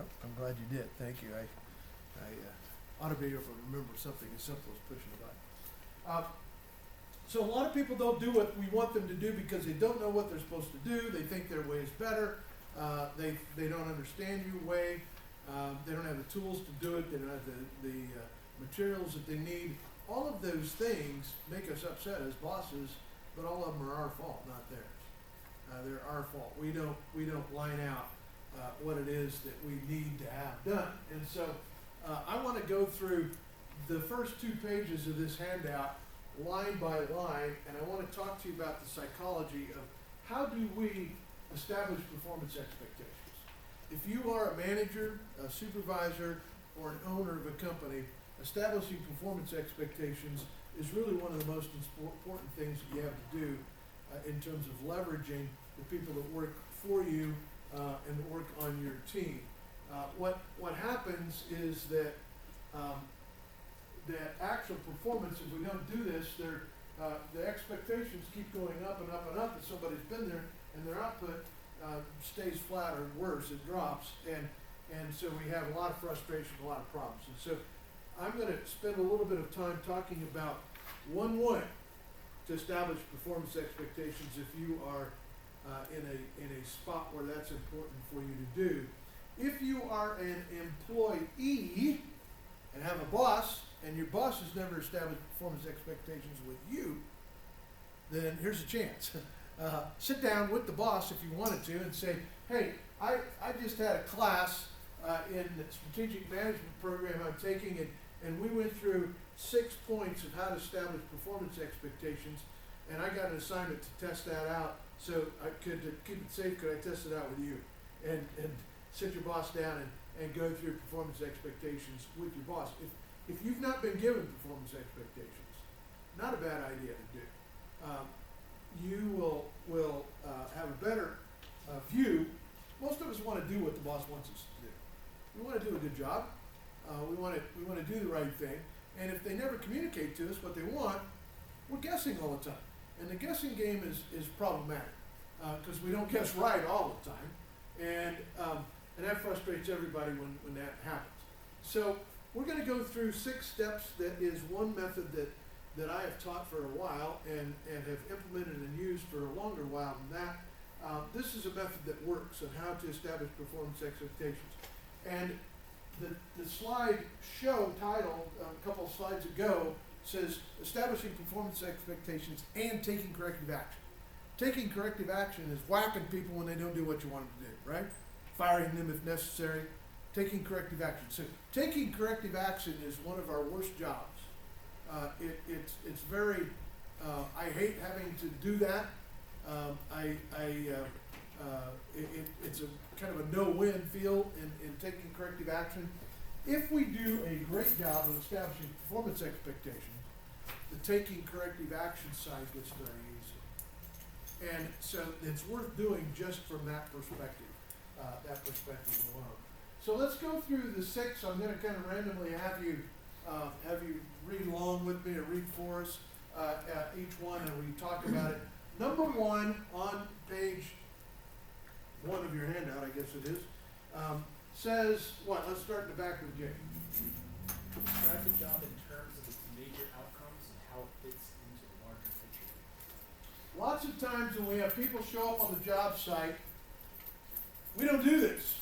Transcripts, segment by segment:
Yep, I'm glad you did. Thank you. I ought to be able to remember something as simple as pushing a button. So a lot of people don't do what we want them to do because they don't know what they're supposed to do. They think their way is better. They don't understand your way. They don't have the tools to do it. They don't have the materials that they need. All of those things make us upset as bosses, but all of them are our fault, not theirs. They're our fault. We don't line out what it is that we need to have done. And so I want to go through the first 2 pages of this handout line by line, and I want to talk to you about the psychology of how do we establish performance expectations. If you are a manager, a supervisor, or an owner of a company, establishing performance expectations is really one of the most important things that you have to do in terms of leveraging the people that work for you and that work on your team. What happens is that that actual performance, if we don't do this, the expectations keep going up and up and up, and somebody's been there, and their output stays flat or worse, it drops, and so we have a lot of frustration, a lot of problems. And so I'm going to spend a little bit of time talking about one way to establish performance expectations if you are in a spot where that's important for you to do. If you are an employee and have a boss, and your boss has never established performance expectations with you, then here's a chance. Sit down with the boss if you wanted to and say, hey, I just had a class in the strategic management program I'm taking, and we went through 6 points of how to establish performance expectations, and I got an assignment to test that out, so I could, to keep it safe, could I test it out with you? And sit your boss down and go through performance expectations with your boss. If you've not been given performance expectations, not a bad idea to do. You will have a better view. Most of us want to do what the boss wants us to do. We want to do a good job. We want to do the right thing. And if they never communicate to us what they want, we're guessing all the time. And the guessing game is problematic because we don't guess right all the time. And that frustrates everybody when that happens. So we're going to go through 6 steps. That is one method that I have taught for a while and have implemented and used for a longer while than that. This is a method that works on how to establish performance expectations. And the slide show titled a couple of slides ago says establishing performance expectations and taking corrective action. Taking corrective action is whacking people when they don't do what you want them to do, right? Firing them if necessary. Taking corrective action. So taking corrective action is one of our worst jobs. It's very, I hate having to do that. It's a kind of a no-win feel in taking corrective action. If we do a great job of establishing performance expectations, the taking corrective action side gets very easy. And so it's worth doing just from that perspective alone. So let's go through the 6. I'm going to kind of randomly have you read along with me or read for us each one, and we talk about it. Number 1 on page 1 of your handout, I guess it is, says what? Let's start in the back with Jay. Describe the job in terms of its major outcomes and how it fits into the larger picture. Lots of times when we have people show up on the job site, we don't do this.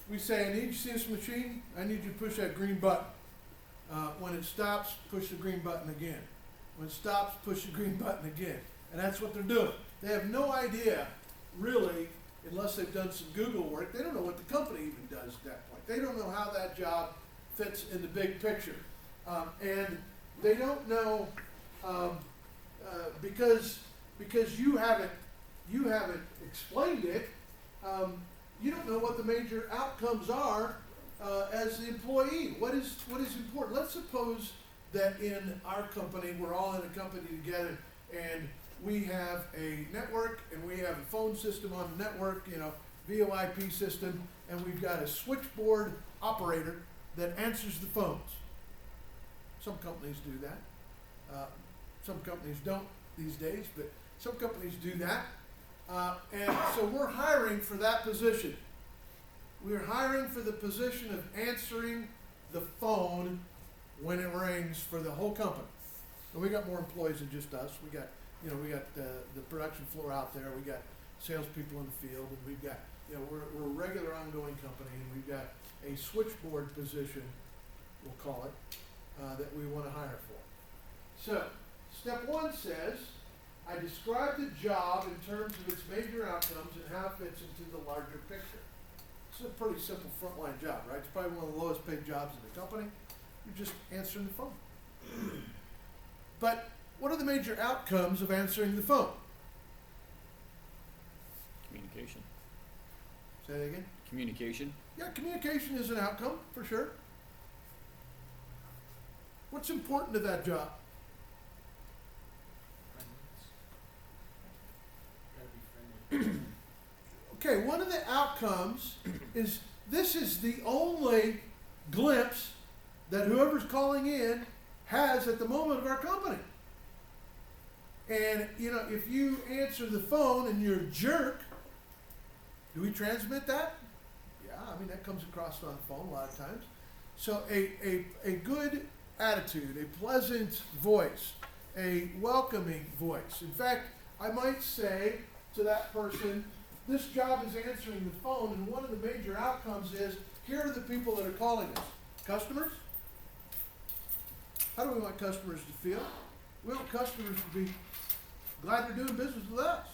We say, I need you to see this machine. I need you to push that green button. When it stops, push the green button again. When it stops, push the green button again. And that's what they're doing. They have no idea, really, unless they've done some Google work. They don't know what the company even does at that point. They don't know how that job fits in the big picture. And they don't know because you haven't explained it. You don't know what the major outcomes are as the employee. What is important? Let's suppose that in our company, we're all in a company together, and we have a network, and we have a phone system on the network, VoIP system, and we've got a switchboard operator that answers the phones. Some companies do that. Some companies don't these days, but some companies do that. And so we're hiring for that position. We're hiring for the position of answering the phone when it rings for the whole company. And we got more employees than just us. We got, the production floor out there. We got salespeople in the field, and we've got, we're a regular ongoing company, and we've got a switchboard position, we'll call it, that we want to hire for. So, step 1 says, I describe the job in terms of its major outcomes and how it fits into the larger picture. It's a pretty simple frontline job, right? It's probably one of the lowest paid jobs in the company. You're just answering the phone. But what are the major outcomes of answering the phone? Communication. Say that again? Communication. Yeah, communication is an outcome, for sure. What's important to that job? Gotta be friendly. Okay, one of the outcomes is this is the only glimpse that whoever's calling in has at the moment of our company. And, if you answer the phone and you're a jerk, do we transmit that? Yeah, that comes across on the phone a lot of times. So a good attitude, a pleasant voice, a welcoming voice. In fact, I might say to that person, this job is answering the phone, and one of the major outcomes is, here are the people that are calling us. Customers? How do we want customers to feel? We want customers to be glad they're doing business with us.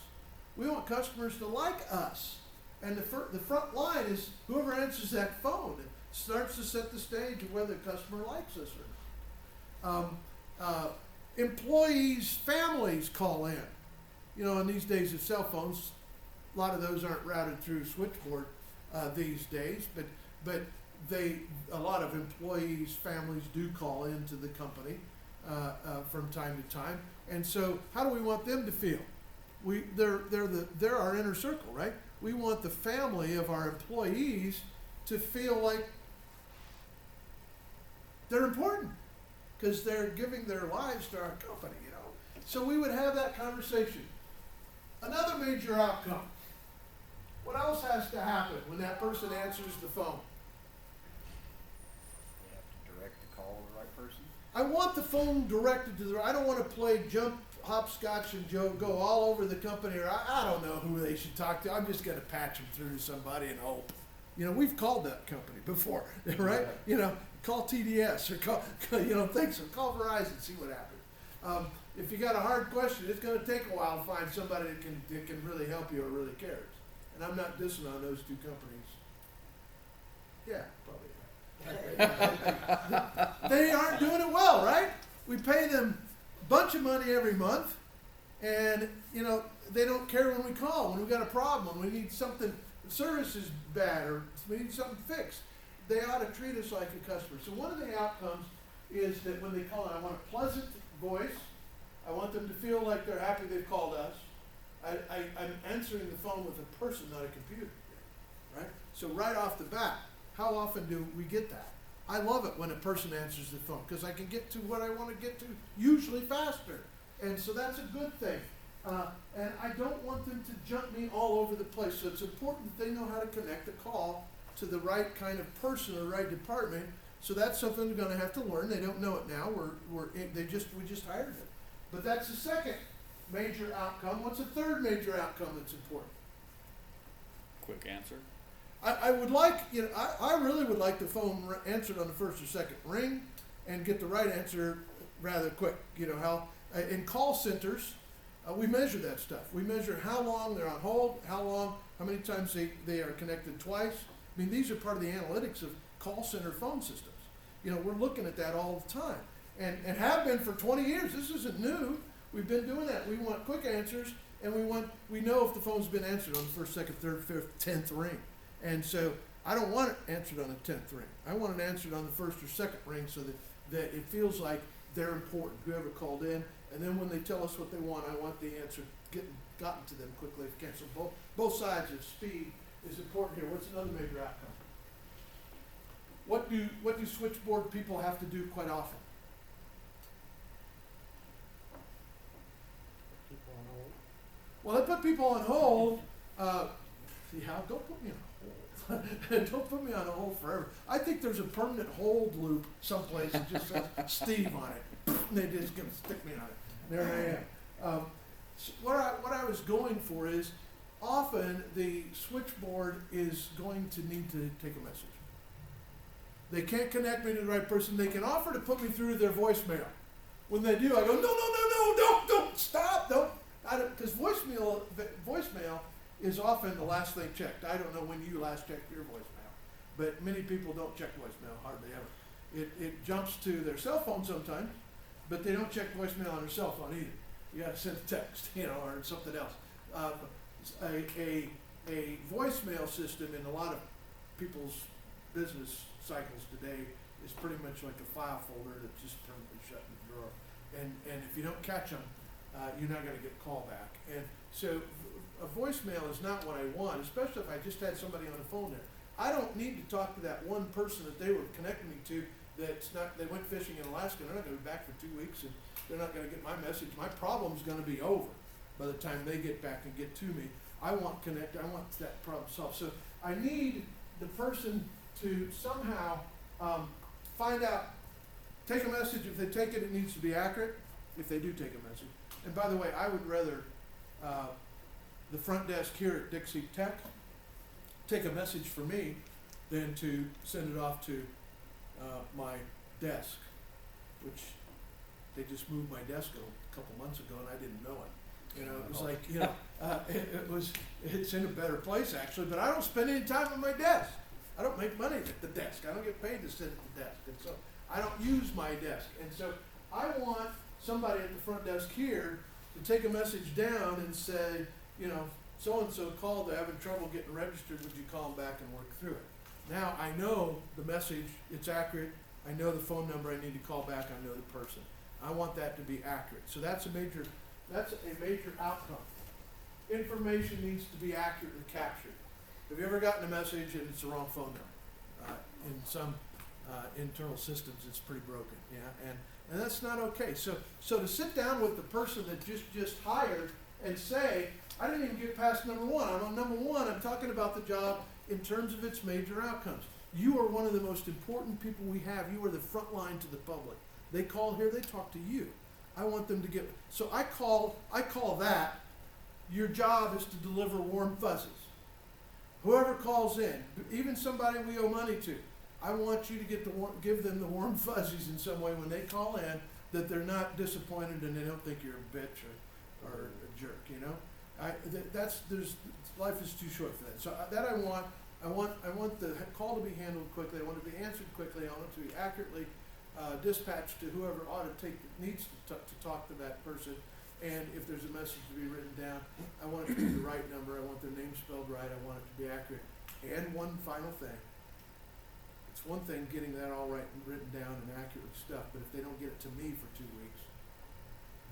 We want customers to like us. And the front line is whoever answers that phone. It starts to set the stage of whether the customer likes us or not. Employees' families call in. In these days of cell phones, a lot of those aren't routed through switchboard these days, but a lot of employees' families do call into the company from time to time. And so, how do we want them to feel? They're our inner circle, right? We want the family of our employees to feel like they're important because they're giving their lives to our company, So we would have that conversation. Another major outcome. What else has to happen when that person answers the phone? You have to direct the call to the right person. I want the phone directed to I don't want to play jump, hopscotch, and go all over the company, or I don't know who they should talk to. I'm just going to patch them through to somebody and hope. We've called that company before, right? Call TDS or call call Verizon, see what happens. If you got a hard question, it's going to take a while to find somebody that can really help you or really cares. And I'm not dissing on those two companies. Yeah, probably. They aren't doing it well, right? We pay them a bunch of money every month, and they don't care when we call, when we got a problem, when we need something, the service is bad, or we need something fixed. They ought to treat us like a customer. So one of the outcomes is that when they call in, I want a pleasant voice. I want them to feel like they're happy they've called us. I'm answering the phone with a person, not a computer, right? So right off the bat, how often do we get that? I love it when a person answers the phone because I can get to what I want to get to usually faster. And so that's a good thing. And I don't want them to jump me all over the place. So it's important that they know how to connect the call to the right kind of person or right department. So that's something they're going to have to learn. They don't know it now. We just hired them. But that's the second major outcome. What's the third major outcome that's important? Quick answer. I would like, I really would like the phone answered on the first or second ring and get the right answer rather quick. How in call centers, we measure that stuff. We measure how long they're on hold, how many times they are connected twice. These are part of the analytics of call center phone systems. We're looking at that all the time and have been for 20 years. This isn't new. We've been doing that. We want quick answers, and we know if the phone's been answered on the first, second, third, fifth, 10th ring. And so I don't want it answered on the 10th ring. I want it answered on the first or second ring so that it feels like they're important, whoever called in. And then when they tell us what they want, I want the answer gotten to them quickly if you can. So both sides of speed is important here. What's another major outcome? What do switchboard people have to do quite often? People on hold. Well, they put people on hold. Don't put me on Don't put me on a hold forever. I think there's a permanent hold loop someplace that just says Steve on it. And they just gonna stick me on it. There I am. What I was going for is, often the switchboard is going to need to take a message. They can't connect me to the right person. They can offer to put me through to their voicemail. When they do, I go, no, don't, stop, don't. Because voicemail is often the last thing checked. I don't know when you last checked your voicemail, but many people don't check voicemail, hardly ever. It jumps to their cell phone sometimes, but they don't check voicemail on their cell phone either. You gotta send a text, or something else. A voicemail system in a lot of people's business cycles today is pretty much like a file folder that's just permanently shut in the drawer. And if you don't catch them, you're not gonna get call back. And so a voicemail is not what I want, especially if I just had somebody on the phone there. I don't need to talk to that one person that they were connecting me to they went fishing in Alaska, and they're not gonna be back for 2 weeks, and they're not gonna get my message. My problem's gonna be over by the time they get back and get to me. I want that problem solved. So I need the person to somehow find out, take a message. If they take it, it needs to be accurate, if they do take a message. And by the way, I would rather the front desk here at Dixie Tech take a message for me than to send it off to my desk, which they just moved my desk a couple months ago and I didn't know it. It was like, it's in a better place actually, but I don't spend any time on my desk. I don't make money at the desk. I don't get paid to sit at the desk. And so I don't use my desk. And so I want somebody at the front desk here to take a message down and say, so-and-so called, they're having trouble getting registered, would you call them back and work through it? Now I know the message, it's accurate, I know the phone number I need to call back, I know the person. I want that to be accurate. So that's a major outcome. Information needs to be accurately captured. Have you ever gotten a message and it's the wrong phone number? In some internal systems, it's pretty broken, and that's not okay. So to sit down with the person that just hired and say, I didn't even get past number one. I'm on number one. I'm talking about the job in terms of its major outcomes. You are one of the most important people we have. You are the front line to the public. They call here, they talk to you. I want them to get, so I call that, your job is to deliver warm fuzzies. Whoever calls in, even somebody we owe money to, I want you to give them the warm fuzzies in some way when they call in, that they're not disappointed and they don't think you're a bitch or a jerk, life is too short for that. So I want the call to be handled quickly. I want it to be answered quickly. I want it to be accurately dispatched to whoever needs to talk to that person. And if there's a message to be written down, I want it to be the right number. I want their name spelled right. I want it to be accurate. And one final thing. It's one thing getting that all right and written down and accurate stuff, but if they don't get it to me for 2 weeks,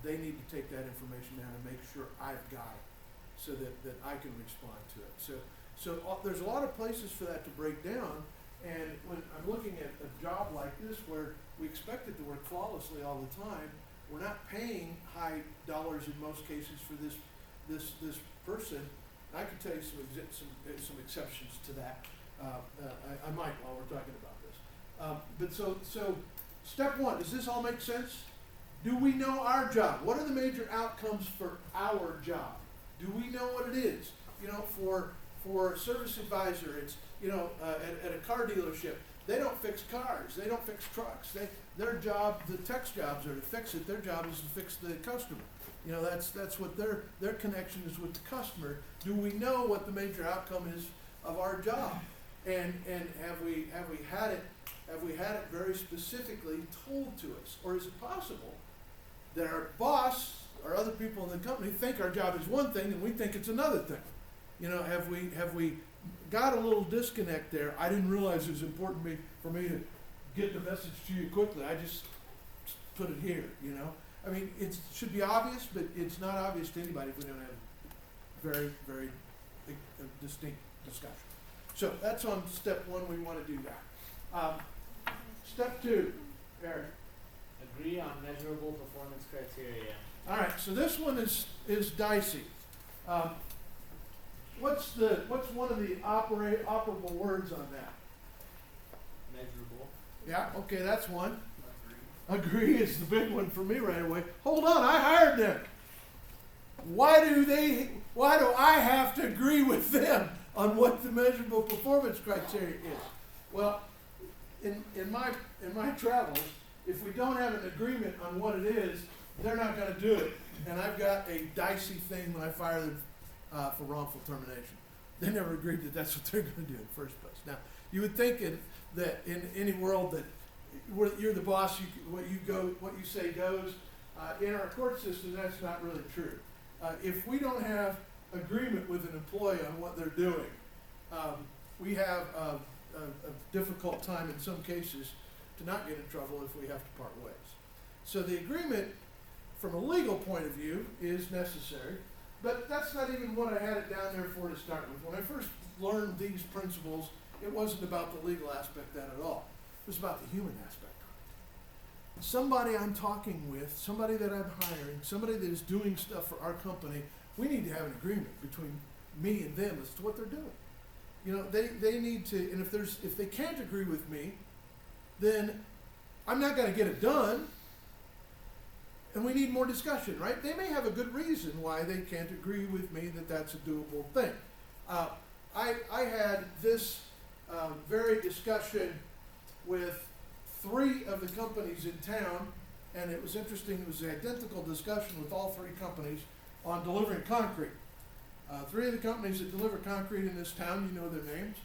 they need to take that information down and make sure I've got it so that I can respond to it. So there's a lot of places for that to break down. And when I'm looking at a job like this where we expect it to work flawlessly all the time, we're not paying high dollars in most cases for this person. I can tell you some exceptions to that. I might while we're talking about this. But so step one, does this all make sense? Do we know our job? What are the major outcomes for our job? Do we know what it is? For a service advisor, it's at a car dealership, they don't fix cars, they don't fix trucks. Their job, the tech's jobs are to fix it. Their job is to fix the customer. That's what their connection is with the customer. Do we know what the major outcome is of our job? And have we had it very specifically told to us? Or is it possible that our boss or other people in the company think our job is one thing and we think it's another thing? Have we got a little disconnect there? I didn't realize it was important for me to get the message to you quickly. I just put it here, I mean, it should be obvious, but it's not obvious to anybody if we don't have very, very distinct discussion. So that's on step one. We want to do that. Step two, Eric. Agree on measurable performance criteria. All right. So this one is dicey. what's one of the operable words on that? Measurable. Yeah, okay, that's one. Agree. Agree is the big one for me right away. Hold on, I hired them. Why do I have to agree with them on what the measurable performance criteria is? Well, in my travels, if we don't have an agreement on what it is, they're not gonna do it. And I've got a dicey thing when I fire them for wrongful termination. They never agreed that that's what they're gonna do in the first place. Now, you would think that in any world that you're the boss, what you say goes. In our court system, that's not really true. If we don't have agreement with an employee on what they're doing, we have a difficult time in some cases to not get in trouble if we have to part ways. So the agreement, from a legal point of view, is necessary, but that's not even what I had it down there for to start with. When I first learned these principles, it wasn't about the legal aspect of that at all. It was about the human aspect. Somebody I'm talking with, somebody that I'm hiring, somebody that is doing stuff for our company, we need to have an agreement between me and them as to what they're doing. You know, they need to, and if they can't agree with me, then I'm not gonna get it done, and we need more discussion, right? They may have a good reason why they can't agree with me that that's a doable thing. I had this very discussion with 3 of the companies in town, and it was interesting, it was an identical discussion with all 3 companies on delivering concrete. 3 of the companies that deliver concrete in this town, you know their names.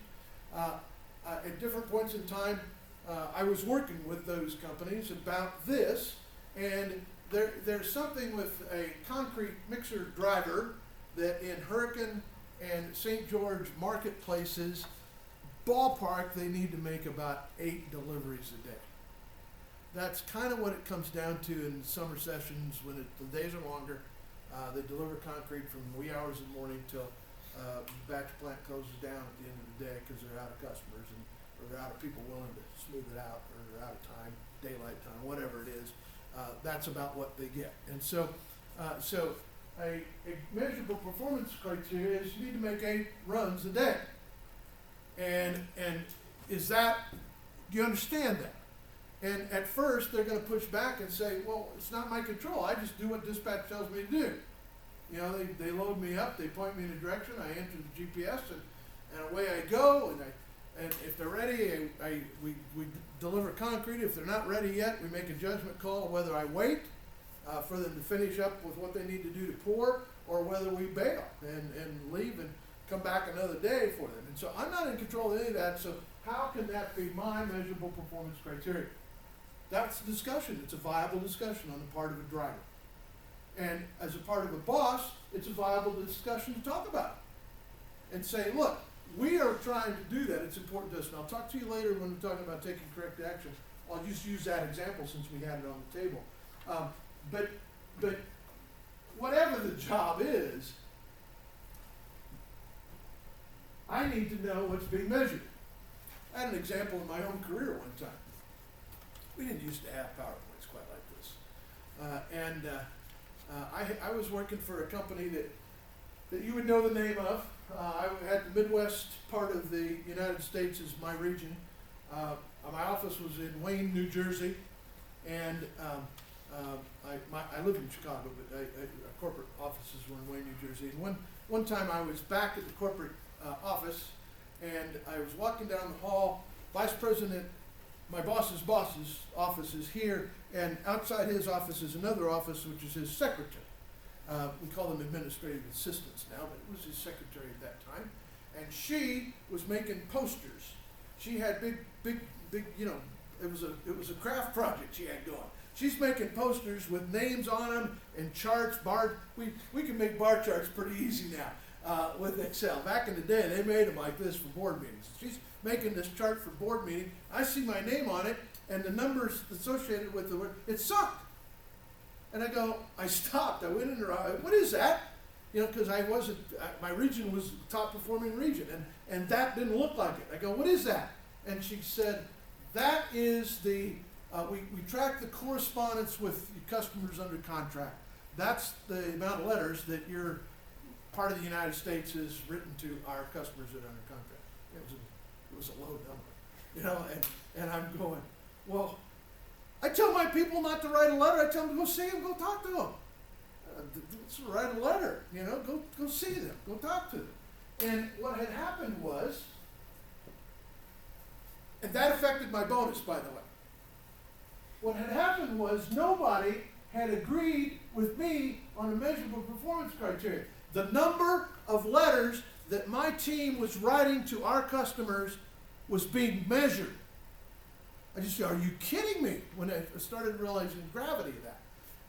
At different points in time, I was working with those companies about this, and there's something with a concrete mixer driver that in Hurricane and St. George marketplaces, ballpark, they need to make about 8 deliveries a day. That's kind of what it comes down to in summer sessions when the days are longer. They deliver concrete from wee hours in the morning till batch plant closes down at the end of the day because they're out of customers or they're out of people willing to smooth it out, or they're out of time, daylight time, whatever it is. That's about what they get. And so a measurable performance criteria is you need to make 8 runs a day. And is that, do you understand that? And at first, they're gonna push back and say, well, it's not my control, I just do what dispatch tells me to do. You know, they load me up, they point me in a direction, I enter the GPS, and away I go, and if they're ready, we deliver concrete. If they're not ready yet, we make a judgment call whether I wait for them to finish up with what they need to do to pour, or whether we bail and leave and come back another day for them. And so I'm not in control of any of that, so how can that be my measurable performance criteria? That's the discussion. It's a viable discussion on the part of a driver. And as a part of a boss, it's a viable discussion to talk about. And say, look, we are trying to do that. It's important to us. And I'll talk to you later when we're talking about taking correct action. I'll just use that example since we had it on the table. But whatever the job is, I need to know what's being measured. I had an example in my own career one time. We didn't used to have PowerPoints quite like this. I was working for a company that you would know the name of. I had the Midwest part of the United States as my region. My office was in Wayne, New Jersey, and I live in Chicago, but our corporate offices were in Wayne, New Jersey. And one time I was back at the corporate office, and I was walking down the hall. Vice President, my boss's office is here, and outside his office is another office, which is his secretary. We call them administrative assistants now, but it was his secretary at that time. And she was making posters. She had big, you know, it was a craft project she had going. She's making posters with names on them and charts, we can make bar charts pretty easy now with Excel. Back in the day, they made them like this for board meetings. She's making this chart for board meeting. I see my name on it, and the numbers associated with the word, it sucked. And I stopped. I went in her eye. What is that? You know, because my region was the top performing region, and that didn't look like it. I go, what is that? And she said, that is we track the correspondence with your customers under contract. That's the amount of letters that you're part of the United States is written to our customers that are under contract. It was a low number, you know, and I'm going, well, I tell my people not to write a letter. I tell them to go see them, go talk to them. Let's write a letter, you know, go see them, go talk to them. And what had happened was, and that affected my bonus, by the way. What had happened was nobody had agreed with me on the measurable performance criteria. The number of letters that my team was writing to our customers was being measured. I just said, are you kidding me? When I started realizing the gravity of that.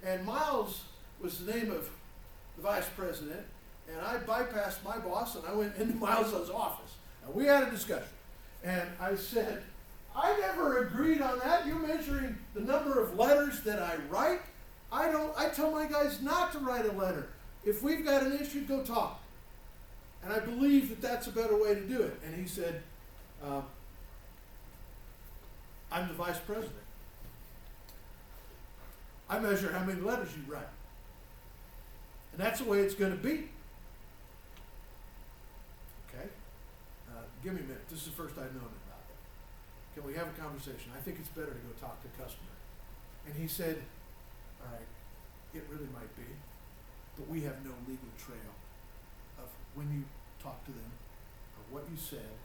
And Miles was the name of the vice president, and I bypassed my boss and I went into Miles' office. And we had a discussion. And I said, I never agreed on that. You're measuring the number of letters that I write. I tell my guys not to write a letter. If we've got an issue, go talk. And I believe that that's a better way to do it. And he said, I'm the vice president. I measure how many letters you write. And that's the way it's going to be. Okay? Give me a minute. This is the first I've known about it. Can we have a conversation? I think it's better to go talk to a customer. And he said, all right, it really might be, but we have no legal trail of when you talk to them or what you said.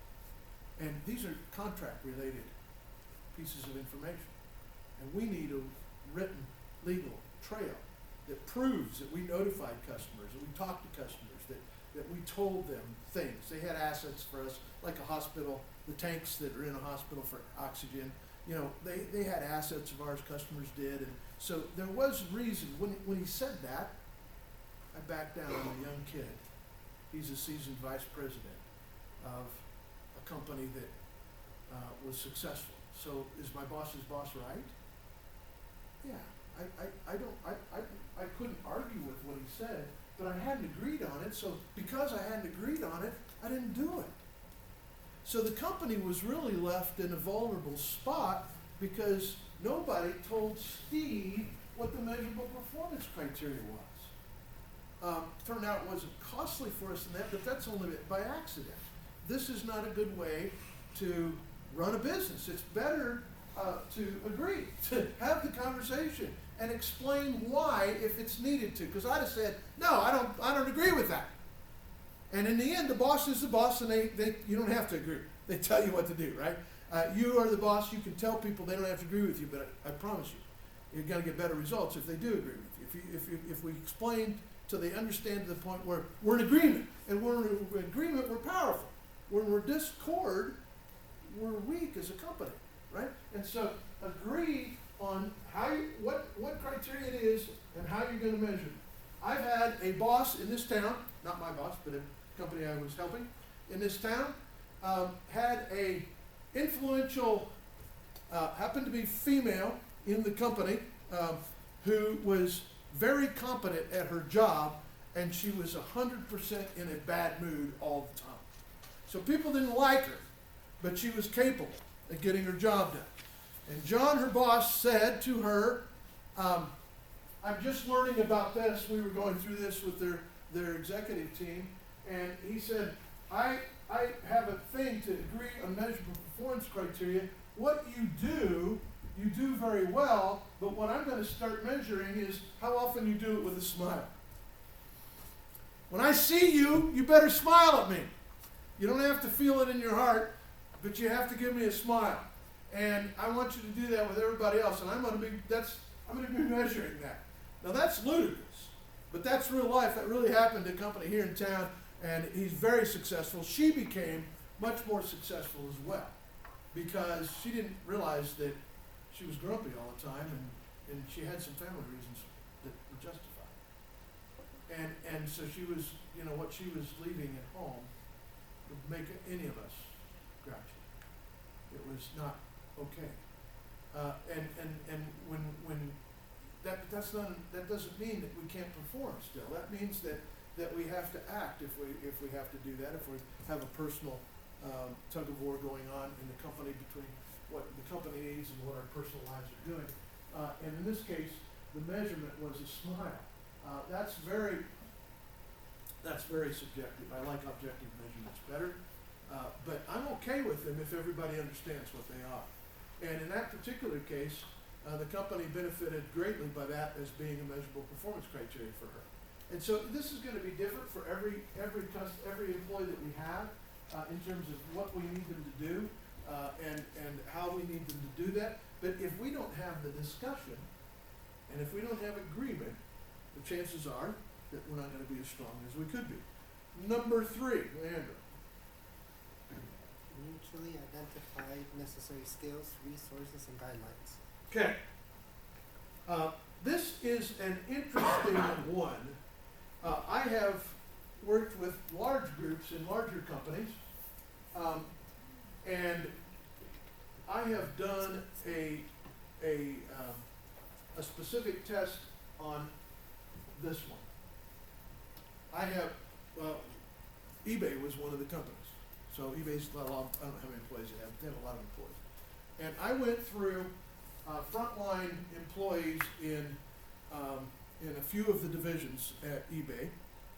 And these are contract-related pieces of information. And we need a written legal trail that proves that we notified customers, that we talked to customers, that we told them things. They had assets for us, like a hospital, the tanks that are in a hospital for oxygen. You know, they had assets of ours, customers did. And so there was reason. When he said that, I backed down on a young kid. He's a seasoned vice president of a company that was successful. So is my boss's boss right? Yeah, I couldn't argue with what he said, but I hadn't agreed on it. So because I hadn't agreed on it, I didn't do it. So the company was really left in a vulnerable spot because nobody told Steve what the measurable performance criteria was. Turned out it wasn't costly for us in that, but that's only by accident. This is not a good way to run a business. It's better to agree, to have the conversation and explain why if it's needed to. Because I'd have said, no, I don't agree with that. And in the end, the boss is the boss, and you don't have to agree. They tell you what to do, right? You are the boss. You can tell people they don't have to agree with you, but I promise you, you're going to get better results if they do agree with you. If we explain till they understand to the point where we're in agreement, and we're in agreement, we're powerful. When we're discord, we're weak as a company, right? And so agree on what criteria it is and how you're going to measure it. I've had a boss in this town, not my boss, but a company I was helping in this town, had a influential, happened to be female in the company, who was very competent at her job, and she was 100% in a bad mood all the time. So people didn't like her, but she was capable of getting her job done. And John, her boss, said to her, I'm just learning about this. We were going through this with their executive team, and he said, I have a thing to agree on measurable performance criteria. What you do very well, but what I'm going to start measuring is how often you do it with a smile. When I see you, you better smile at me. You don't have to feel it in your heart, but you have to give me a smile. And I want you to do that with everybody else, and I'm going to be measuring that. Now that's ludicrous, but that's real life. That really happened to a company here in town, and he's very successful. She became much more successful as well, because she didn't realize that she was grumpy all the time, and she had some family reasons that were justified. And so she was, what she was leaving at home would make any of us grouchy. It was not okay. And when that doesn't mean that we can't perform still. That means that we have to act if we have to do that, if we have a personal tug of war going on in the company between what the company needs and what our personal lives are doing. And in this case, the measurement was a smile. That's very That's very subjective. I like objective measurements better. But I'm okay with them if everybody understands what they are. And in that particular case, the company benefited greatly by that as being a measurable performance criteria for her. And so this is gonna be different for every employee that we have, in terms of what we need them to do, and how we need them to do that. But if we don't have the discussion, and if we don't have agreement, the chances are that we're not gonna be as strong as we could be. Number 3, Leandra. Mutually identify necessary skills, resources, and guidelines. Okay. This is an interesting one. I have worked with large groups in larger companies, and I have done a specific test on this one. I have, eBay was one of the companies. So eBay's, I don't know how many employees they have, but they have a lot of employees. And I went through frontline employees in a few of the divisions at eBay,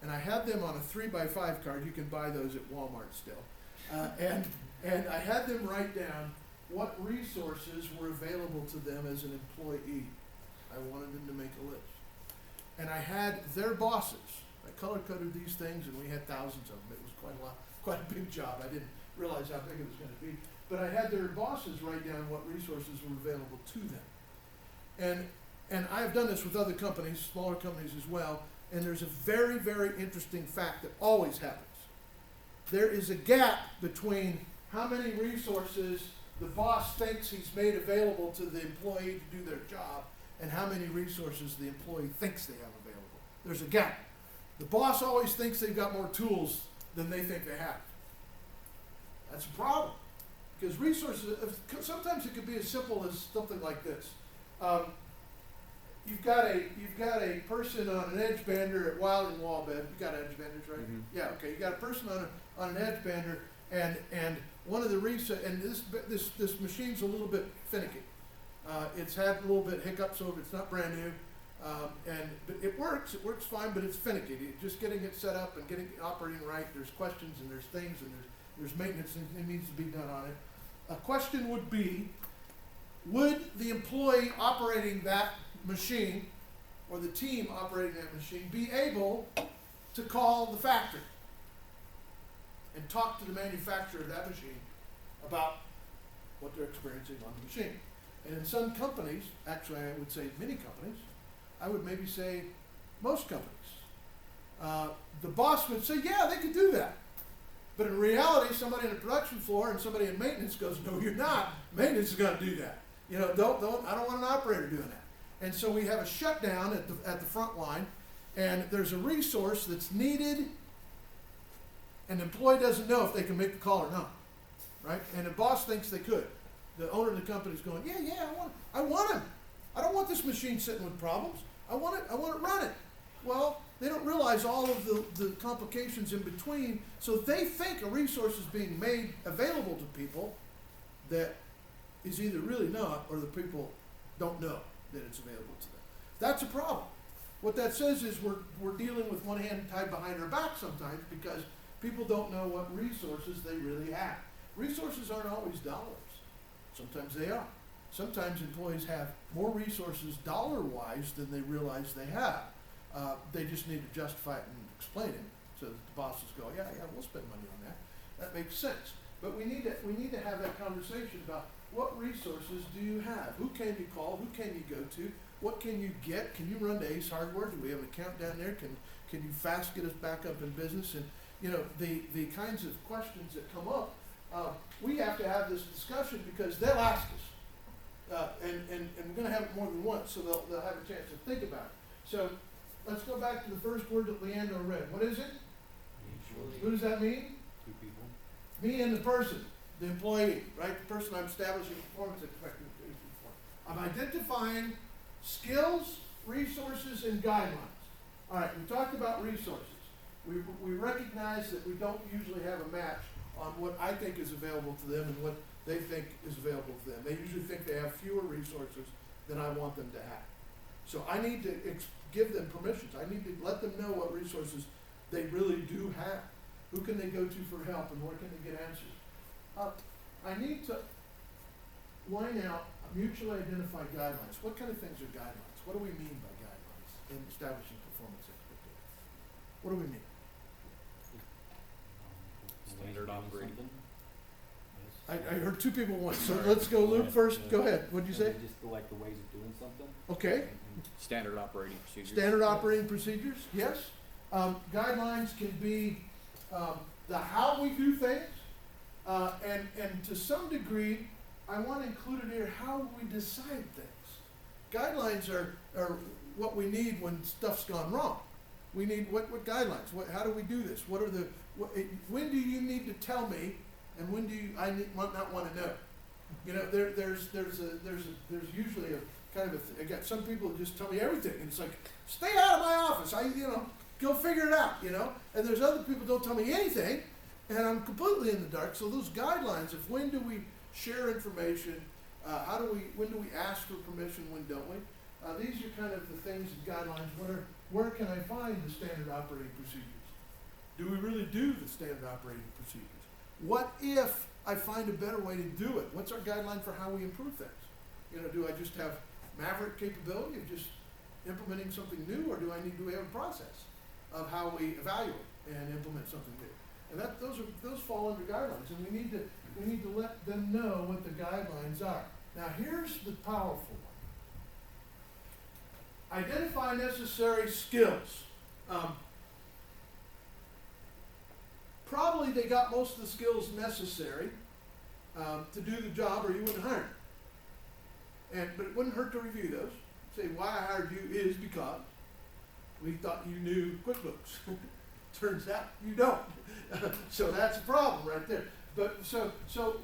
and I had them on a 3x5 card. You can buy those at Walmart still. And I had them write down what resources were available to them as an employee. I wanted them to make a list. And I had their bosses. I color-coded these things, and we had thousands of them. It was quite a big job. I didn't realize how big it was gonna be. But I had their bosses write down what resources were available to them. And I've done this with other companies, smaller companies as well, and there's a very, very interesting fact that always happens. There is a gap between how many resources the boss thinks he's made available to the employee to do their job, and how many resources the employee thinks they have available. There's a gap. The boss always thinks they've got more tools than they think they have. That's a problem. Because resources, sometimes it could be as simple as something like this. You've got a person on an edge bander at Wild and Wallbed. You got edge banders, right? Mhm. Yeah, okay. You got a person on an edge bander, and one of the this machine's a little bit finicky. It's had a little bit hiccups over. It's not brand new, but it works. It works fine, but it's finicky. Just getting it set up and getting it operating right. There's questions and there's things and there's maintenance that needs to be done on it. A question would be, would the employee operating that machine, or the team operating that machine, be able to call the factory and talk to the manufacturer of that machine about what they're experiencing on the machine? And in some companies, actually I would say many companies, I would maybe say most companies, the boss would say, yeah, they could do that. But in reality, somebody on the production floor and somebody in maintenance goes, no, you're not. Maintenance is going to do that. I don't want an operator doing that. And so we have a shutdown at the front line, and there's a resource that's needed, and the employee doesn't know if they can make the call or not, right? And the boss thinks they could. The owner of the company's going, yeah, I want him. I don't want this machine sitting with problems. I want it running. Well, they don't realize all of the complications in between, so they think a resource is being made available to people that is either really not, or the people don't know that it's available to them. That's a problem. What that says is we're dealing with one hand tied behind our back sometimes, because people don't know what resources they really have. Resources aren't always dollars. Sometimes they are. Sometimes employees have more resources dollar-wise than they realize they have. They just need to justify it and explain it, so that the bosses go, yeah, we'll spend money on that. That makes sense. But we need to have that conversation about what resources do you have? Who can you call? Who can you go to? What can you get? Can you run to Ace Hardware? Do we have an account down there? Can you fast get us back up in business? And the kinds of questions that come up, we have to have this discussion, because they'll ask us, and we're going to have it more than once, so they'll have a chance to think about it. So let's go back to the first word that Leandro read. What is it? Mutually. What does that mean? Two people. Me and the person, the employee, right? The person I'm establishing performance expectations for. I'm identifying skills, resources, and guidelines. All right, we talked about resources. We recognize that we don't usually have a match on what I think is available to them and what they think is available to them. They usually think they have fewer resources than I want them to have. So I need to give them permissions. I need to let them know what resources they really do have? Who can they go to for help, and where can they get answers? I need to line out mutually identified guidelines. What kind of things are guidelines? What do we mean by guidelines in establishing performance expectations? What do we mean? Standard operating. I heard two people once, so let's go Luke first. Go ahead. What'd you say? Just like the ways of doing something. Okay. Standard operating procedures. Standard operating procedures, yes. Guidelines can be the how we do things, and to some degree, I want to include in here how we decide things. Guidelines are what we need when stuff's gone wrong. We need what guidelines? How do we do this? When do you need to tell me, and when do not want to know? You know, there's usually a kind of again, some people just tell me everything, and it's like, stay out of my office. Go figure it out. And there's other people who don't tell me anything, and I'm completely in the dark. So those guidelines of when do we share information, when do we ask for permission, when don't we? These are kind of the things and guidelines. Where can I find the standard operating procedures? Do we really do the standard operating procedures? What if I find a better way to do it? What's our guideline for how we improve things? Do I just have maverick capability of just implementing something new, or do we have a process of how we evaluate and implement something new? And those fall under guidelines, and we need to let them know what the guidelines are. Now here's the powerful one. Identify necessary skills. Probably they got most of the skills necessary to do the job, or you wouldn't hire them. But it wouldn't hurt to review those. Say, why I hired you is because we thought you knew QuickBooks. Turns out you don't. So that's a problem right there. But so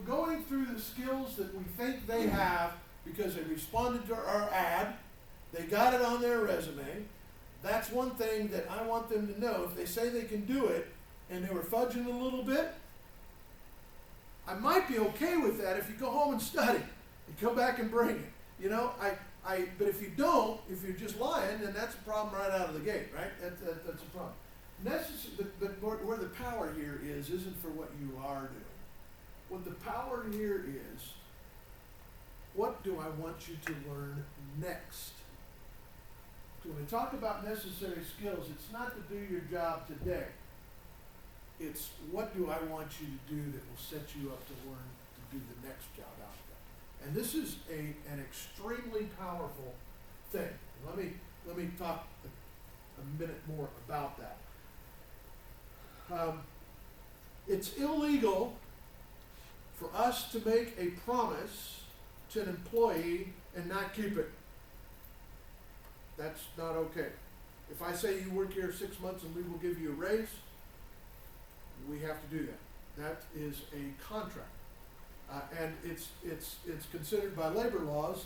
going through the skills that we think they have because they responded to our ad, they got it on their resume. That's one thing that I want them to know. If they say they can do it and they were fudging a little bit, I might be okay with that if you go home and study and come back and bring it. But if you don't, if you're just lying, then that's a problem right out of the gate, right? That's a problem. But where the power here isn't for what you are doing. What the power here is, what do I want you to learn next? So when we talk about necessary skills, it's not to do your job today. It's what do I want you to do that will set you up to learn to do the next job out there. And this is an extremely powerful thing. Let me talk a minute more about that. It's illegal for us to make a promise to an employee and not keep it. That's not okay. If I say you work here 6 months and we will give you a raise, we have to do that. That is a contract. And it's considered by labor laws,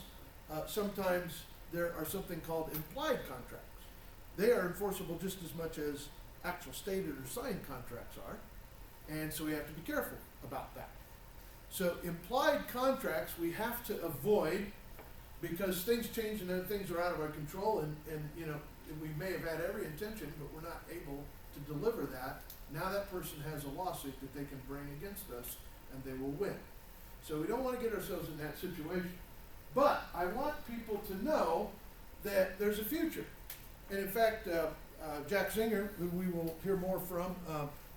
sometimes there are something called implied contracts. They are enforceable just as much as actual stated or signed contracts are, and so we have to be careful about that. So implied contracts we have to avoid because things change and then things are out of our control, and we may have had every intention, but we're not able to deliver that. Now that person has a lawsuit that they can bring against us, and they will win. So we don't want to get ourselves in that situation. But I want people to know that there's a future. And in fact, Jack Zinger, who we will hear more from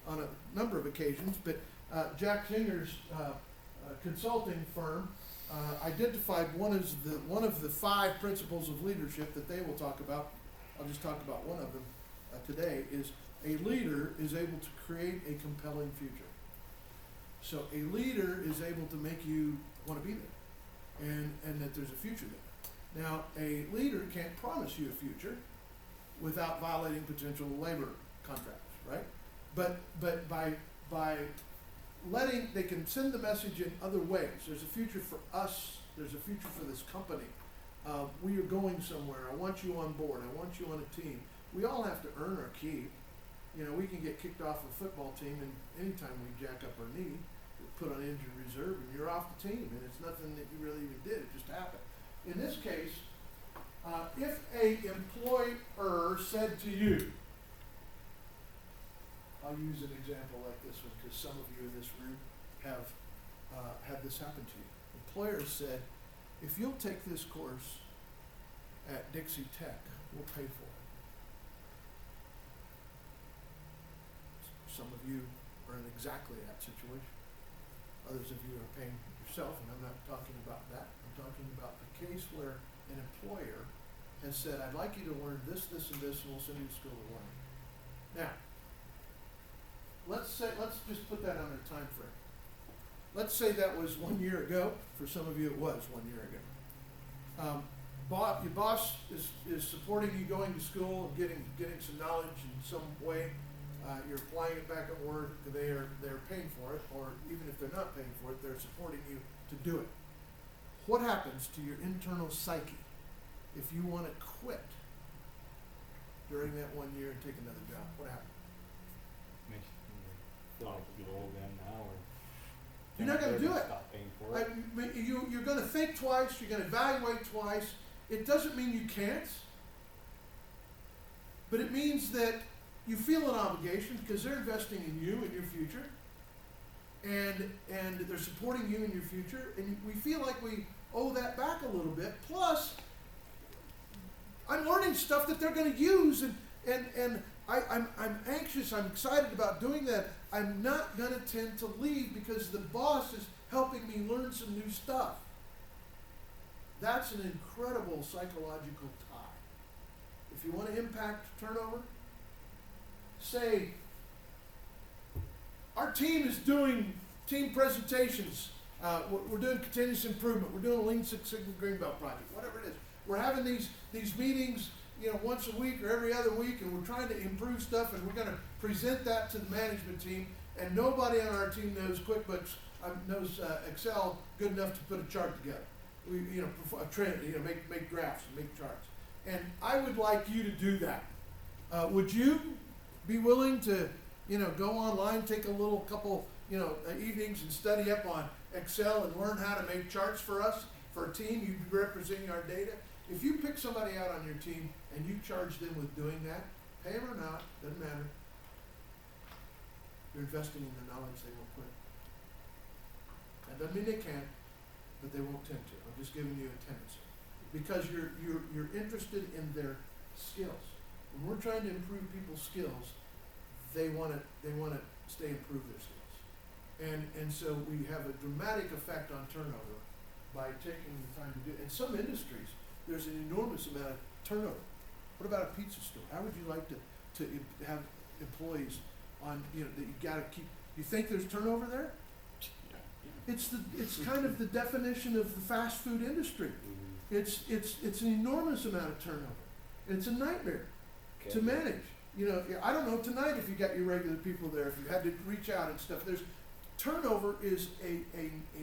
on a number of occasions, but Jack Zinger's consulting firm identified one of the 5 principles of leadership that they will talk about. I'll just talk about one of them today. Is a leader is able to create a compelling future. So a leader is able to make you want to be there, and that there's a future there. Now, a leader can't promise you a future without violating potential labor contracts, right? But by letting, they can send the message in other ways. There's a future for us. There's a future for this company. We are going somewhere. I want you on board. I want you on a team. We all have to earn our keep. We can get kicked off a football team, and anytime we jack up our knee, we put on injured reserve, and you're off the team, and it's nothing that you really even did. It just happened. In this case, if a employer said to you, I'll use an example like this one, because some of you in this room have had this happen to you. Employers said, if you'll take this course at Dixie Tech, we'll pay for it. Some of you are in exactly that situation. Others of you are paying yourself, and I'm not talking about that. I'm talking about the case where an employer has said, I'd like you to learn this, this, and this, and we'll send you to school to learn. Now, let's just put that on a time frame. Let's say that was 1 year ago. For some of you, it was 1 year ago. Your boss is supporting you going to school and getting some knowledge in some way. You're applying it back at work. They're paying for it, or even if they're not paying for it, they're supporting you to do it. What happens to your internal psyche if you want to quit during that 1 year and take another job? What happens? Makes you feel like you owe them now, or You're not going to they're do it. Stop paying for it. You're going to think twice. You're going to evaluate twice. It doesn't mean you can't, but it means that you feel an obligation because they're investing in you and your future, and they're supporting you in your future, and we feel like we owe that back a little bit. Plus, I'm learning stuff that they're going to use, and I'm anxious. I'm excited about doing that. I'm not going to tend to leave because the boss is helping me learn some new stuff. That's an incredible psychological tie. If you want to impact turnover, say, our team is doing team presentations. We're doing continuous improvement. We're doing a Lean Six Sigma Greenbelt project, whatever it is. We're having these meetings, once a week or every other week, and we're trying to improve stuff, and we're going to present that to the management team. And nobody on our team knows QuickBooks, knows Excel good enough to put a chart together. We, perform a trend, make graphs and make charts. And I would like you to do that. Would you be willing to, go online, take a couple, evenings and study up on Excel and learn how to make charts for us, for a team? You'd be representing our data. If you pick somebody out on your team and you charge them with doing that, pay them or not, doesn't matter. You're investing in the knowledge they won't quit. That doesn't mean they can't, but they won't tend to. I'm just giving you a tendency. Because you're interested in their skills. When we're trying to improve people's skills, they want to stay improve their skills. And so we have a dramatic effect on turnover by taking the time to do it. In some industries, there's an enormous amount of turnover. What about a pizza store? How would you like to have employees on, that you gotta keep, you think there's turnover there? It's kind of the definition of the fast food industry. It's an enormous amount of turnover. And it's a nightmare to manage. I don't know tonight if you got your regular people there, if you had to reach out and stuff. Turnover is a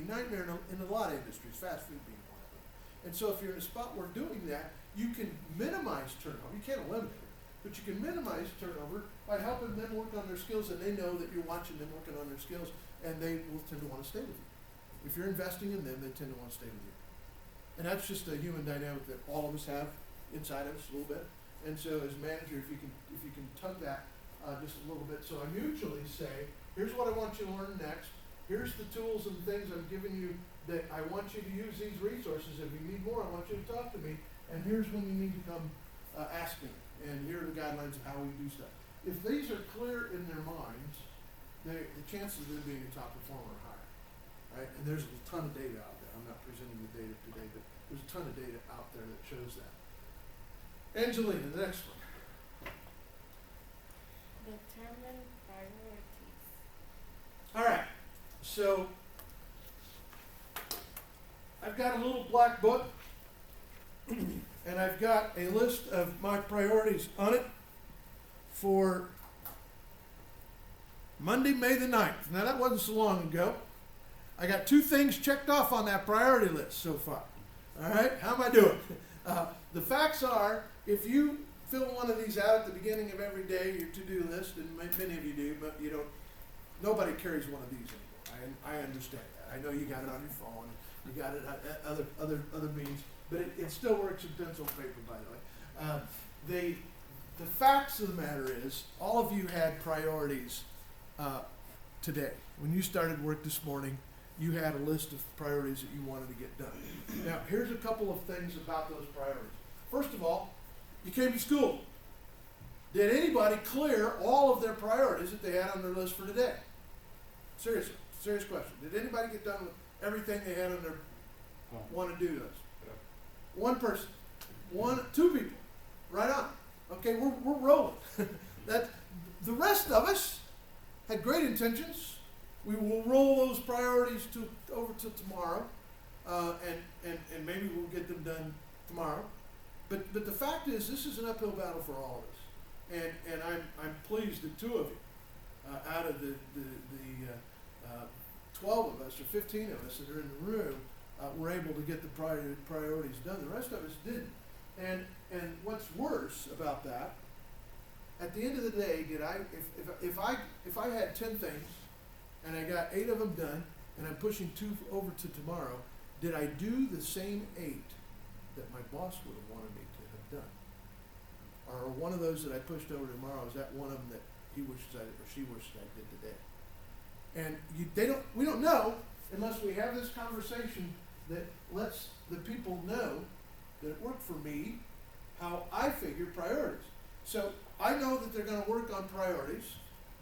nightmare in a lot of industries, fast food being one of them. And so if you're in a spot where doing that, you can minimize turnover. You can't eliminate it, but you can minimize turnover by helping them work on their skills, and they know that you're watching them working on their skills, and they will tend to want to stay with you. If you're investing in them, they tend to want to stay with you. And that's just a human dynamic that all of us have inside of us a little bit. And so as a manager, if you can tug that just a little bit, so I mutually say, here's what I want you to learn next. Here's the tools and things I'm giving you that I want you to use these resources. If you need more, I want you to talk to me. And here's when you need to come ask me. And here are the guidelines of how we do stuff. If these are clear in their minds, the chances of them being a top performer are higher. Right? And there's a ton of data out there. I'm not presenting the data today, but there's a ton of data out there that shows that. Angelina, the next one. Determine priorities. All right. So I've got a little black book, and I've got a list of my priorities on it for Monday, May the 9th. Now, that wasn't so long ago. I got 2 things checked off on that priority list so far. All right? How am I doing? The facts are, if you fill one of these out at the beginning of every day, your to-do list, and many of you do, but you don't, nobody carries one of these anymore. I understand that. I know you got it on your phone, you got it at other means, but it still works in pencil and paper, by the way. The facts of the matter is, all of you had priorities today. When you started work this morning, you had a list of priorities that you wanted to get done. Now, here's a couple of things about those priorities. First of all, you came to school. Did anybody clear all of their priorities that they had on their list for today? Seriously, serious question. Did anybody get done with everything they had on their want to do list? One person, two people, right on. Okay, we're rolling. That the rest of us had great intentions. We will roll those priorities over to tomorrow, and maybe we'll get them done tomorrow. But the fact is, this is an uphill battle for all of us, and I'm pleased that two of you, out of the 12 of us or 15 of us that are in the room, were able to get the priorities done. The rest of us didn't. And what's worse about that, at the end of the day, if I had 10 things and I got 8 of them done and I'm pushing 2 over to tomorrow, did I do the same 8 that my boss would have wanted me to have done? Or one of those that I pushed over tomorrow, is that one of them that he wishes I or she wishes I did today? And we don't know unless we have this conversation that lets the people know that it worked for me, how I figure priorities. So I know that they're going to work on priorities,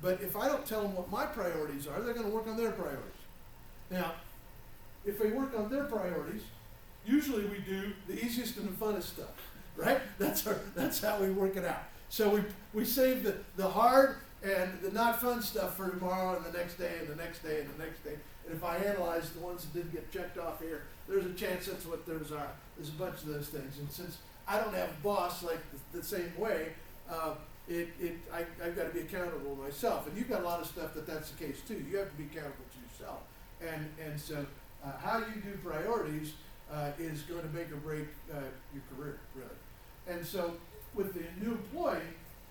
but if I don't tell them what my priorities are, they're going to work on their priorities. Now, if they work on their priorities, usually we do the easiest and the funnest stuff, right? That's how we work it out. So we save the hard and the not fun stuff for tomorrow and the next day and the next day and the next day. And if I analyze the ones that didn't get checked off here, there's a chance that's what those are. There's a bunch of those things. And since I don't have a boss like the same way, I've got to be accountable to myself. And you've got a lot of stuff that's the case too. You have to be accountable to yourself. And so how you do priorities is going to make or break your career, really. And so with the new employee,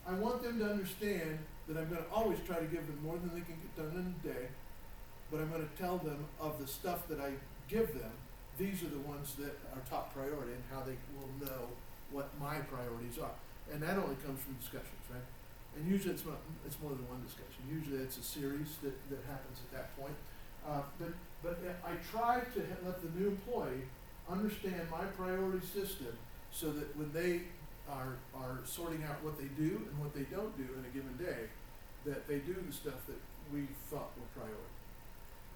I want them to understand that I'm going to always try to give them more than they can get done in a day, but I'm going to tell them of the stuff that I give them, these are the ones that are top priority and how they will know what my priorities are. And that only comes from discussions, right? And usually it's more than one discussion. Usually it's a series that happens at that point. But I try to let the new employee understand my priority system so that when they are sorting out what they do and what they don't do in a given day, that they do the stuff that we thought were priority.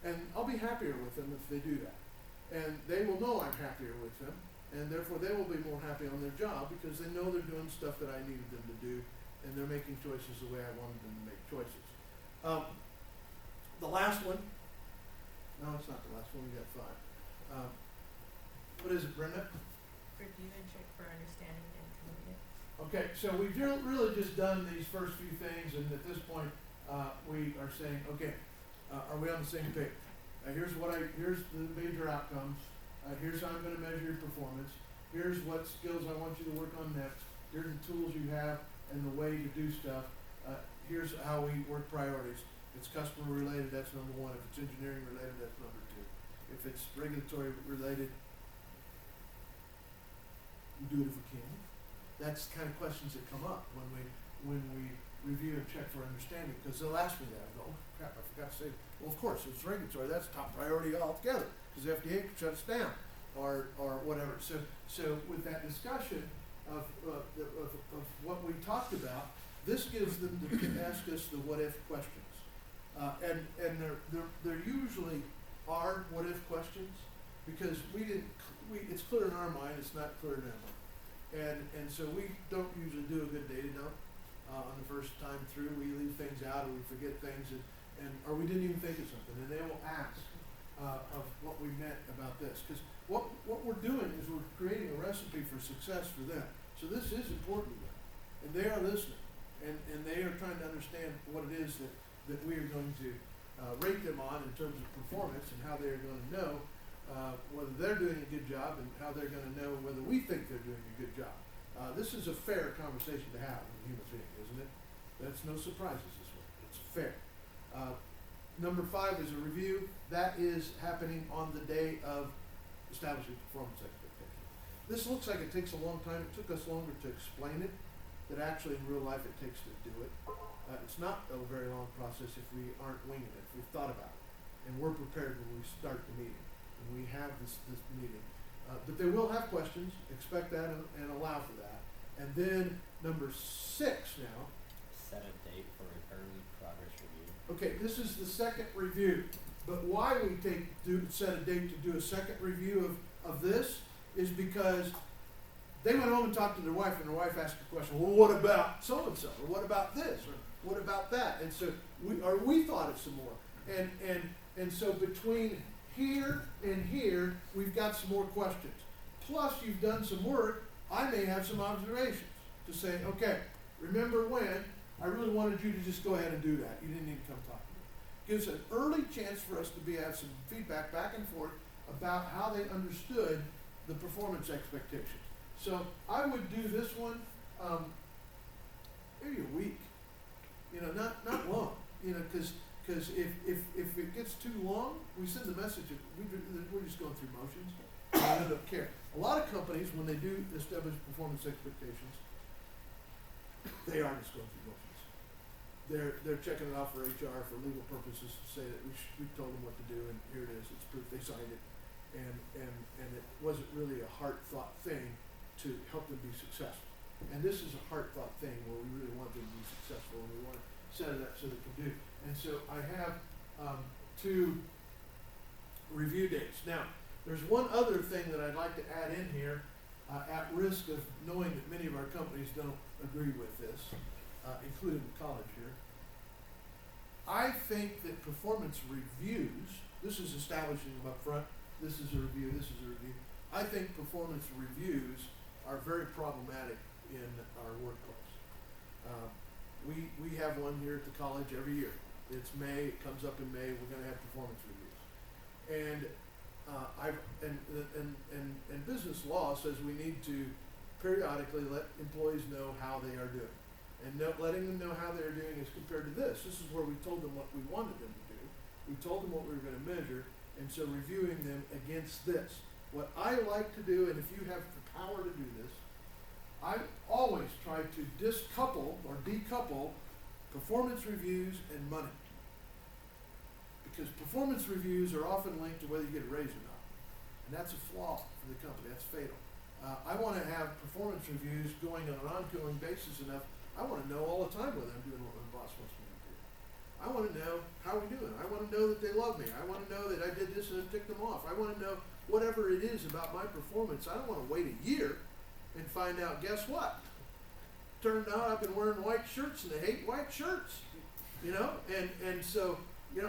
And I'll be happier with them if they do that. And they will know I'm happier with them, and therefore they will be more happy on their job because they know they're doing stuff that I needed them to do, and they're making choices the way I wanted them to make choices. The last one, no, it's not the last one, we got 5. What is it, Brenda? Review and check for understanding and commitment. Okay, so we've really just done these first few things, and at this point, we are saying, okay, are we on the same page? Here's the major outcomes. Here's how I'm going to measure your performance. Here's what skills I want you to work on next. Here's the tools you have and the way to do stuff. Here's how we work priorities. If it's customer related, that's number 1. If it's engineering related, that's number 2. If it's regulatory related, we do it if we can. That's the kind of questions that come up when we review and check for understanding, because they'll ask me that. I go, oh crap, I forgot to say, well, of course, it's regulatory, that's top priority altogether, because the FDA can shut us down, or whatever. So with that discussion of what we talked about, this gives them to ask us the what if questions. And there usually are what if questions, because it's clear in our mind, it's not clear in their mind. And so we don't usually do a good data dump on the first time through. We leave things out, or we forget things, or we didn't even think of something. And they will ask of what we meant about this. Because what we're doing is we're creating a recipe for success for them. So this is important to them. And they are listening. And they are trying to understand what it is that we are going to rate them on in terms of performance, and how they are going to know whether they're doing a good job, and how they're going to know whether we think they're doing a good job. This is a fair conversation to have with a human being, isn't it? That's no surprises this way. It's fair. Number 5 is a review. That is happening on the day of establishing performance expectations. This looks like it takes a long time. It took us longer to explain it than actually in real life it takes to do it. It's not a very long process if we aren't winging it, if we've thought about it. And we're prepared when we start the meeting, when we have this meeting. But they will have questions, expect that and allow for that. And then number 6 now, Set a date for an early progress review. okay, this is the second review. But why we set a date to do a second review of this is because they went home and talked to their wife, and their wife asked a question, well, what about so-and-so, or what about this, or what about that? And so we thought of some more. And so between here and here, we've got some more questions. Plus, you've done some work, I may have some observations to say, okay, remember when I really wanted you to just go ahead and do that. You didn't need to come talk to me. Gives an early chance for us to have some feedback back and forth about how they understood the performance expectations. So I would do this one, maybe a week, not long, because if it gets too long, we send the message of, we're just going through motions, and they don't care. A lot of companies, when they do establish performance expectations, they are just going through motions. They're checking it off for HR, for legal purposes, to say that we told them what to do, and here it is, it's proof, they signed it, and it wasn't really a heart thought thing to help them be successful. And this is a heart thought thing where we really want them to be successful, and we want to set it up so they can do. And so I have 2 review dates. Now, there's one other thing that I'd like to add in here, at risk of knowing that many of our companies don't agree with this, including the college here. I think that performance reviews, this is establishing them up front, this is a review, this is a review. I think performance reviews are very problematic in our workplace. We have one here at the college every year. It's May, it comes up in May, we're gonna have performance reviews. And and business law says we need to periodically let employees know how they are doing. And letting them know how they're doing as compared to this. This is where we told them what we wanted them to do. We told them what we were gonna measure, and so reviewing them against this. What I like to do, and if you have the power to do this, I always try to decouple performance reviews and money. Because performance reviews are often linked to whether you get a raise or not. And that's a flaw for the company, that's fatal. I want to have performance reviews going on an ongoing basis enough. I want to know all the time whether I'm doing what my boss wants me to do. I want to know how we're doing. I want to know that they love me. I want to know that I did this and it ticked them off. I want to know whatever it is about my performance. I don't want to wait a year and find out, guess what? Turned out I've been wearing white shirts and they hate white shirts. And so,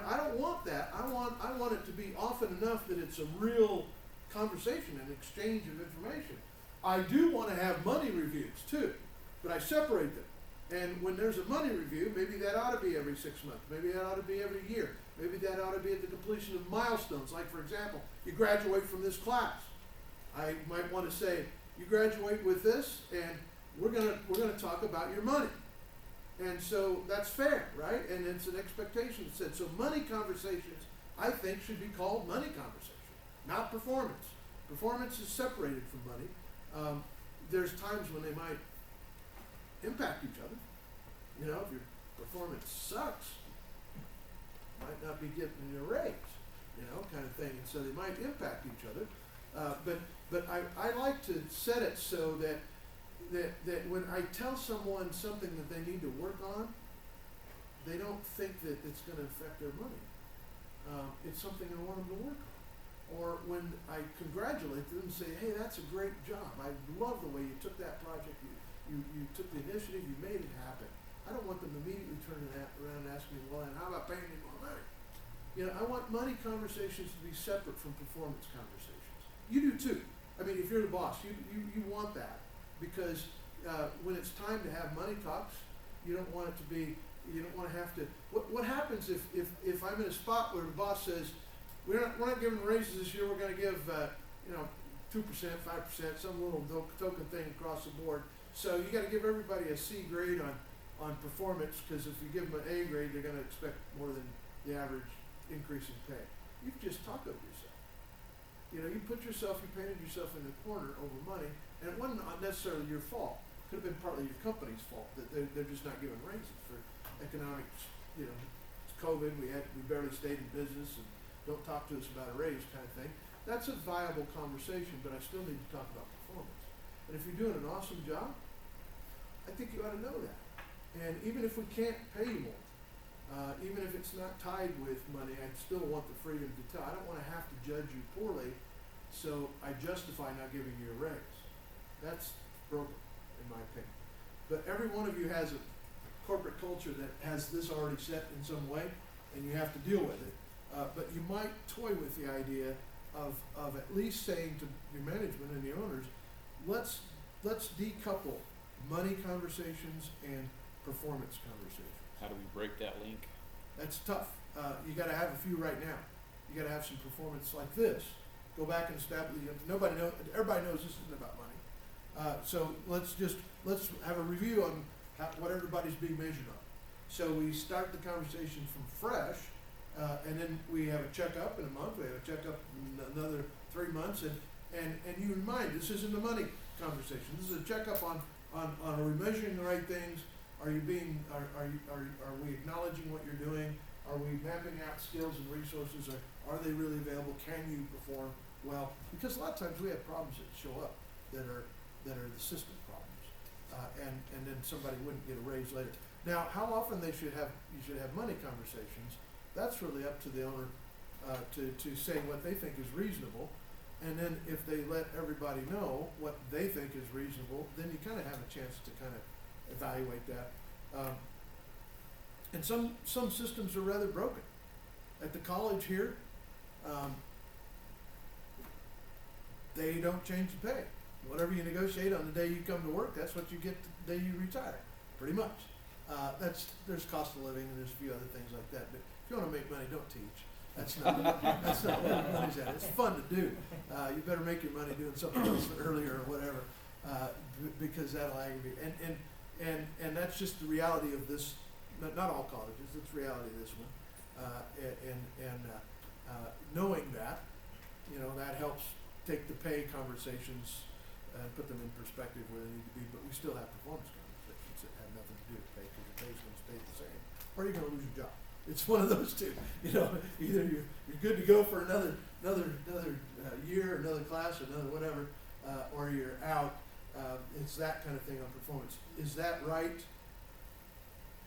I don't want that. I want it to be often enough that it's a real conversation and exchange of information. I do want to have money reviews too, but I separate them. And when there's a money review, maybe that ought to be every 6 months. Maybe that ought to be every year. Maybe that ought to be at the completion of milestones. Like, for example, you graduate from this class. I might want to say, you graduate with this, and we're gonna talk about your money. And so that's fair, right? And it's an expectation that said, so money conversations, I think, should be called money conversations, not performance. Performance is separated from money. There's times when they might impact each other. If your performance sucks, you might not be getting a raise, kind of thing. And so they might impact each other. But I like to set it so that when I tell someone something that they need to work on, they don't think that it's going to affect their money. It's something I want them to work on. Or when I congratulate them and say, hey, that's a great job. I love the way you took that project. You took the initiative, you made it happen. I don't want them immediately turning around and asking me, well, and how about paying me more money? I want money conversations to be separate from performance conversations. You do too. I mean, if you're the boss, you want that. Because when it's time to have money talks, you don't want to have to, what happens if I'm in a spot where the boss says, we're not giving raises this year, we're going to give 2%, 5%, some little token thing across the board. So you got to give everybody a C grade on performance, because if you give them an A grade, they're going to expect more than the average increase in pay. You've just talked over yourself. You painted yourself in the corner over money, and it wasn't necessarily your fault. It could have been partly your company's fault that they're just not giving raises for economic, you know, it's COVID, we barely stayed in business, and don't talk to us about a raise kind of thing. That's a viable conversation, but I still need to talk about performance. And if you're doing an awesome job, I think you ought to know that. And even if we can't pay you more, even if it's not tied with money, I still want the freedom to tell. I don't wanna have to judge you poorly, so I justify not giving you a raise. That's broken, in my opinion. But every one of you has a corporate culture that has this already set in some way, and you have to deal with it. But you might toy with the idea of at least saying to your management and the owners, let's decouple money conversations and performance conversations. How do we break that link? That's tough. You gotta have a few right now. You gotta have some performance like this. Go back and establish, everybody knows this isn't about money. So let's have a review on what everybody's being measured on. So we start the conversation from fresh, and then we have a checkup in a month, we have a checkup in another 3 months, and you remind, this isn't a money conversation, this is a checkup on are we measuring the right things? Are we acknowledging what you're doing? Are we mapping out skills and resources? Are they really available? Can you perform well? Because a lot of times we have problems that show up that are the system problems, and then somebody wouldn't get a raise later. Now, how often you should have money conversations? That's really up to the owner to say what they think is reasonable. And then if they let everybody know what they think is reasonable, then you kind of have a chance to kind of evaluate that. And some systems are rather broken. At the college here, they don't change the pay. Whatever you negotiate on the day you come to work, that's what you get the day you retire, pretty much. There's cost of living and there's a few other things like that. But if you want to make money, don't teach. That's not where the money's at. It's fun to do. You better make your money doing something else earlier or whatever, because that'll aggravate. And that's just the reality of this. Not all colleges. It's the reality of this one. Knowing that, that helps take the pay conversations and put them in perspective where they need to be. But we still have performance conversations that have nothing to do with pay, because the pay's going to stay the same, or you're going to lose your job. It's one of those two. Either you're good to go for another year, another class, another whatever, or you're out. It's that kind of thing on performance. Is that right?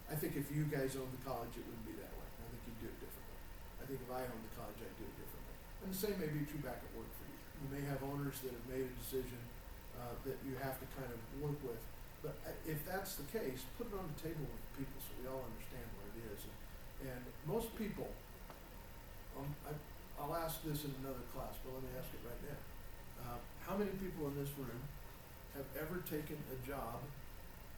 I think if you guys owned the college, it wouldn't be that way. I think you'd do it differently. I think if I owned the college, I'd do it differently. And the same may be true back at work for you. You may have owners that have made a decision that you have to kind of work with. But if that's the case, put it on the table with the people so we all understand what it is. And most people, I'll ask this in another class, but let me ask it right now. How many people in this room have ever taken a job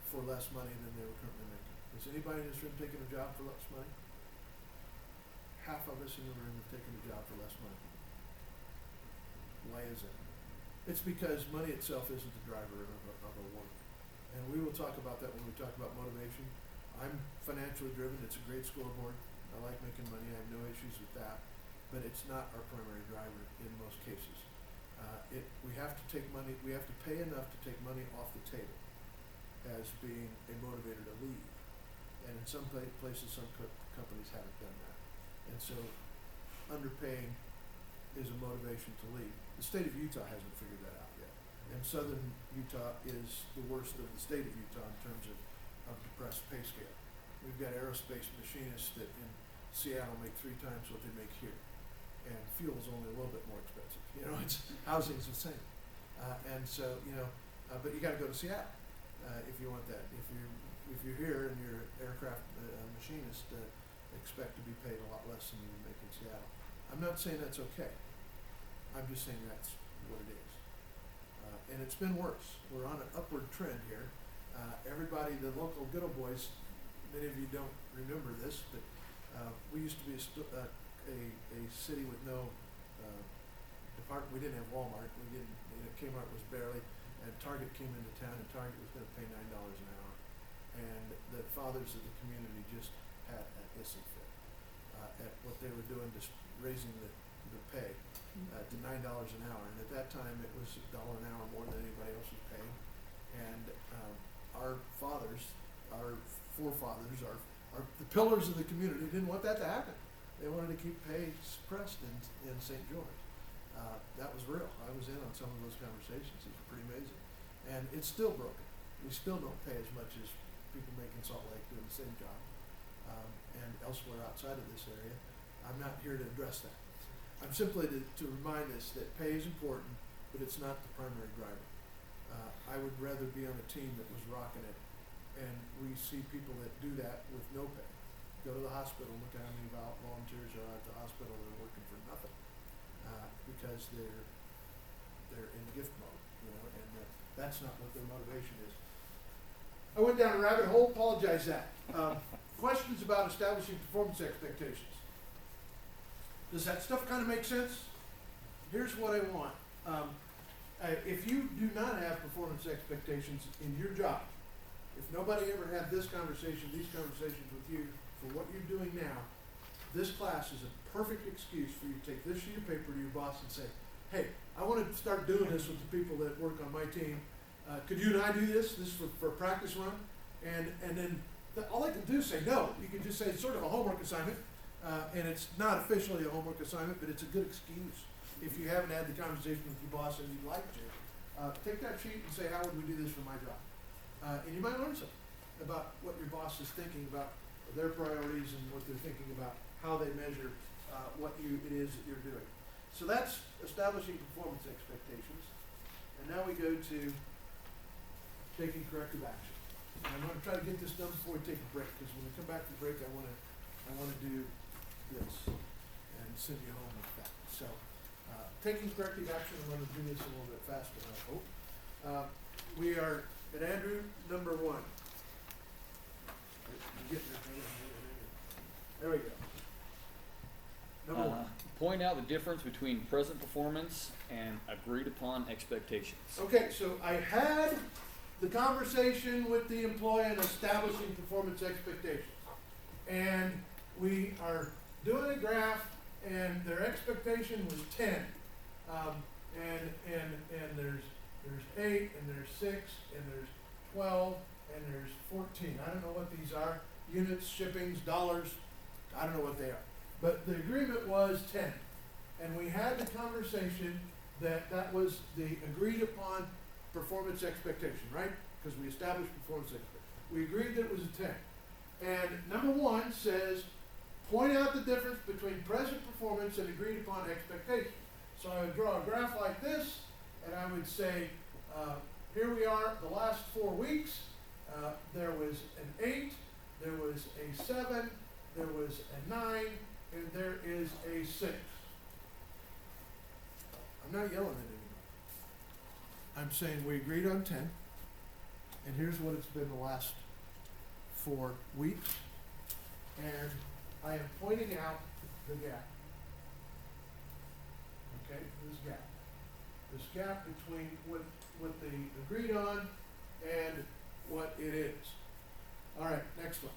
for less money than they were currently making? Has anybody in this room taken a job for less money? Half of us in the room have taken a job for less money. Why is it? It's because money itself isn't the driver of a work. And we will talk about that when we talk about motivation. I'm financially driven. It's a great scoreboard. I like making money. I have no issues with that. But it's not our primary driver in most cases. We have to take money. We have to pay enough to take money off the table as being a motivator to leave. And in some places, some companies haven't done that. And so underpaying is a motivation to leave. The state of Utah hasn't figured that out yet. And southern Utah is the worst of the state of Utah in terms of depressed pay scale. We've got aerospace machinists that in Seattle make 3 times what they make here. And fuel's only a little bit more expensive. Housing's the same. And so, but you gotta go to Seattle if you want that. If you're here and you're an aircraft machinist, expect to be paid a lot less than you would make in Seattle. I'm not saying that's okay. I'm just saying that's what it is. And it's been worse. We're on an upward trend here. Everybody, the local good old boys, many of you don't remember this, but we used to be a city with no department. We didn't have Walmart. Kmart was barely, and Target came into town, and Target was going to pay $9 an hour. And the fathers of the community just had a hissing fit at what they were doing, just raising the pay to $9 an hour. And at that time, it was $1 an hour more than anybody else was paying. And our fathers, our forefathers, our are the pillars of the community, didn't want that to happen. They wanted to keep pay suppressed in St. George. That was real. I was in on some of those conversations. It was pretty amazing. And it's still broken. We still don't pay as much as people make in Salt Lake doing the same job, and elsewhere outside of this area. I'm not here to address that. I'm simply to remind us that pay is important, but it's not the primary driver. I would rather be on a team that was rocking it, and we see people that do that with no pay. Go to the hospital, look at how many volunteers are at the hospital, they're working for nothing, because they're in gift mode, and that's not what their motivation is. I went down a rabbit hole, apologize that. Questions about establishing performance expectations. Does that stuff kind of make sense? Here's what I want. If you do not have performance expectations in your job, if nobody ever had these conversations with you for what you're doing now, this class is a perfect excuse for you to take this sheet of paper to your boss and say, hey, I want to start doing this with the people that work on my team. Could you and I do this? This is for a practice run. And then all I can do is say no. You can just say it's sort of a homework assignment. And it's not officially a homework assignment, but it's a good excuse. If you haven't had the conversation with your boss and you'd like to, take that sheet and say, how would we do this for my job? And you might learn something about what your boss is thinking about their priorities and what they're thinking about how they measure what it is that you're doing. So that's establishing performance expectations. And now we go to taking corrective action. And I'm going to try to get this done before we take a break, because when we come back from break, I want to do this and send you home with that. So, taking corrective action, I'm going to do this a little bit faster, I hope. We are at Andrew, number 1. There we go. Number 1. Point out the difference between present performance and agreed upon expectations. Okay, so I had the conversation with the employee and establishing performance expectations. And we are doing a graph, and their expectation was 10. And there's 8, and there's 6, and there's 12, and there's 14. I don't know what these are. Units, shippings, dollars. I don't know what they are. But the agreement was 10. And we had the conversation that was the agreed upon performance expectation, right? Because we established performance expectation. We agreed that it was a 10. And number 1 says, point out the difference between present performance and agreed upon expectation. So I would draw a graph like this, and I would say, here we are, the last 4 weeks. There was an 8, there was a 7, there was a 9, and there is a 6. I'm not yelling at anybody. I'm saying we agreed on 10, and here's what it's been the last 4 weeks, and I am pointing out the gap. Okay, this gap between what they agreed on and what it is. All right, next one.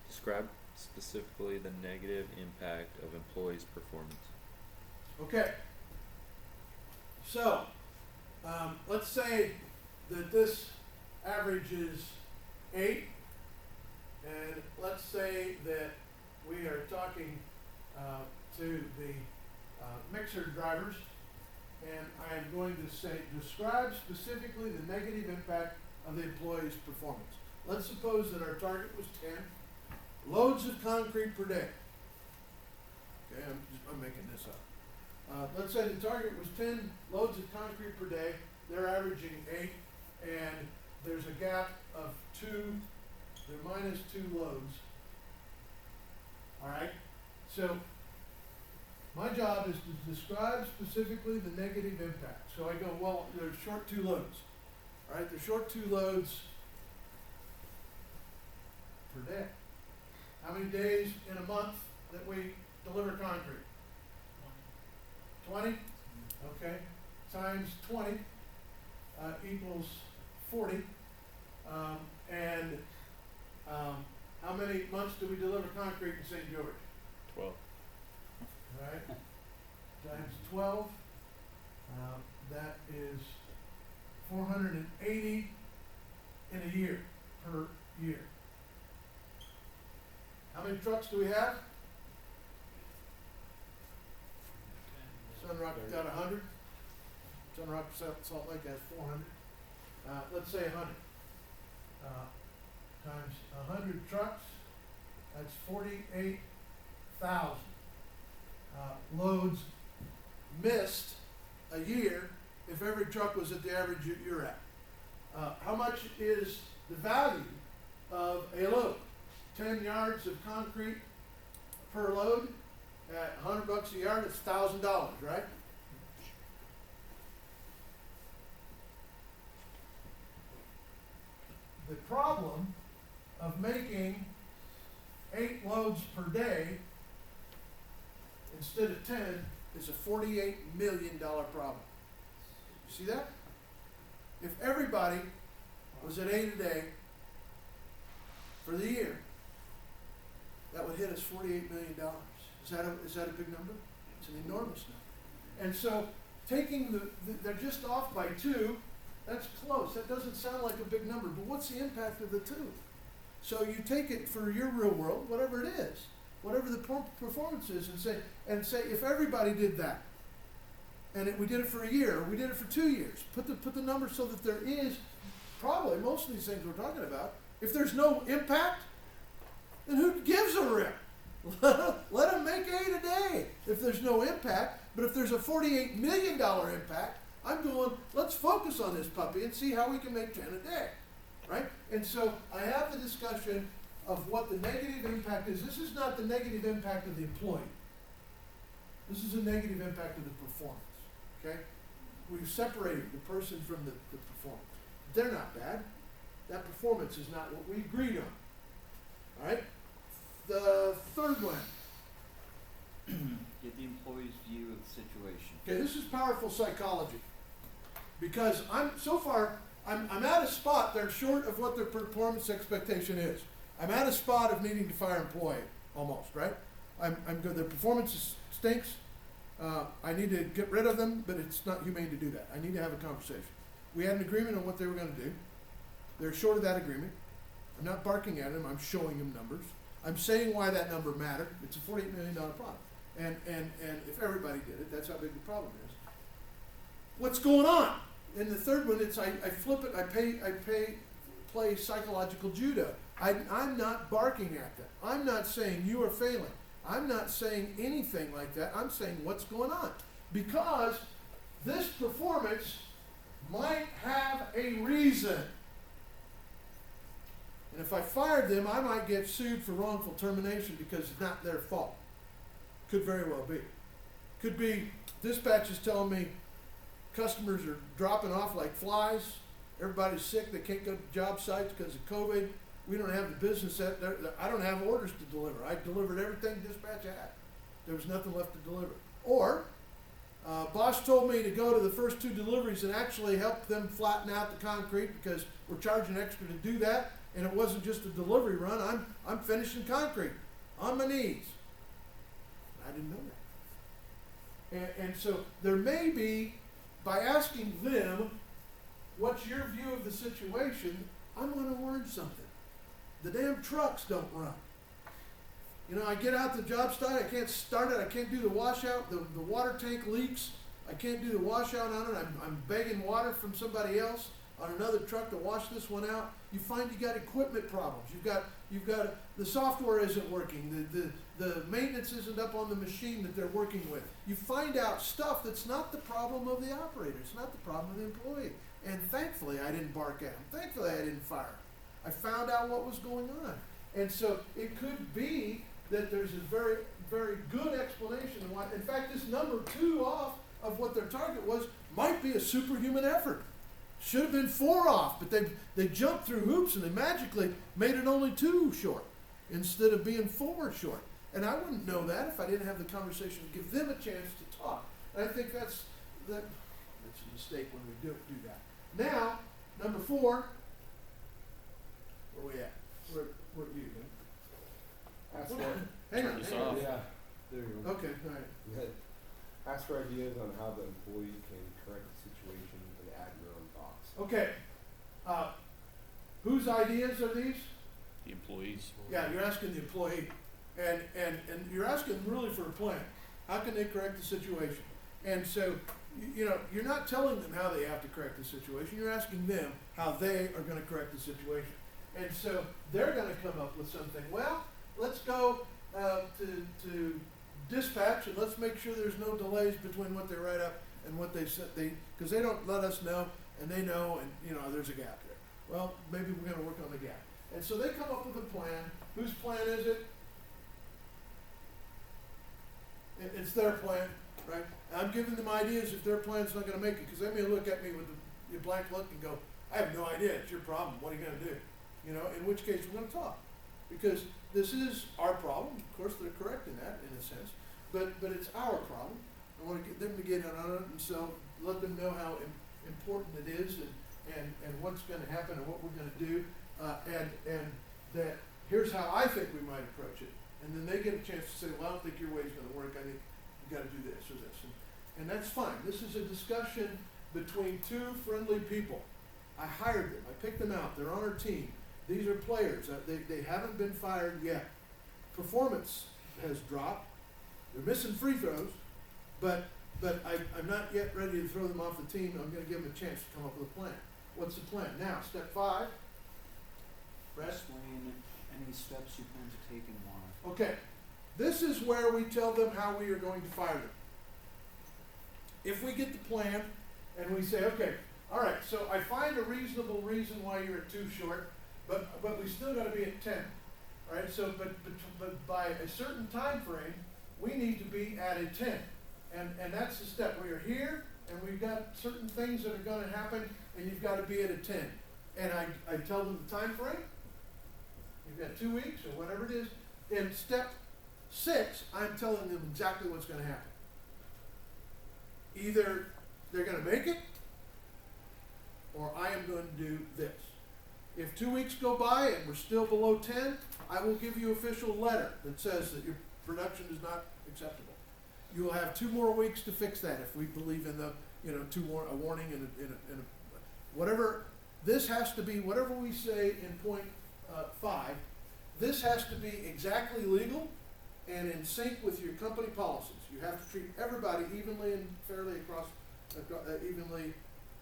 Describe specifically the negative impact of employees' performance. Okay, so let's say that this average is 8, and let's say that we are talking to the mixer drivers, and I am going to say, describe specifically the negative impact of the employee's performance. Let's suppose that our target was 10 loads of concrete per day. Okay, I'm making this up. Let's say the target was 10 loads of concrete per day. They're averaging 8, and there's a gap of 2. They're minus 2 loads. All right. So my job is to describe specifically the negative impact. So I go, well, they're short 2 loads. All right, they're short 2 loads per day. How many days in a month that we deliver concrete? 20? Okay. Times 20 equals 40. How many months do we deliver concrete in St. George? 12. All right. Times 12. That is 480 in a year, per year. How many trucks do we have? Sunrock got 100. Sunrock Salt Lake has 400. Let's say 100. Times 100 trucks, that's 48,000 loads missed a year if every truck was at the average you're at. How much is the value of a load? 10 yards of concrete per load at $100 a yard, it's $1,000, right? The problem of making 8 loads per day instead of 10 is a $48 million problem. You see that? If everybody was at 8 a day for the year, that would hit us $48 million. Is that a big number? It's an enormous number. And so taking they're just off by 2, that's close. That doesn't sound like a big number, but what's the impact of the 2? So you take it for your real world, whatever it is, whatever the performance is, and say if everybody did that, and we did it for a year, or we did it for 2 years, put the number so that there is probably most of these things we're talking about. If there's no impact, then who gives a rip? Let them make 8 a day if there's no impact. But if there's a $48 million impact, I'm going, let's focus on this puppy and see how we can make 10 a day, right? And so I have the discussion of what the negative impact is. This is not the negative impact of the employee. This is a negative impact of the performance, okay? We've separated the person from the performance. They're not bad. That performance is not what we agreed on, all right? The third one. Get the employee's view of the situation. Okay, this is powerful psychology. Because I'm at a spot they're short of what their performance expectation is. I'm at a spot of needing to fire an employee, almost, right? I'm good. Their performance stinks. I need to get rid of them, but it's not humane to do that. I need to have a conversation. We had an agreement on what they were going to do. They're short of that agreement. I'm not barking at them. I'm showing them numbers. I'm saying why that number mattered. It's a $48 million problem. And if everybody did it, that's how big the problem is. What's going on? In the third one, it's I flip it, I play psychological judo. I'm not barking at them. I'm not saying you are failing. I'm not saying anything like that. I'm saying what's going on. Because this performance might have a reason. And if I fired them, I might get sued for wrongful termination because it's not their fault. Could very well be. Could be dispatch is telling me customers are dropping off like flies. Everybody's sick. They can't go to job sites because of COVID. We don't have the business. I don't have orders to deliver. I delivered everything dispatch had. There was nothing left to deliver. Or boss told me to go to the first 2 deliveries and actually help them flatten out the concrete because we're charging extra to do that. And it wasn't just a delivery run. I'm finishing concrete on my knees. I didn't know that. And so there may be, by asking them, what's your view of the situation, I'm going to learn something. The damn trucks don't run. You know, I get out the job site, I can't start it, I can't do the washout, the water tank leaks, I can't do the washout on it, I'm begging water from somebody else on another truck to wash this one out. You find you got equipment problems. You've got the software isn't working. The maintenance isn't up on the machine that they're working with. You find out stuff that's not the problem of the operator. It's not the problem of the employee. And thankfully, I didn't bark at them. Thankfully, I didn't fire them. I found out what was going on. And so it could be that there's a very, very good explanation of why. In fact, this number 2 off of what their target was might be a superhuman effort. Should have been 4 off, but they jumped through hoops and they magically made it only 2 short instead of being 4 short. And I wouldn't know that if I didn't have the conversation to give them a chance to talk. And I think that's a mistake when we do that. Now, number 4, where we at? Where are you, man? Ask for, Hang on, Turn this hang on. off. yeah, there you go. Okay, all right. Go ahead. Ask for ideas on how the employee can correct the situation and add your own thoughts. Okay. Whose ideas are these? The employees. Yeah, you're asking the employee. And you're asking really for a plan. How can they correct the situation? And so, you know, you're not telling them how they have to correct the situation, you're asking them how they are gonna correct the situation. And so, they're gonna come up with something, well, let's go, to dispatch and let's make sure there's no delays between what they write up and what they said, cause they don't let us know, and they know, and, you know, there's a gap there. Well, maybe we're gonna work on the gap. And so they come up with a plan. Whose plan is it? It's their plan, right? I'm giving them ideas if their plan's not gonna make it, cause they may look at me with a blank look and go, I have no idea, it's your problem, what are you gonna do? You know, in which case we're gonna talk. Because this is our problem, of course, they're correct in that, in a sense, but it's our problem. I wanna get them to get in on it, and so let them know how important it is, and what's gonna happen, and what we're gonna do, and that, here's how I think we might approach it. And then they get a chance to say, well, I don't think your way's gonna work, I think you gotta do this or this, and that's fine. This is a discussion between two friendly people. I hired them, I picked them out, they're on our team. These are players, they haven't been fired yet. Performance has dropped, they're missing free throws, but I'm not yet ready to throw them off the team. I'm gonna give them a chance to come up with a plan. What's the plan? Now, step 5. Brad? Explain any steps you plan to take and why. Okay, this is where we tell them how we are going to fire them. If we get the plan and we say, okay, all right, so I find a reasonable reason why you're at 2 short, but we still gotta be at 10. All right, so but by a certain time frame, we need to be at a 10. And that's the step. We are here and we've got certain things that are gonna happen, and you've gotta be at a 10. And I tell them the time frame. You've got 2 weeks or whatever it is. In step 6, I'm telling them exactly what's gonna happen. Either they're gonna make it, or I am going to do this. If 2 weeks go by and we're still below 10, I will give you official letter that says that your production is not acceptable. You will have 2 more weeks to fix that if we believe in the, you know, a warning and whatever. This has to be, whatever we say in point 5, this has to be exactly legal and in sync with your company policies. You have to treat everybody evenly and fairly across,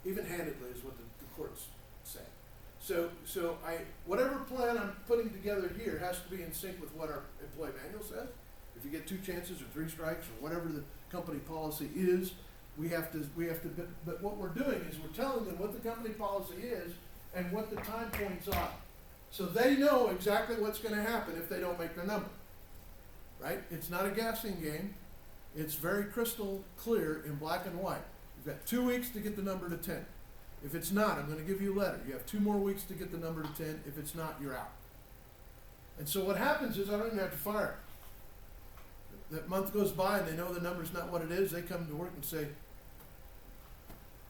even-handedly is what the courts say. So whatever plan I'm putting together here has to be in sync with what our employee manual says. If you get 2 chances or 3 strikes or whatever the company policy is, we have to, but what we're doing is we're telling them what the company policy is and what the time points are. So they know exactly what's gonna happen if they don't make their number. Right? It's not a guessing game. It's very crystal clear in black and white. You've got 2 weeks to get the number to 10. If it's not, I'm gonna give you a letter. You have 2 more weeks to get the number to 10. If it's not, you're out. And so what happens is I don't even have to fire them. That month goes by and they know the number's not what it is. They come to work and say,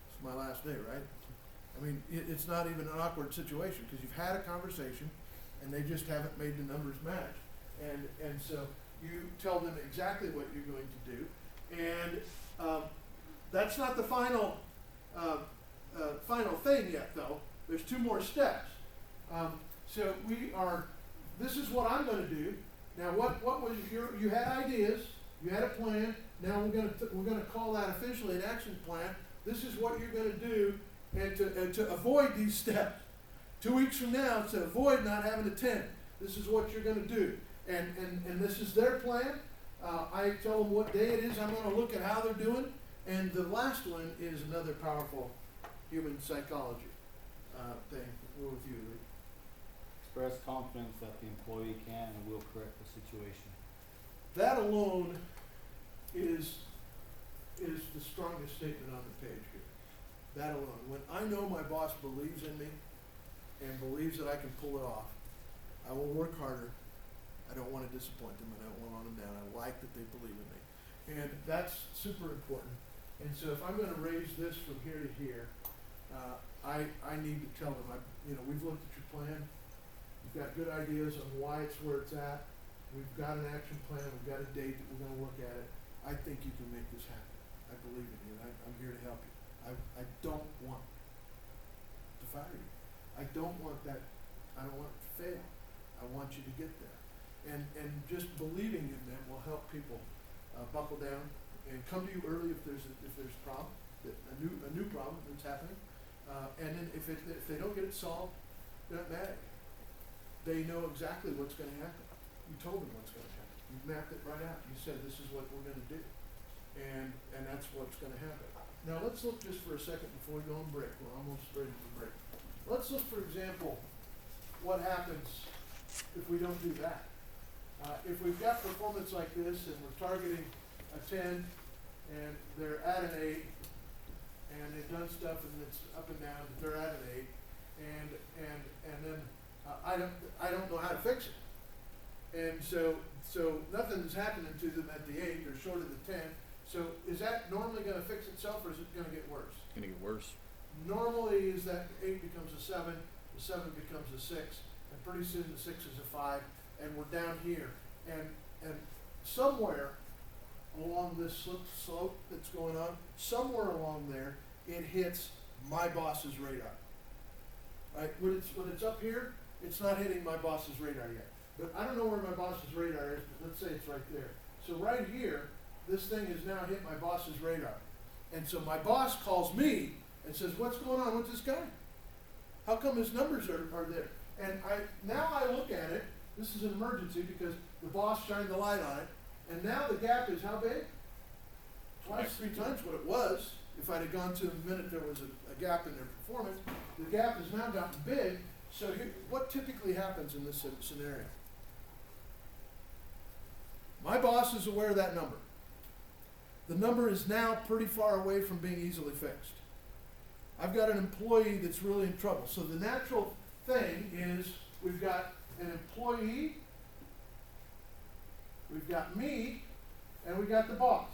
it's my last day, right? I mean, it's not even an awkward situation because you've had a conversation and they just haven't made the numbers match. And so you tell them exactly what you're going to do. And that's not the final thing yet, though. There's 2 more steps. So this is what I'm going to do. Now, what was you had ideas, you had a plan. Now we're going to call that officially an action plan. This is what you're going to do, and to avoid these steps. 2 weeks from now, to avoid not having a 10, this is what you're going to do. And this is their plan. I tell them what day it is. I'm going to look at how they're doing. And the last one is another powerful human psychology thing. We're with you, Lee. Express confidence that the employee can and will correct the situation. That alone is the strongest statement on the page here. That alone. When I know my boss believes in me and believes that I can pull it off, I will work harder. I don't want to disappoint them. I don't want to run them down. I like that they believe in me. And that's super important. And so if I'm going to raise this from here to here, I need to tell them, we've looked at your plan. We've got good ideas on why it's where it's at. We've got an action plan. We've got a date that we're going to look at it. I think you can make this happen. I believe in you. I'm here to help you. I don't want to fire you. I don't want that. I don't want it to fail. I want you to get there. and just believing in them will help people, buckle down and come to you early if there's a problem, a new problem that's happening. And then if they don't get it solved, they're not mad at you. They know exactly what's gonna happen. You told them what's gonna happen. You mapped it right out. You said this is what we're gonna do. And that's what's gonna happen. Now let's look just for a second before we go on break. We're almost ready for break. Let's look, for example, what happens if we don't do that. If we've got performance like this and we're targeting a 10 and they're at an 8 and they've done stuff and it's up and down, but they're at an 8 and then I don't know how to fix it. And so nothing's happening to them at the 8, they're short of the 10. So is that normally gonna fix itself or is it gonna get worse? It's gonna get worse. Normally is that 8 becomes a 7, the 7 becomes a 6, and pretty soon the 6 is a 5, and we're down here. And somewhere along this slope that's going on, somewhere along there, it hits my boss's radar. Right? When it's up here, it's not hitting my boss's radar yet. But I don't know where my boss's radar is, but let's say it's right there. So right here, this thing has now hit my boss's radar. And so my boss calls me and says, what's going on with this guy? How come his numbers are there? And now I look at it, this is an emergency because the boss shined the light on it, and now the gap is how big? Twice, 3 times what it was. If I'd have gone to the minute there was a gap in their performance, the gap has now gotten big. So here, what typically happens in this scenario? My boss is aware of that number. The number is now pretty far away from being easily fixed. I've got an employee that's really in trouble. So the natural thing is we've got an employee, we've got me, and we've got the boss.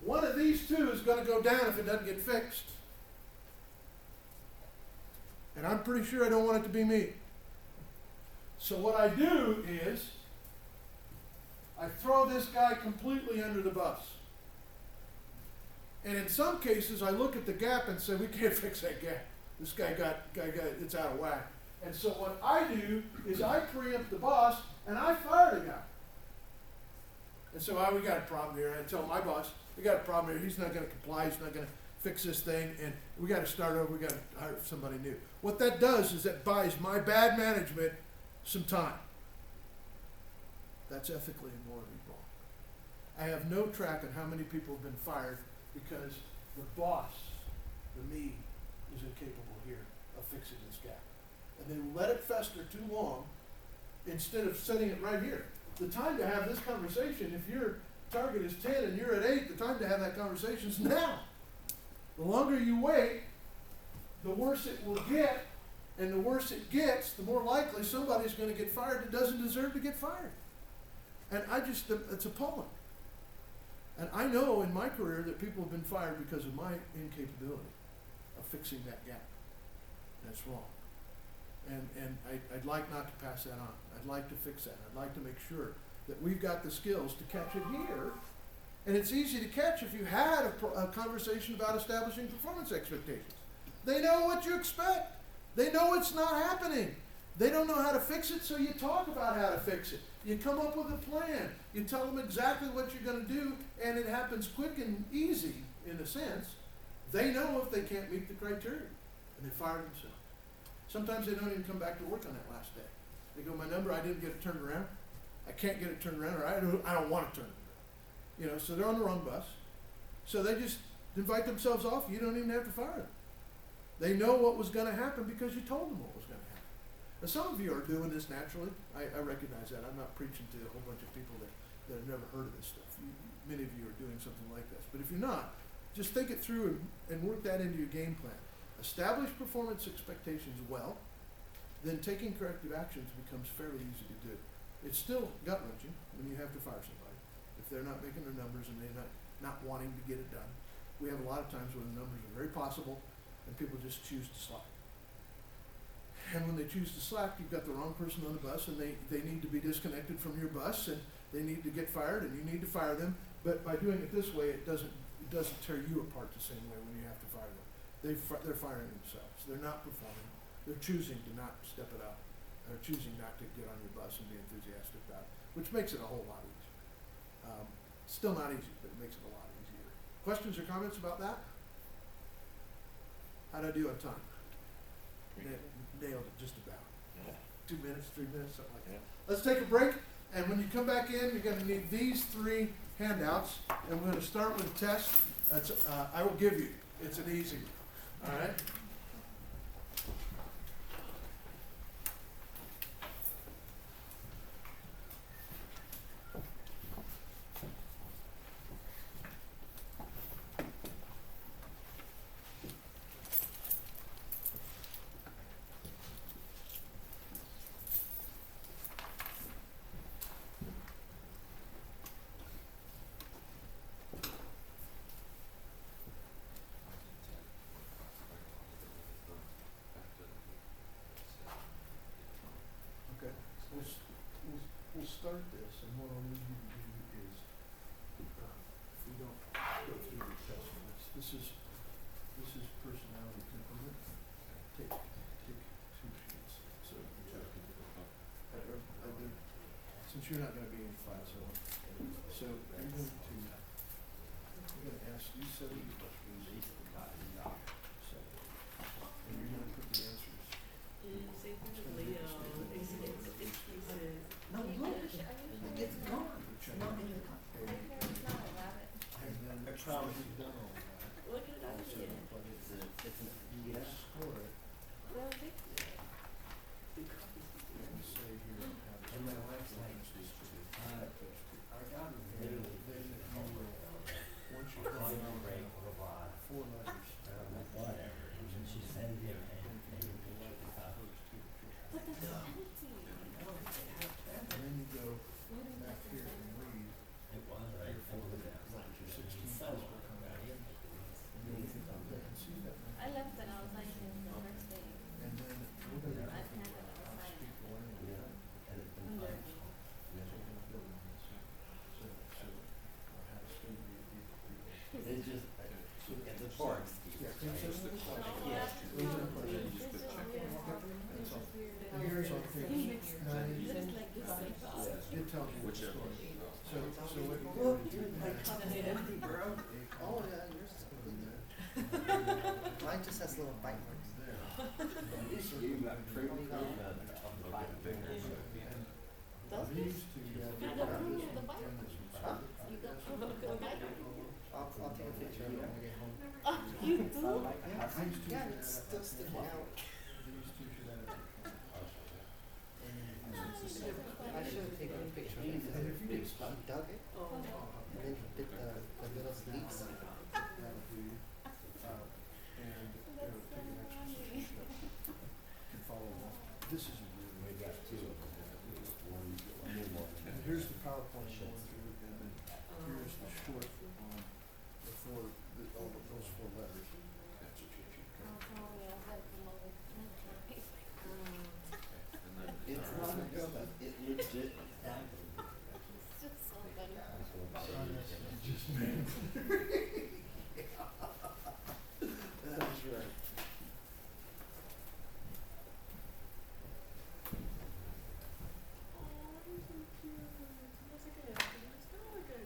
One of these two is going to go down if it doesn't get fixed. And I'm pretty sure I don't want it to be me. So what I do is I throw this guy completely under the bus. And in some cases, I look at the gap and say, we can't fix that gap. This guy got it's out of whack. And so what I do is I preempt the boss and I fire the guy. And so we got a problem here. I tell my boss, we got a problem here. He's not going to comply. He's not going to fix this thing. And we got to start over. We got to hire somebody new. What that does is that buys my bad management some time. That's ethically and morally wrong. I have no track on how many people have been fired because the boss, the me, is incapable here of fixing this gap. And they let it fester too long instead of setting it right here. The time to have this conversation, if your target is 10 and you're at 8, the time to have that conversation is now. The longer you wait, the worse it will get, and the worse it gets, the more likely somebody's going to get fired that doesn't deserve to get fired. And it's appalling. And I know in my career that people have been fired because of my incapability of fixing that gap. That's wrong. And I'd like not to pass that on. I'd like to fix that. I'd like to make sure that we've got the skills to catch it here. And it's easy to catch if you had a conversation about establishing performance expectations. They know what you expect. They know it's not happening. They don't know how to fix it, so you talk about how to fix it. You come up with a plan. You tell them exactly what you're going to do, and it happens quick and easy, in a sense. They know if they can't meet the criteria, and they fire themselves. Sometimes they don't even come back to work on that last day. They go, my number, I didn't get it turned around. I can't get it turned around, or I don't want it turned around. So they're on the wrong bus. So they just invite themselves off. You don't even have to fire them. They know what was going to happen because you told them what was going to happen. Now, some of you are doing this naturally. I recognize that. I'm not preaching to a whole bunch of people that have never heard of this stuff. Many of you are doing something like this. But if you're not, just think it through and work that into your game plan. Establish performance expectations well, then taking corrective actions becomes fairly easy to do. It's still gut-wrenching when you have to fire somebody if they're not making their numbers and they're not wanting to get it done. We have a lot of times where the numbers are very possible and people just choose to slack. And when they choose to slack, you've got the wrong person on the bus, and they need to be disconnected from your bus, and they need to get fired, and you need to fire them. But by doing it this way, it doesn't tear you apart the same way when you have to fire them. They're firing themselves. They're not performing. They're choosing to not step it up. are choosing not to get on your bus and be enthusiastic about it, which makes it a whole lot easier. Still not easy, but it makes it a lot easier. Questions or comments about that? How'd I do on time? Nailed it, just about. 2 minutes, 3 minutes, something like that. Let's take a break, and when you come back in, you're gonna need these 3 handouts, and we're gonna start with a test. That's, I will give you. It's an easy one. All right? Okay, we'll start this, and what I'll need you to do is, if we don't go through the test minutes, this is personality temperament. Take 2 sheets, so you have to do it. Since you're not gonna be in class, so you're gonna ask these 7 questions. And you're gonna put the answers. Same thing with Leo, excuses. No, look, it's gone. Check Not in the A, and then I promise you don't. Look at it up also again. plug it in. Yeah. Score it, Well, big and say here, have And my wife's like, our daughter then really, you will, once you call find me out break a lot. 4 letters. Whatever. And she sends him and maybe we like the coffee. But that's empty. And then you go back here and read, It was right before that. like your 16 So, will come back in. And then you can come back and see that. I left it outside the first day. And then we're gonna I have planted it outside. speak the language. Yeah. And it's been Under. like, So we're gonna build on this. So, how to speak the it's just, So it's a poor excuse. yeah, right? those are the questions. Yeah. Those are the questions. That's all. Here's on page 9. It tells you the story. So what you do is you My cup is empty, bro. Oh, yeah, yours is completely. Mine just has little bite marks. You got trade code. These two, You got proof of the bite. Huh? You got proof of the bite. I'll take a picture of it when we get home. Oh, you do? Yeah, it's still sticking out. These two should have. I should have taken a picture of it. And if you get He stuck, dug it, Oh. and then he bit the little leaves. that'll do you. And it'll take an extra step to follow along. This is a really good too. And here's the PowerPoint going through, and then here's the short on the 4, all of those 4 letters. That's what you should cover. It's not a good one. It legit happened. It's just so funny. Just man. That's right. Oh, he's so cute. Looks like a, it's kind of like a,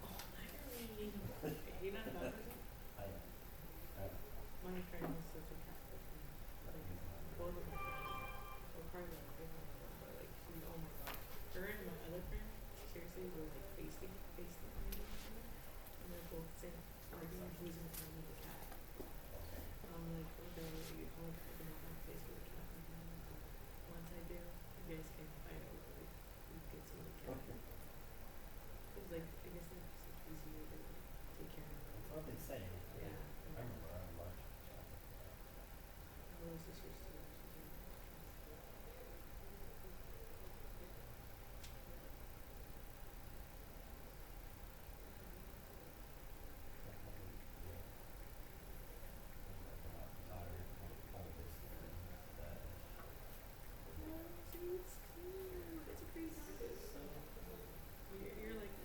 oh, you're not a dog person? My friend was such a cat person. Like, both of my friends. Well, probably my favorite one, but like, she, oh my god. Her and my other friend, seriously, were like facing each other. And they're both saying, arguing who's gonna find me the cat. I'm like, okay, I'm like, I'm not gonna face with a cat. Once I do, you guys can fight over like, who gets me the cat. Cause like, I guess it's just like easier to like, take care of them. That's what they say. Yeah. I remember I watched. My little sister's too, she's really see, it's cute. It's a crazy. So you're like,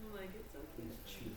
I'm like, it's so cute. He's cheap.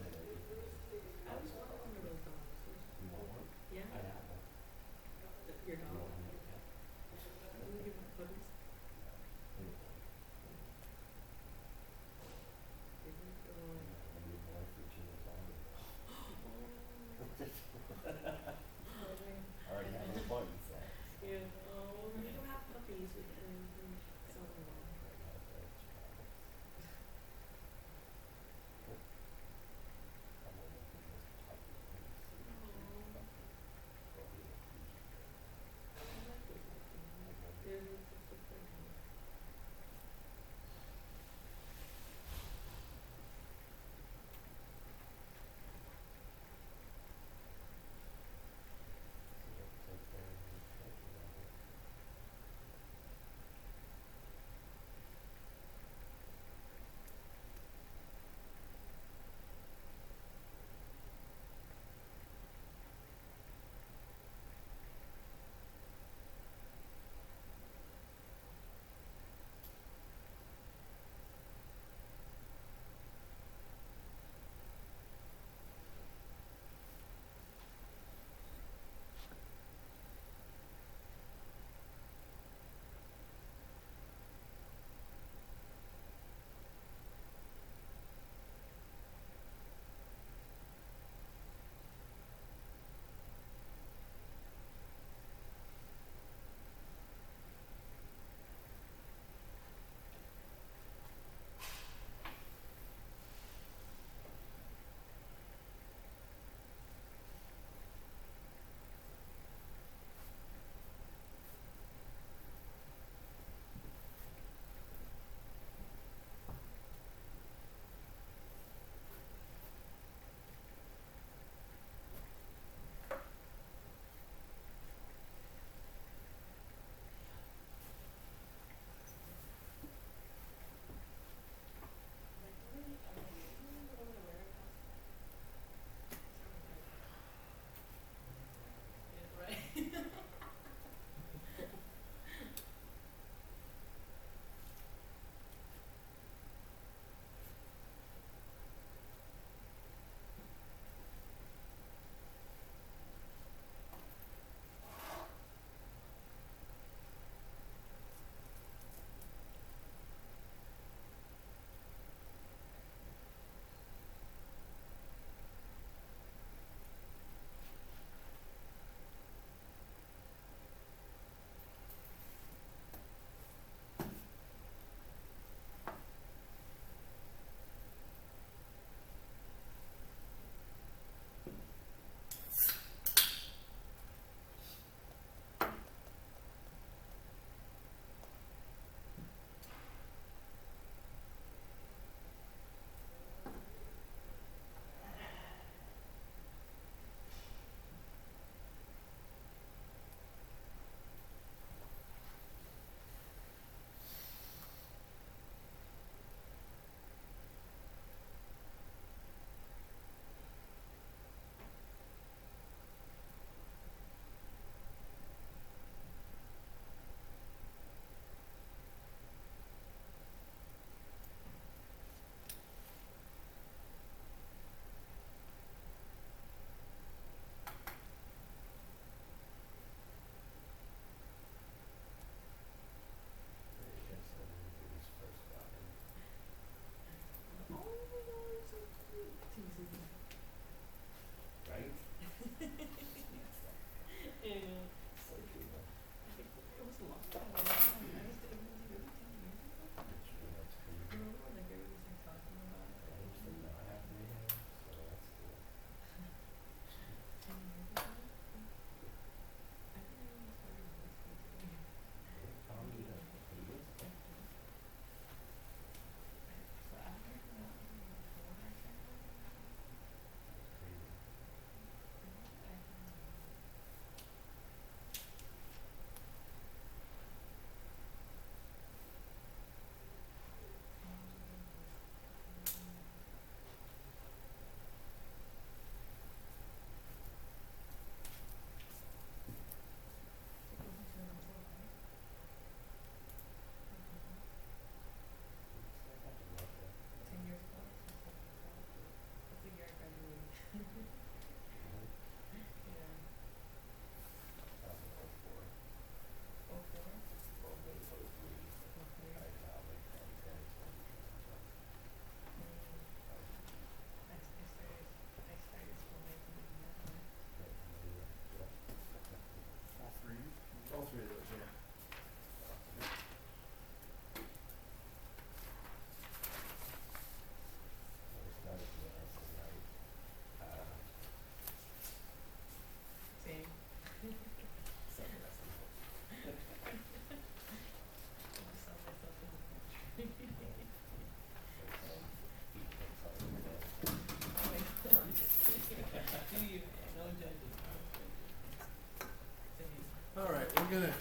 gonna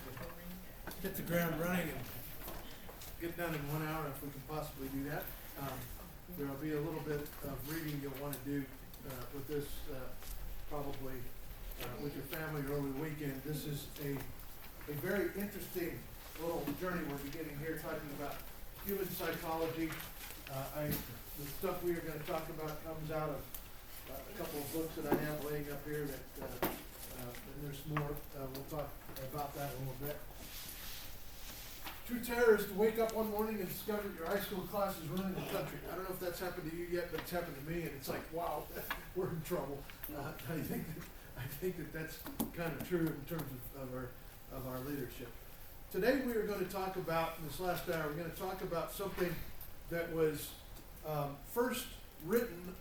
hit the ground running and get done in 1 hour if we can possibly do that. There'll be a little bit of reading you'll wanna do, with this, probably, with your family early weekend. This is a very interesting little journey we're beginning here, talking about human psychology. The stuff we are gonna talk about comes out of a couple of books that I have laying up here that, and there's more, we'll talk about that a little bit. True terror is to wake up one morning and discover that your high school class is running the country. I don't know if that's happened to you yet, but it's happened to me, and it's like, wow, we're in trouble. I think that that's kind of true in terms of our leadership. Today we are going to talk about, in this last hour, we're going to talk about something that was first written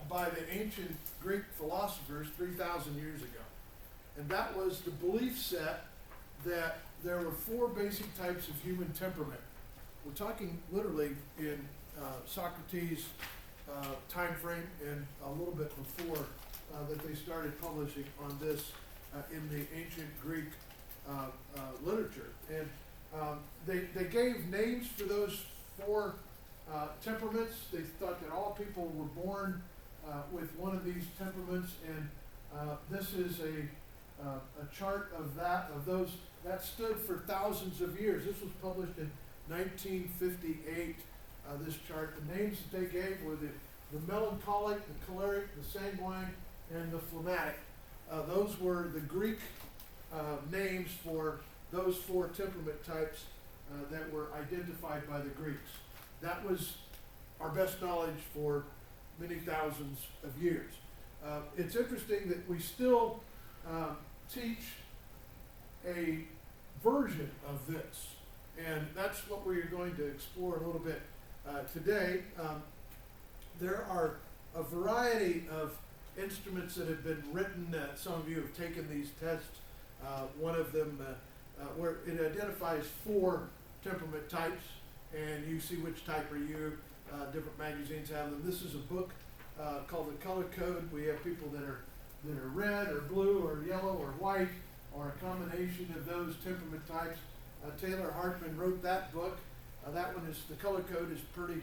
by the ancient Greek philosophers 3,000 years ago. And that was the belief set that there were 4 basic types of human temperament. We're talking literally in Socrates' time frame and a little bit before that they started publishing on this in the ancient Greek literature. And they gave names for those 4 temperaments. They thought that all people were born with one of these temperaments, and this is a chart of those that stood for thousands of years. This was published in 1958. This chart, the names that they gave were the melancholic, the choleric, the sanguine, and the phlegmatic. Those were the Greek names for those 4 temperament types that were identified by the Greeks. That was our best knowledge for many thousands of years. It's interesting that we still teach a version of this, and that's what we're going to explore a little bit today. There are a variety of instruments that have been written. Some of you have taken these tests. One of them where it identifies 4 temperament types, and you see which type are you. Different magazines have them. This is a book called The Color Code. We have people that are red or blue or yellow or white, or a combination of those temperament types. Taylor Hartman wrote that book. That one is, The Color Code is pretty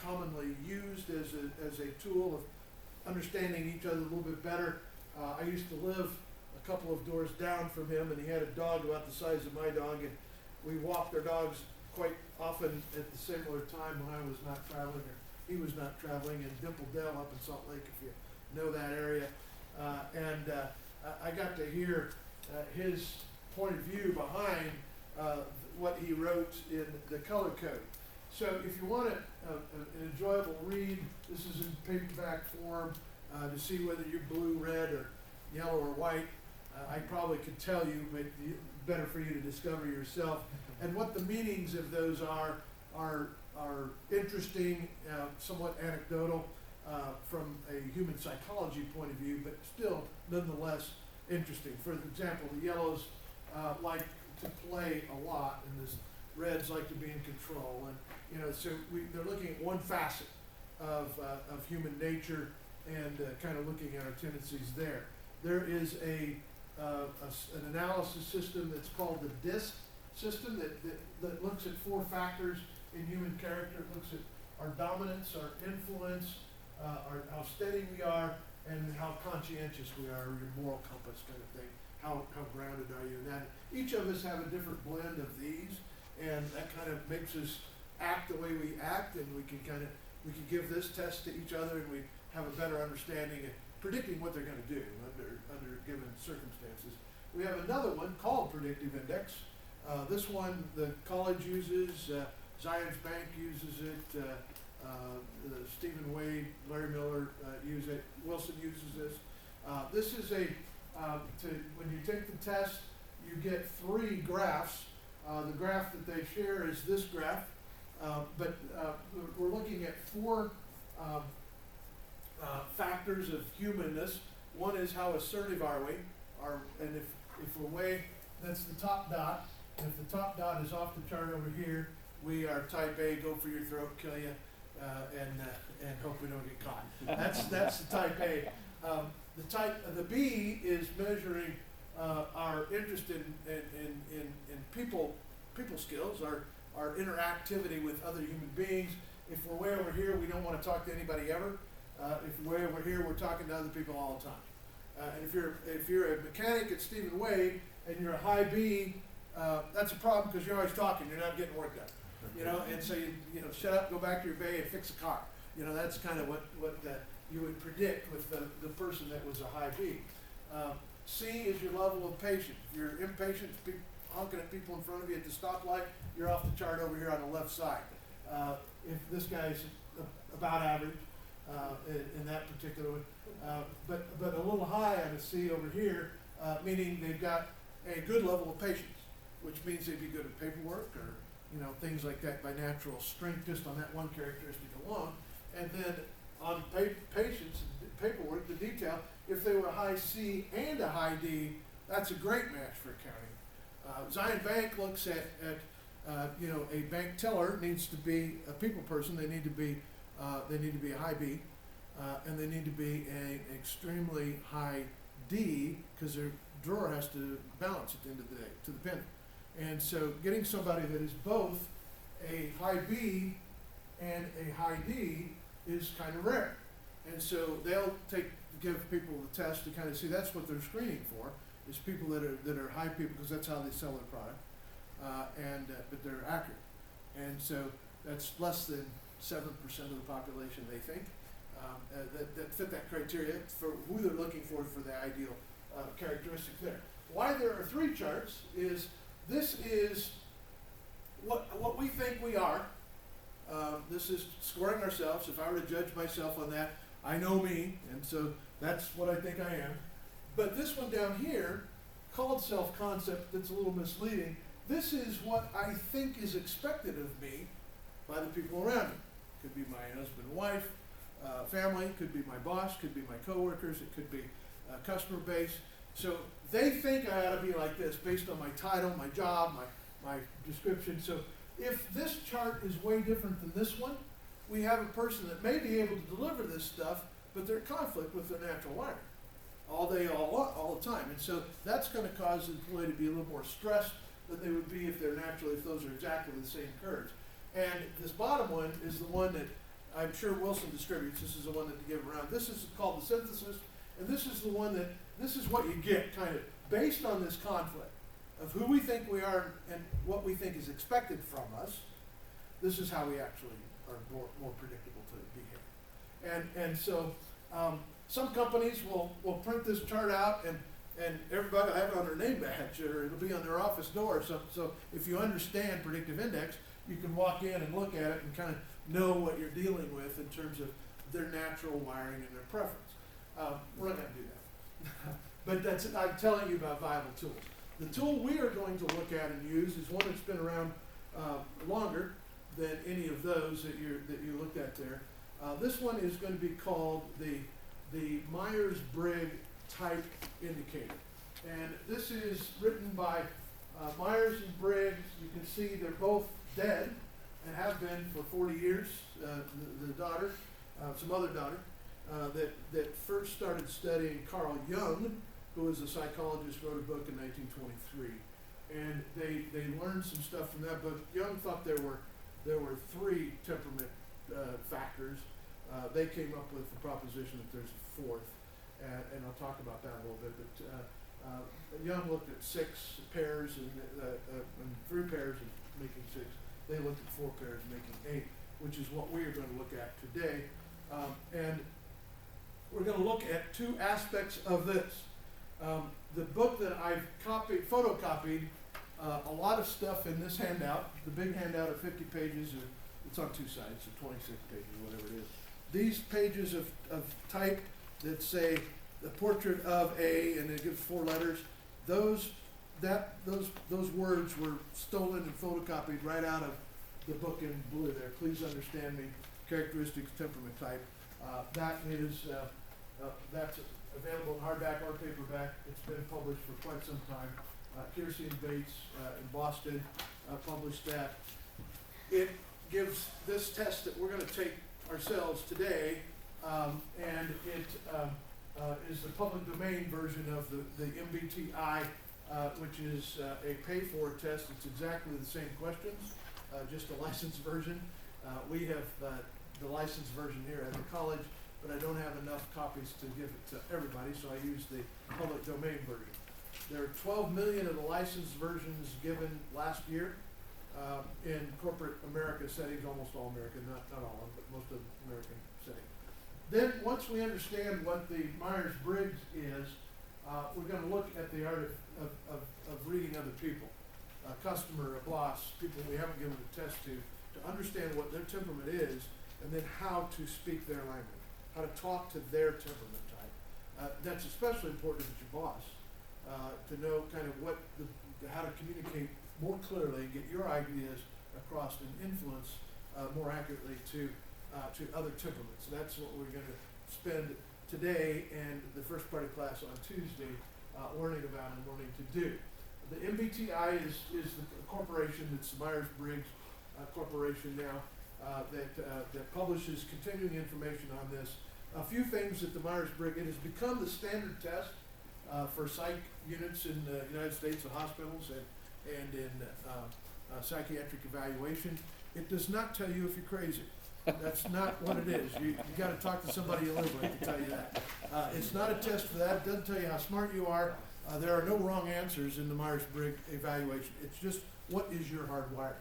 commonly used as a tool of understanding each other a little bit better. I used to live a couple of doors down from him, and he had a dog about the size of my dog, and we walked our dogs quite often at the similar time when I was not traveling, or he was not traveling, in Dimple Dell up in Salt Lake, if you know that area. And I got to hear his point of view behind what he wrote in The Color Code. So if you want an enjoyable read, this is in paperback form to see whether you're blue, red, or yellow, or white. I probably could tell you, but better for you to discover yourself. And what the meanings of those are interesting, somewhat anecdotal from a human psychology point of view, but still nonetheless interesting. For example, the yellows like to play a lot, and the reds like to be in control. And so they're looking at one facet of human nature and kind of looking at our tendencies there. There is an analysis system that's called the DISC system that looks at 4 factors in human character. It looks at our dominance, our influence, how steady we are, and how conscientious we are, or your moral compass kind of thing. How grounded are you in that? Each of us have a different blend of these, and that kind of makes us act the way we act, and we can give this test to each other, and we have a better understanding and predicting what they're going to do under given circumstances. We have another one called Predictive Index. This one the college uses, Zions Bank uses it, Stephen Wade, Larry Miller use it, Wilson uses this. This is when you take the test, you get 3 graphs. The graph that they share is this graph, but we're looking at 4 factors of humanness. One is how assertive are we, and if we're way, that's the top dot. And if the top dot is off the chart over here, we are type A, go for your throat, kill you, and hope we don't get caught. That's the type A. The B is measuring our interest in people skills, our interactivity with other human beings. If we're way over here, we don't want to talk to anybody ever. If we're way over here, we're talking to other people all the time. And if you're a mechanic at Stephen Wade and you're a high B, that's a problem because you're always talking. You're not getting work done. You know, and so you know, shut up, go back to your bay, and fix a car. You know, that's kind of what you would predict with the person that was a high B. C is your level of patience. If you're impatient, honking at people in front of you at the stoplight, you're off the chart over here on the left side. If this guy's about average in that particular one, but a little high on a C over here, meaning they've got a good level of patience, which means they'd be good at paperwork or things like that by natural strength, just on that one characteristic alone. And then on patience and paperwork, the detail, if they were a high C and a high D, that's a great match for accounting. Zion Bank looks at a bank teller needs to be a people person. They need to be a high B, and they need to be an extremely high D because their drawer has to balance at the end of the day to the penny. And so getting somebody that is both a high B and a high D is kind of rare. And so they'll give people the test to kind of see that's what they're screening for, is people that are high people, because that's how they sell their product, but they're accurate. And so that's less than 7% of the population, they think, that fit that criteria for who they're looking for the ideal characteristic there. Why there are 3 charts is this is what we think we are. This is scoring ourselves. If I were to judge myself on that, I know me, and so that's what I think I am. But this one down here, called self-concept, that's a little misleading. This is what I think is expected of me by the people around me. Could be my husband, wife, family, could be my boss, could be my coworkers, it could be customer base. So they think I ought to be like this based on my title, my job, my description. So if this chart is way different than this one, we have a person that may be able to deliver this stuff, but they're in conflict with their natural wiring all day, all the time. And so that's going to cause the employee to be a little more stressed than they would be if those are exactly the same curves. And this bottom one is the one that I'm sure Wilson distributes. This is the one that they give around. This is called the synthesis, and this is the one this is what you get, kind of based on this conflict of who we think we are and what we think is expected from us. This is how we actually are more predictable to behave. And so some companies will print this chart out and everybody will have it on their name badge, or it'll be on their office door. So if you understand predictive index, you can walk in and look at it and kind of know what you're dealing with in terms of their natural wiring and their preference. We're not going to do that. But I'm telling you about viable tools. The tool we are going to look at and use is one that's been around longer than any of those that you looked at there. This one is going to be called the Myers-Briggs type indicator. And this is written by Myers and Briggs. You can see they're both dead and have been for 40 years. The daughter, some other daughter, that first started studying Carl Jung, who was a psychologist, wrote a book in 1923. And they learned some stuff from that book. Jung thought there were 3 temperament factors. They came up with the proposition that there's a 4th, and I'll talk about that a little bit. But Jung looked at 6 pairs and 3 pairs of making 6. They looked at 4 pairs making 8, which is what we are going to look at today. And we're going to look at 2 aspects of this. The book that I've photocopied, a lot of stuff in this handout, the big handout of 50 pages, it's on 2 sides, so 26 pages, whatever it is. These pages of type that say the portrait of a, and it gives 4 letters, those words were stolen and photocopied right out of the book in blue there. Please understand me, characteristics, temperament type. That's available in hardback or paperback. It's been published for quite some time. Kiersey and Bates in Boston published that. It gives this test that we're going to take ourselves today, and it is the public domain version of the MBTI, which is a pay-for test. It's exactly the same questions, just a licensed version. We have the licensed version here at the college, but I don't have enough copies to give it to everybody, so I use the public domain version. There are 12 million of the licensed versions given last year in corporate America settings, almost all American, not all of them, but most of American settings. Then, once we understand what the Myers-Briggs is, we're going to look at the art of reading other people, a customer, a boss, people we haven't given a test to understand what their temperament is, and then how to speak their language, how to talk to their temperament type. That's especially important if it's your boss, to know kind of how to communicate more clearly and get your ideas across and influence more accurately to other temperaments. So that's what we're going to spend today and the first part of class on Tuesday learning about and learning to do. The MBTI is the corporation, it's the Myers-Briggs corporation now that publishes continuing information on this. A few things that the Myers-Briggs, it has become the standard test for psych units in the United States, the hospitals, and in psychiatric evaluation. It does not tell you if you're crazy. That's not what it is. You got to talk to somebody you live with to tell you that. It's not a test for that. It doesn't tell you how smart you are. There are no wrong answers in the Myers-Briggs evaluation. It's just what is your hardwiring.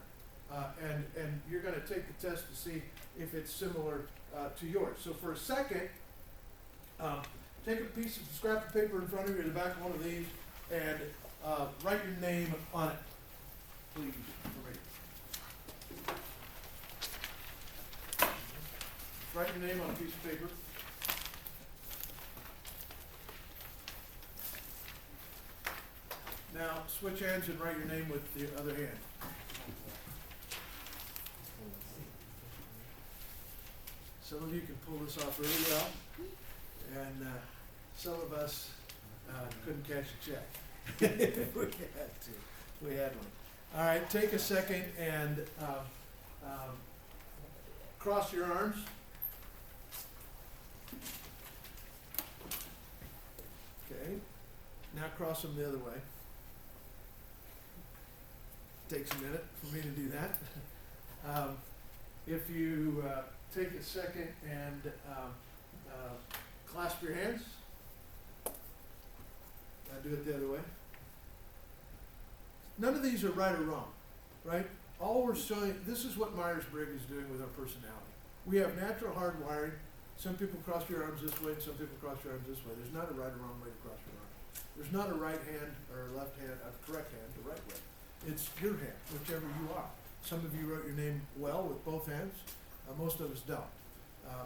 And you're going to take the test to see if it's similar to yours. So for a second, take a piece of scrap of paper in front of you, in the back of one of these, and write your name on it, please, for me. Write your name on a piece of paper. Now, switch hands and write your name with the other hand. Some of you can pull this off really well, and some of us couldn't cash a check. We had to. We had one. All right, take a second and cross your arms. Okay, now cross them the other way. Takes a minute for me to do that. If you take a second and clasp your hands. Do it the other way. None of these are right or wrong, right? All we're showing, this is what Myers-Briggs is doing with our personality. We have natural hardwiring. Some people cross your arms this way and some people cross your arms this way. There's not a right or wrong way to cross your arms. There's not a right hand or a left hand, a correct hand, the right way. It's your hand, whichever you are. Some of you wrote your name well with both hands. Most of us don't.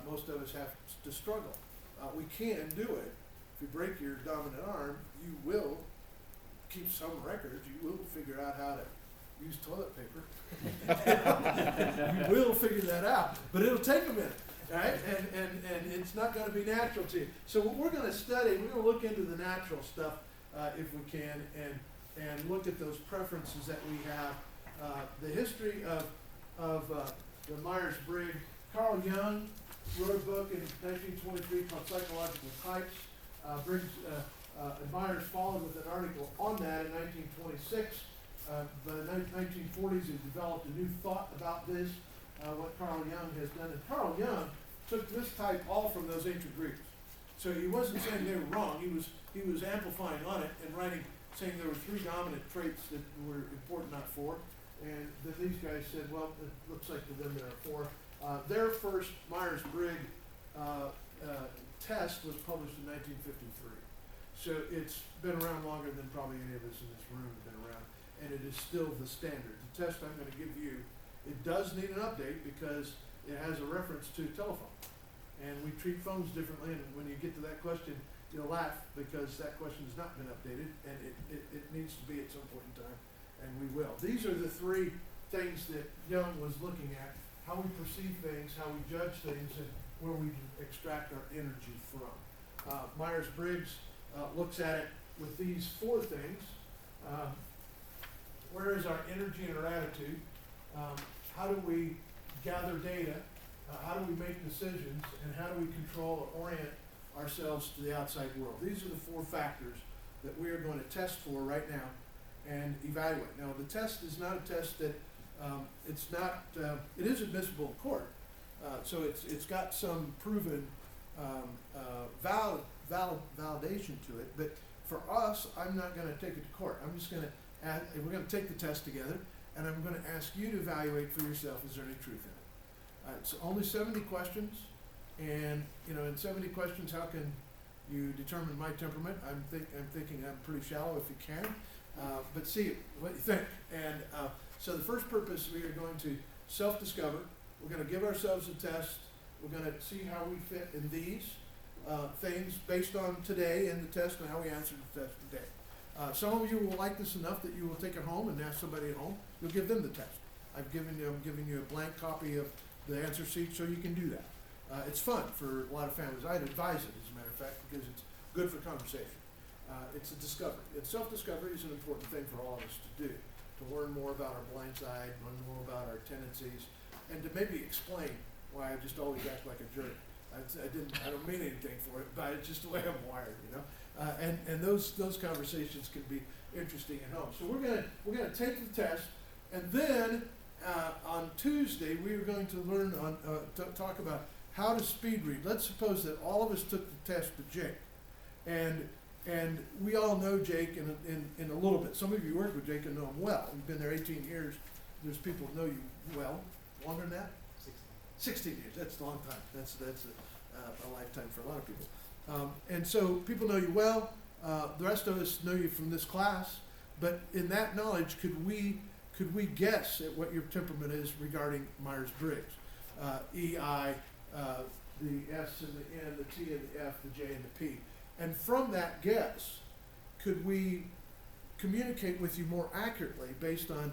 Most of us have to struggle. We can do it. If you break your dominant arm, you will keep some records. You will figure out how to use toilet paper. You will figure that out, but it'll take a minute, right? And it's not going to be natural to you. So what we're going to study, we're going to look into the natural stuff if we can, and look at those preferences that we have. The history of the Myers-Briggs. Carl Jung wrote a book in 1923 called Psychological Types. Myers followed with an article on that in 1926. By the 1940s, he developed a new thought about this, what Carl Jung has done. And Carl Jung took this type all from those ancient Greeks. So he wasn't saying they were wrong. He was amplifying on it and writing, saying there were 3 dominant traits that were important, not 4. And then these guys said, well, it looks like to them there are 4. Their first Myers-Briggs test was published in 1953. So it's been around longer than probably any of us in this room have been around, and it is still the standard. The test I'm going to give you, it does need an update because it has a reference to telephone. And we treat phones differently, and when you get to that question, you'll laugh because that question has not been updated, and it needs to be at some point in time, and we will. These are the 3 things that Jung was looking at: how we perceive things, how we judge things, and where we extract our energy from. Myers-Briggs looks at it with these 4 things. Where is our energy and our attitude? How do we gather data? How do we make decisions? And how do we control or orient ourselves to the outside world. These are the 4 factors that we are going to test for right now and evaluate. Now, the test is not a test that, it is admissible in court. So it's got some proven validation to it, but for us, I'm not going to take it to court. I'm just going to we're going to take the test together, and I'm going to ask you to evaluate for yourself, is there any truth in it? It's only 70 questions, and in 70 questions, how can you determine my temperament? I'm thinking I'm pretty shallow if you can, but see what you think. And so the first purpose, we are going to self-discover. We're going to give ourselves a test. We're going to see how we fit in these things based on today and the test and how we answered the test today. Some of you will like this enough that you will take it home and ask somebody at home. You'll give them the test. I'm giving you a blank copy of the answer sheet so you can do that. It's fun for a lot of families. I'd advise it, as a matter of fact, because it's good for conversation. It's a discovery. Self-discovery is an important thing for all of us to do, to learn more about our blind side, learn more about our tendencies, and to maybe explain why I just always act like a jerk. I don't mean anything for it, but it's just the way I'm wired, and those conversations can be interesting at home. So we're gonna take the test, and then on Tuesday we are going to learn talk about how to speed read. Let's suppose that all of us took the test with Jake, and we all know Jake in a little bit. Some of you work with Jake and know him well. You've been there 18 years. There's people who know you well. Longer than that? 16 years. That's a long time. That's a lifetime for a lot of people. And so people know you well. The rest of us know you from this class. But in that knowledge, could we guess at what your temperament is regarding Myers-Briggs? EI, the S and the N, the T and the F, the J and the P. And from that guess, could we communicate with you more accurately based on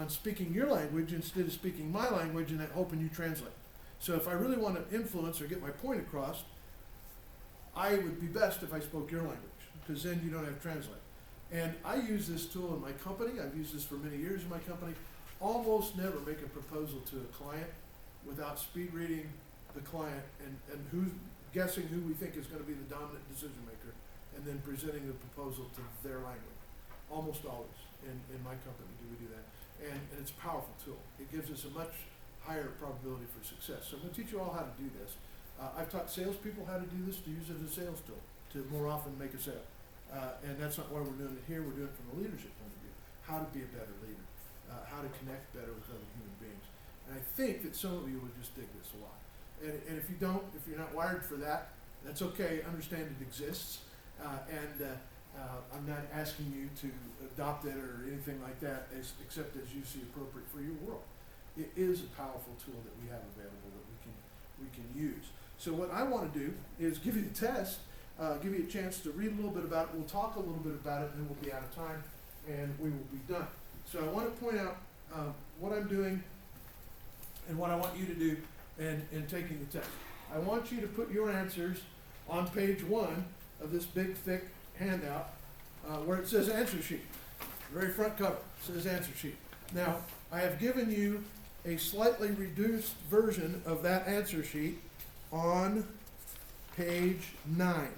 speaking your language instead of speaking my language and then hoping you translate? So if I really want to influence or get my point across, I would be best if I spoke your language, because then you don't have to translate. And I use this tool in my company. I've used this for many years in my company. Almost never make a proposal to a client without speed reading the client and guessing who we think is going to be the dominant decision maker, and then presenting the proposal to their language. Almost always in my company do we do that. And it's a powerful tool. It gives us a much higher probability for success. So I'm going to teach you all how to do this. I've taught salespeople how to do this, to use it as a sales tool, to more often make a sale. And that's not why we're doing it here. We're doing it from a leadership point of view. How to be a better leader. How to connect better with other human beings. And I think that some of you would just dig this a lot. And if you don't, if you're not wired for that, that's okay. Understand it exists. I'm not asking you to adopt it or anything like that, except as you see appropriate for your world. It is a powerful tool that we have available that we can use. So what I want to do is give you the test, give you a chance to read a little bit about it. We'll talk a little bit about it, and then we'll be out of time, and we will be done. So I want to point out what I'm doing and what I want you to do in taking the test. I want you to put your answers on page 1 of this big, thick handout where it says answer sheet. The very front cover says answer sheet. Now, I have given you a slightly reduced version of that answer sheet on page 9.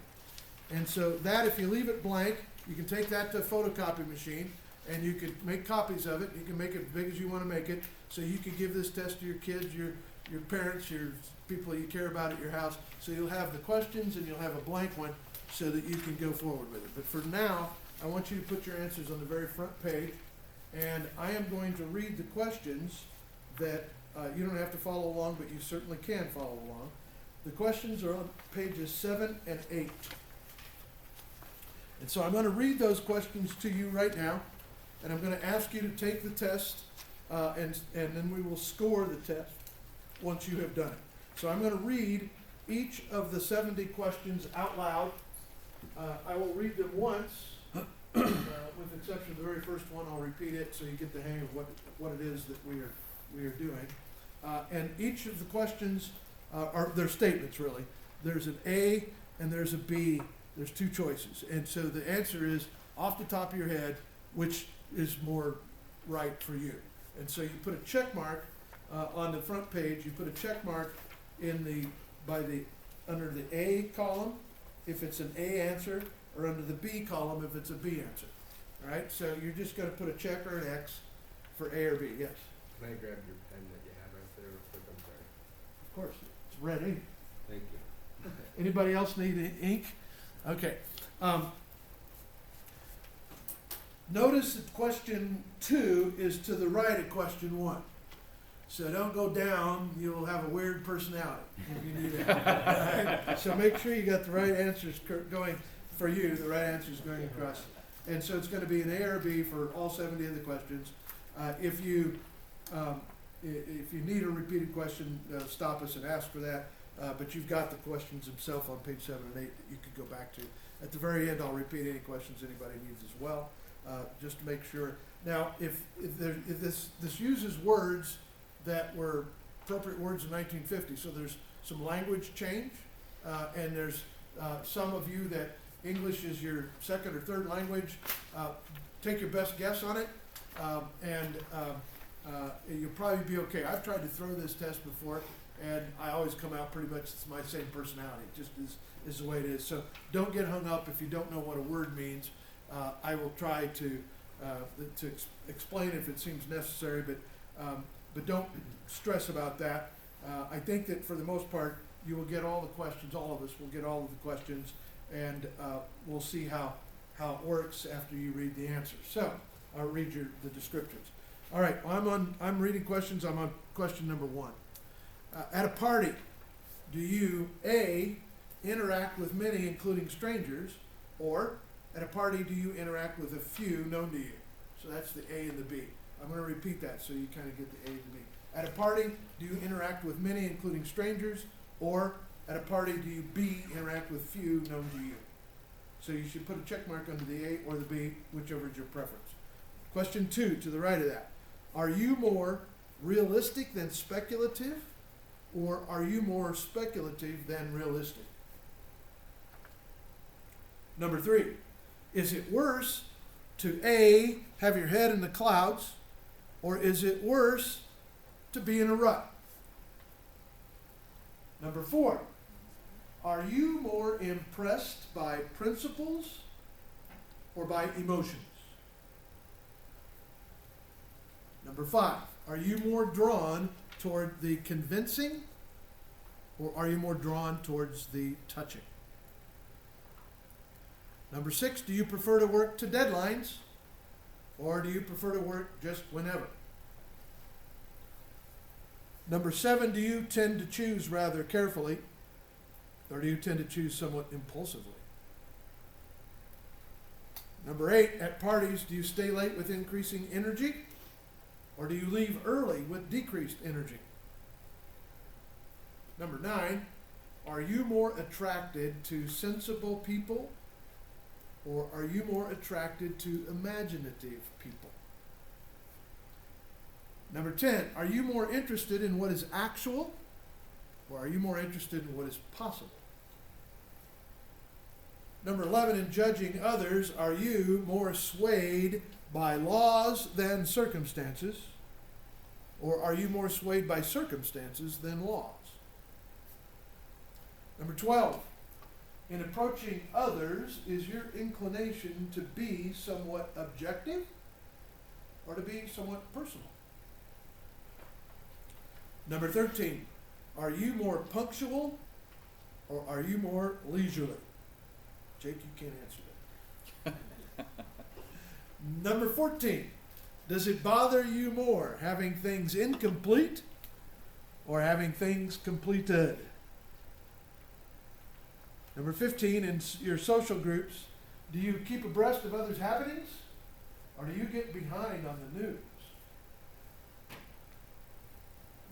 And so that, if you leave it blank, you can take that to a photocopy machine and you can make copies of it. You can make it as big as you want to make it, so you can give this test to your kids, your parents, your people you care about at your house. So you'll have the questions and you'll have a blank one so that you can go forward with it. But for now, I want you to put your answers on the very front page, and I am going to read the questions that you don't have to follow along, but you certainly can follow along. The questions are on pages 7 and 8. And so I'm going to read those questions to you right now, and I'm going to ask you to take the test, and then we will score the test once you have done it. So I'm going to read each of the 70 questions out loud. I will read them once, with the exception of the very first one. I'll repeat it so you get the hang of what it is that we are doing. And each of the questions are their statements, really. There's an A and there's a B. There's 2 choices. And so the answer is, off the top of your head, which is more right for you. And so you put a check mark on the front page. You put a check mark under the A column if it's an A answer, or under the B column if it's a B answer. All right, so you're just gonna put a check or an X for A or B, yes, Can I grab your pen that you have right there real quick? I'm sorry. of course, it's red ink. Thank you. Anybody else need ink? Okay. Notice that question 2 is to the right of question 1. So don't go down, you'll have a weird personality if you do that. Alright? So make sure you got the right answers going for you, the right answers going across. And so it's gonna be an A or B for all 70 of the questions. If you need a repeated question, stop us and ask for that. But you've got the questions themselves on page 7 and 8 that you could go back to. At the very end, I'll repeat any questions anybody needs as well, just to make sure. Now, if this uses words that were appropriate words in 1950, so there's some language change, and there's some of you that English is your second or third language. Take your best guess on it, and you'll probably be okay. I've tried to throw this test before, and I always come out pretty much it's my same personality. It just is the way it is. So don't get hung up if you don't know what a word means. I will try to explain if it seems necessary, but don't stress about that. I think that for the most part, you will get all the questions. All of us will get all of the questions, and we'll see how it works after you read the answers. So I'll read the descriptions. All right, I'm reading questions. I'm on question number 1. At a party, do you A, interact with many, including strangers, or at a party, do you interact with a few known to you? So that's the A and the B. I'm going to repeat that so you kind of get the A and the B. At a party, do you interact with many, including strangers, or at a party, do you B, interact with few known to you? So you should put a check mark under the A or the B, whichever is your preference. Question 2, to the right of that. Are you more realistic than speculative, or are you more speculative than realistic? Number 3, is it worse to A, have your head in the clouds, or is it worse to be in a rut? Number 4, are you more impressed by principles or by emotions? Number 5, are you more drawn toward the convincing, or are you more drawn towards the touching? Number 6, do you prefer to work to deadlines, or do you prefer to work just whenever? Number 7, do you tend to choose rather carefully, or do you tend to choose somewhat impulsively? Number 8, at parties, do you stay late with increasing energy, or do you leave early with decreased energy? Number 9, are you more attracted to sensible people, or are you more attracted to imaginative people? Number 10, are you more interested in what is actual, or are you more interested in what is possible? Number 11, in judging others, are you more swayed by laws than circumstances, or are you more swayed by circumstances than laws? Number 12, in approaching others, is your inclination to be somewhat objective or to be somewhat personal? Number 13, are you more punctual or are you more leisurely? Jake, you can't answer that. Number 14, does it bother you more having things incomplete or having things completed? Number 15, in your social groups, do you keep abreast of others' happenings, or do you get behind on the news?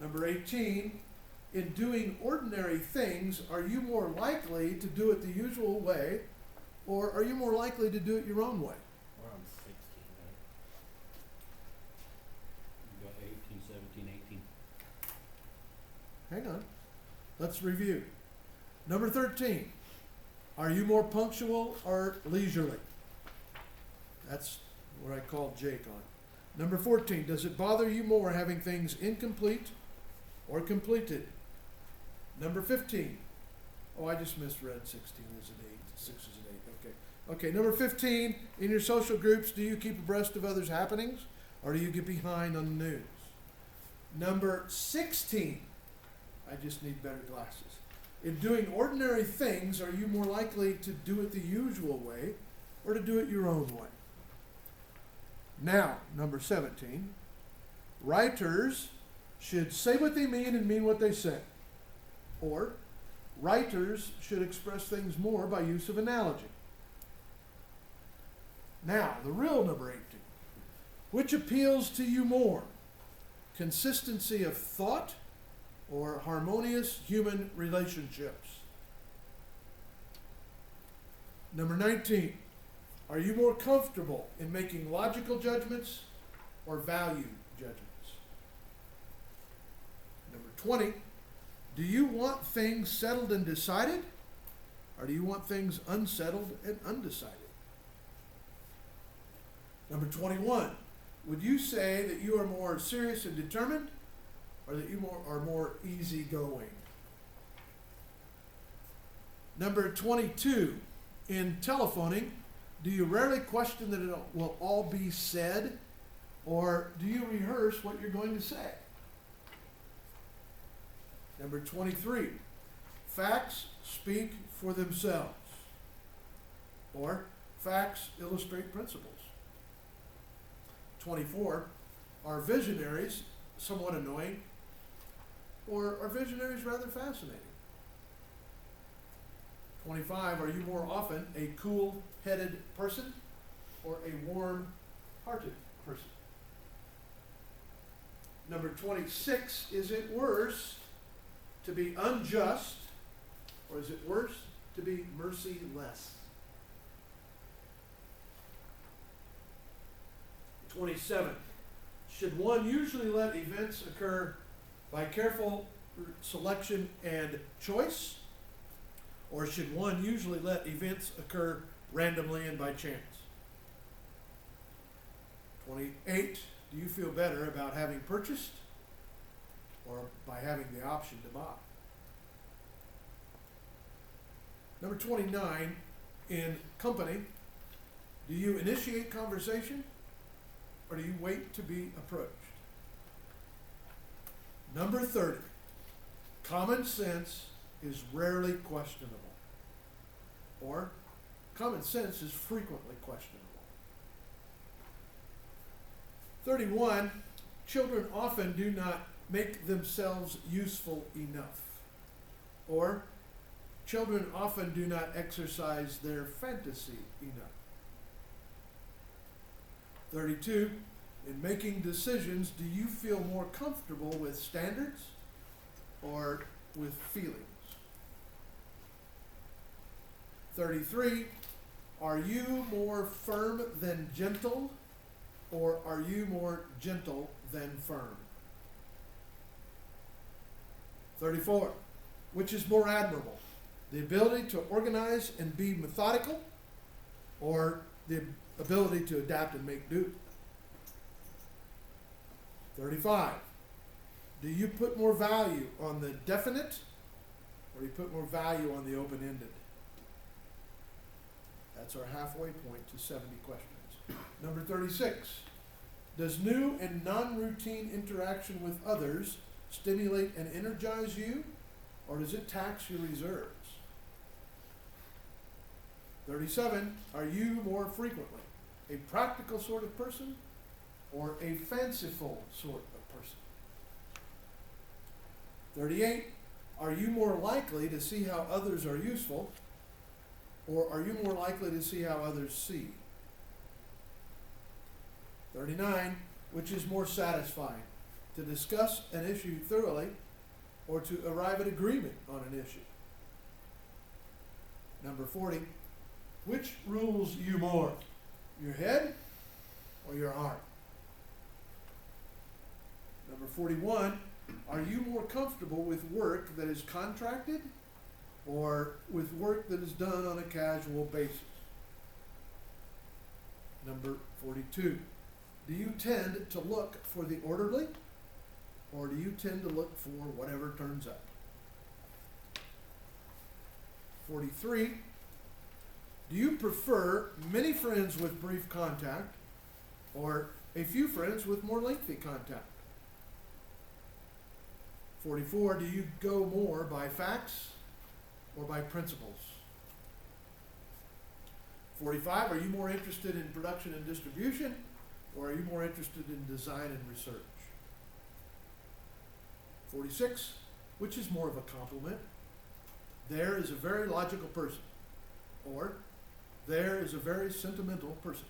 Number 18, in doing ordinary things, are you more likely to do it the usual way, or are you more likely to do it your own way? We're on 16, right? You got 18, 17, 18. Hang on. Let's review. Number 13, are you more punctual or leisurely? That's what I called Jake on. Number 14, does it bother you more having things incomplete or completed? Number 15, oh, I just misread 16 as an 8. sixes and eight, okay. Okay, number 15, in your social groups, do you keep abreast of others' happenings, or do you get behind on the news? Number 16, I just need better glasses. In doing ordinary things, are you more likely to do it the usual way, or to do it your own way? Now, number 17, writers should say what they mean and mean what they say. Or, writers should express things more by use of analogy. Now, the real number 18. Which appeals to you more? Consistency of thought or harmonious human relationships? Number 19. Are you more comfortable in making logical judgments or value judgments? Number 20. Do you want things settled and decided, or do you want things unsettled and undecided? Number 21. Would you say that you are more serious and determined, or that you are more easygoing? Number 22. In telephoning, do you rarely question that it will all be said, or do you rehearse what you're going to say? Number 23. Facts speak for themselves, or facts illustrate principles. 24. Are visionaries somewhat annoying, or are visionaries rather fascinating? 25. Are you more often a cool-headed person or a warm-hearted person? Number 26. Is it worse to be unjust, or is it worse to be merciless? 27. Should one usually let events occur by careful selection and choice, or should one usually let events occur randomly and by chance? 28. Do you feel better about having purchased or by having the option to buy? Number 29. In company, do you initiate conversation, or do you wait to be approached? Number 30. Common sense is rarely questionable, or common sense is frequently questionable. 31. Children often do not make themselves useful enough, or children often do not exercise their fantasy enough. 32. In making decisions, do you feel more comfortable with standards or with feelings? 33. Are you more firm than gentle, or are you more gentle than firm? 34. Which is more admirable? The ability to organize and be methodical, or the ability to adapt and make do? 35. Do you put more value on the definite, or do you put more value on the open-ended? That's our halfway point to 70 questions. Number 36. Does new and non-routine interaction with others stimulate and energize you, or does it tax your reserves? 37. Are you more frequently a practical sort of person, or a fanciful sort of person? 38. Are you more likely to see how others are useful, or are you more likely to see how others see? 39. Which is more satisfying, to discuss an issue thoroughly, or to arrive at agreement on an issue? Number 40. Which rules you more, your head or your heart? Number 41. Are you more comfortable with work that is contracted, or with work that is done on a casual basis? Number 42. Do you tend to look for the orderly, or do you tend to look for whatever turns up? 43. Do you prefer many friends with brief contact or a few friends with more lengthy contact? 44, do you go more by facts or by principles? 45, are you more interested in production and distribution or are you more interested in design and research? 46, which is more of a compliment? There is a very logical person, or there is a very sentimental person.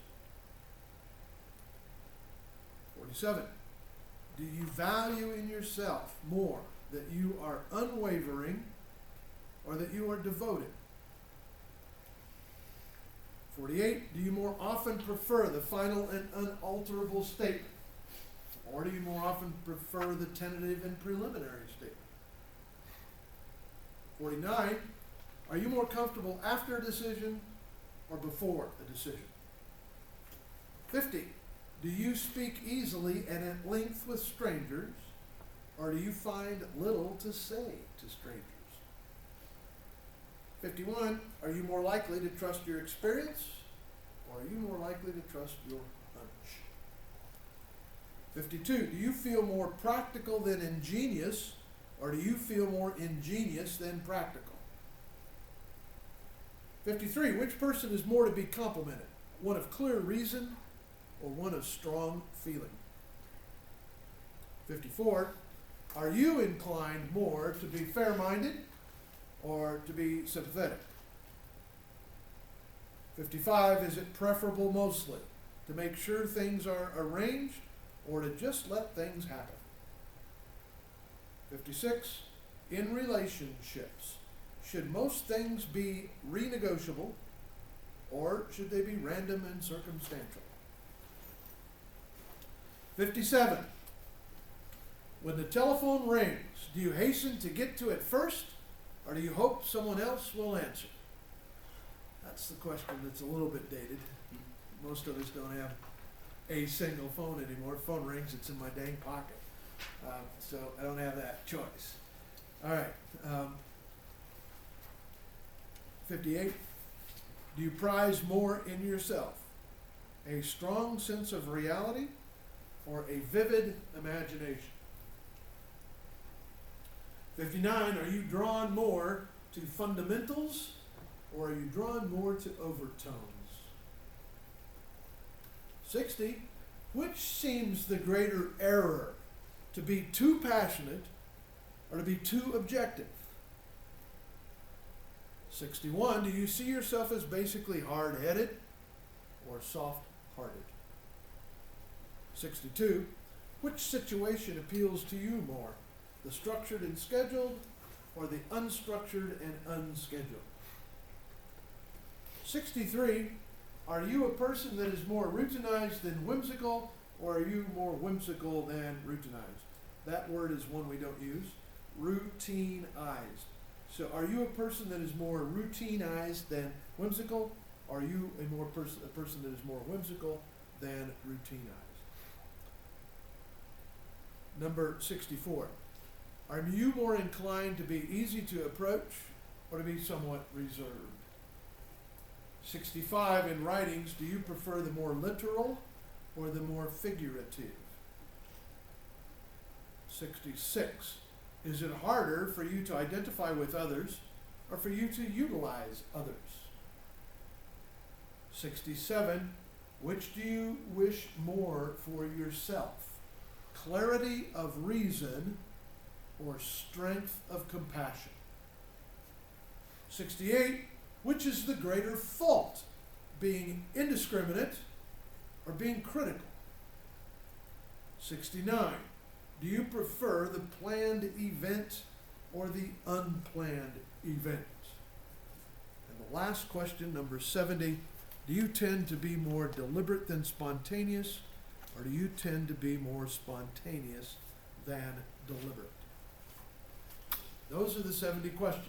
47, do you value in yourself more that you are unwavering or that you are devoted? 48, do you more often prefer the final and unalterable statement? Or do you more often prefer the tentative and preliminary statement? 49, are you more comfortable after a decision or before a decision? 50, do you speak easily and at length with strangers, or do you find little to say to strangers? 51, are you more likely to trust your experience, or are you more likely to trust your hunch? 52, do you feel more practical than ingenious, or do you feel more ingenious than practical? 53, which person is more to be complimented? One of clear reason or one of strong feeling? 54, are you inclined more to be fair-minded or to be sympathetic? 55, is it preferable mostly to make sure things are arranged or to just let things happen? 56, in relationships, should most things be renegotiable or should they be random and circumstantial? 57, when the telephone rings, do you hasten to get to it first or do you hope someone else will answer? That's the question that's a little bit dated. Most of us don't have a single phone anymore. Phone rings, it's in my dang pocket. So I don't have that choice. All right. 58, do you prize more in yourself a strong sense of reality or a vivid imagination? 59, are you drawn more to fundamentals or are you drawn more to overtones? 60, which seems the greater error, to be too passionate or to be too objective? 61, do you see yourself as basically hard-headed or soft-hearted? 62, which situation appeals to you more, the structured and scheduled or the unstructured and unscheduled? 63, are you a person that is more routinized than whimsical, or are you more whimsical than routinized? That word is one we don't use. Routinized. So are you a person that is more routinized than whimsical, or are you a person that is more whimsical than routinized? Number 64. Are you more inclined to be easy to approach or to be somewhat reserved? 65, in writings, do you prefer the more literal or the more figurative? 66, is it harder for you to identify with others or for you to utilize others? 67, which do you wish more for yourself? Clarity of reason or strength of compassion? 68, which is the greater fault, being indiscriminate or being critical? 69, do you prefer the planned event or the unplanned event? And the last question, number 70, do you tend to be more deliberate than spontaneous, or do you tend to be more spontaneous than deliberate? Those are the 70 questions.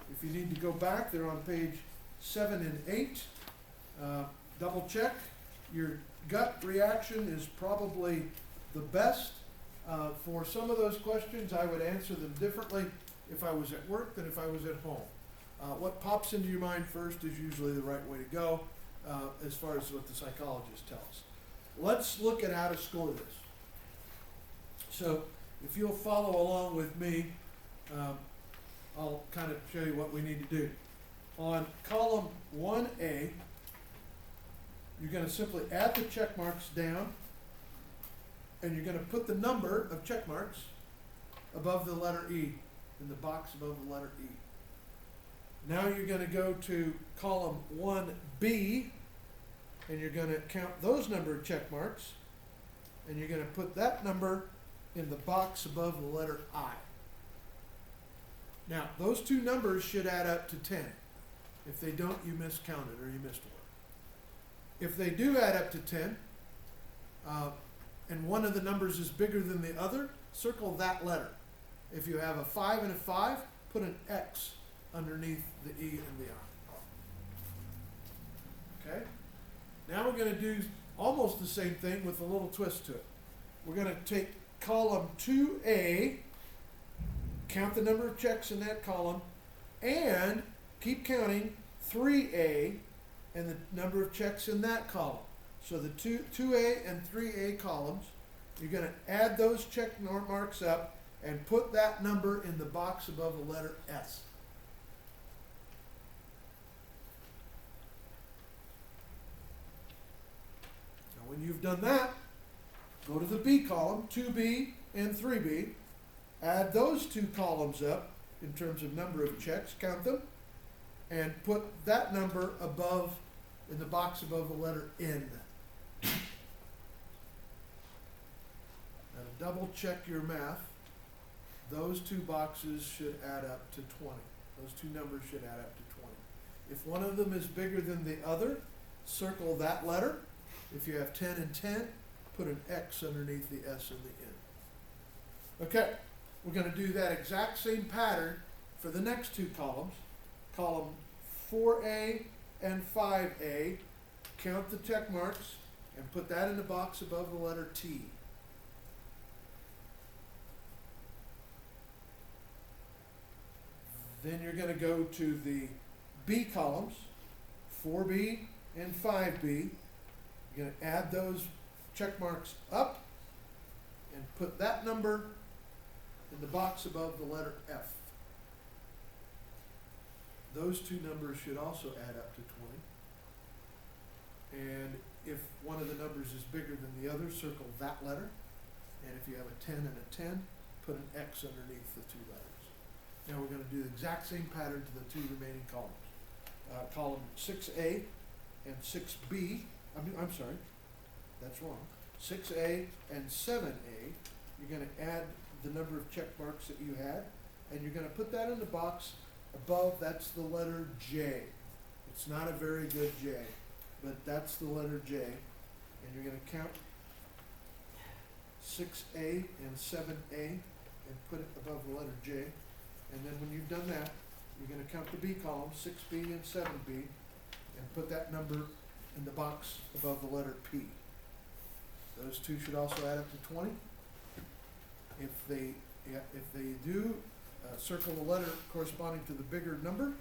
If you need to go back, they're on page 7 and 8. Double check. Your gut reaction is probably the best. For some of those questions, I would answer them differently if I was at work than if I was at home. What pops into your mind first is usually the right way to go, as far as what the psychologist tells. Let's look at how to score this. So, if you'll follow along with me, I'll kind of show you what we need to do. On column 1A, you're going to simply add the check marks down, and you're going to put the number of check marks above the letter E, in the box above the letter E. Now you're going to go to column 1B, and you're going to count those number of check marks, and you're going to put that number in the box above the letter I. Now, those two numbers should add up to 10. If they don't, you miscounted or you missed one. If they do add up to 10, and one of the numbers is bigger than the other, circle that letter. If you have a 5 and a 5, put an X underneath the E and the I. Okay? Now we're going to do almost the same thing with a little twist to it. We're going to take column 2A, count the number of checks in that column, and keep counting 3A and the number of checks in that column. So the 2A and 3A columns, you're going to add those check marks up and put that number in the box above the letter S. Now when you've done that, go to the B column, 2B and 3B, add those two columns up in terms of number of checks, count them, and put that number above, in the box above the letter N. Now to double check your math, those two boxes should add up to 20. Those two numbers should add up to 20. If one of them is bigger than the other, circle that letter. If you have 10 and 10, put an X underneath the S and the N. Okay, we're going to do that exact same pattern for the next two columns. Column 4A and 5A, count the check marks and put that in the box above the letter T. Then you're going to go to the B columns, 4B and 5B. You're going to add those check marks up and put that number in the box above the letter F. Those two numbers should also add up to 20. And if one of the numbers is bigger than the other, circle that letter. And if you have a 10 and a 10, put an X underneath the two letters. Now we're going to do the exact same pattern to the two remaining columns. Column 6A and 6B, I'm sorry, that's wrong. 6A and 7A, you're going to add the number of check marks that you had, and you're going to put that in the box above, that's the letter J. It's not a very good J, but that's the letter J. And you're going to count 6A and 7A and put it above the letter J. And then when you've done that, you're going to count the B column, 6B and 7B, and put that number in the box above the letter P. Those two should also add up to 20. If they do, circle the letter corresponding to the bigger number.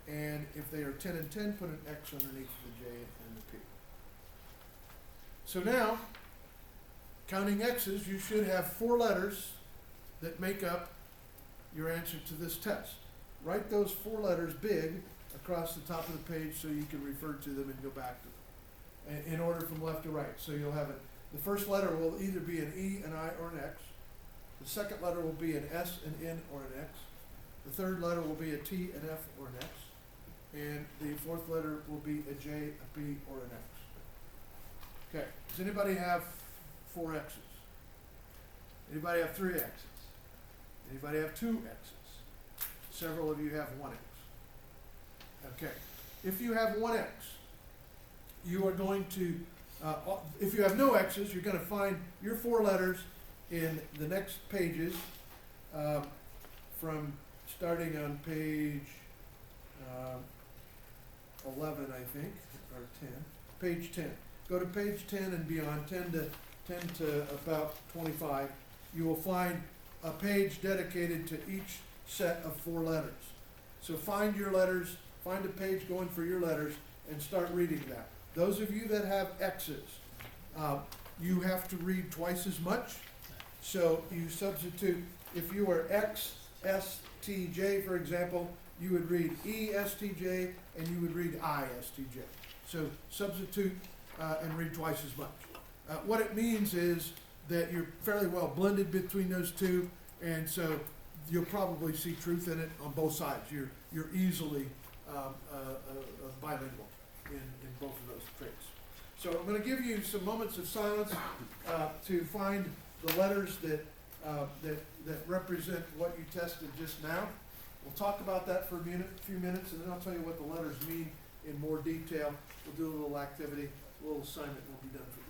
And if they are 10 and 10, put an X underneath the J and the P. So now, counting X's, you should have 4 letters that make up your answer to this test. Write those 4 letters big across the top of the page so you can refer to them and go back to them in order from left to right. So you'll have it. The first letter will either be an E, an I, or an X. The second letter will be an S, an N, or an X. The third letter will be a T, an F, or an X. And the fourth letter will be a J, a B, or an X. Okay, does anybody have 4 X's? Anybody have 3 X's? Anybody have 2 X's? Several of you have 1 X. Okay, if you have 1 X, you are going to, if you have no X's, you're going to find your 4 letters in the next pages, from starting on page 11, I think, or 10, page 10. Go to page 10 and beyond, 10 to about 25. You will find a page dedicated to each set of 4 letters. So find your letters, find a page going for your letters, and start reading that. Those of you that have X's, you have to read twice as much. So you substitute, if you are XSTJ, for example, you would read ESTJ, and you would read ISTJ. So substitute and read twice as much. What it means is that you're fairly well blended between those two, and so you'll probably see truth in it on both sides. You're easily bilingual in both of those traits. So I'm going to give you some moments of silence to find the letters that represent what you tested just now. We'll talk about that for a few minutes, and then I'll tell you what the letters mean in more detail. We'll do a little activity, a little assignment, and we'll be done for the day.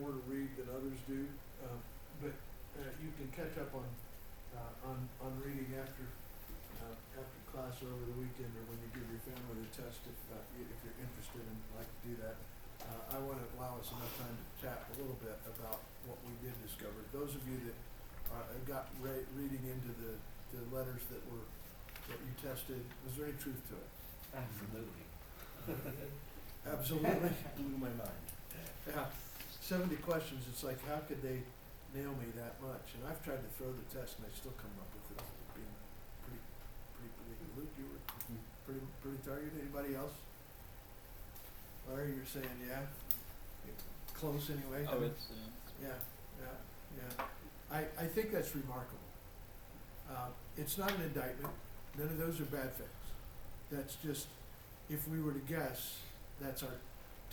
more to read than others do, but you can catch up on reading after class or over the weekend, or when you give your family the test, if you're interested and like to do that. I want to allow us enough time to chat a little bit about what we did discover. Those of you that got reading into the letters that you tested, was there any truth to it? Absolutely. Absolutely. Blew my mind. Yeah, 70 questions, it's like, how could they nail me that much? And I've tried to throw the test and I still come up with it being pretty believable. Luke, you were pretty targeted. Anybody else? Larry, you're saying yeah? Close anyway? Oh, it's, Yeah. I think that's remarkable. It's not an indictment. None of those are bad things. That's just, if we were to guess, that's our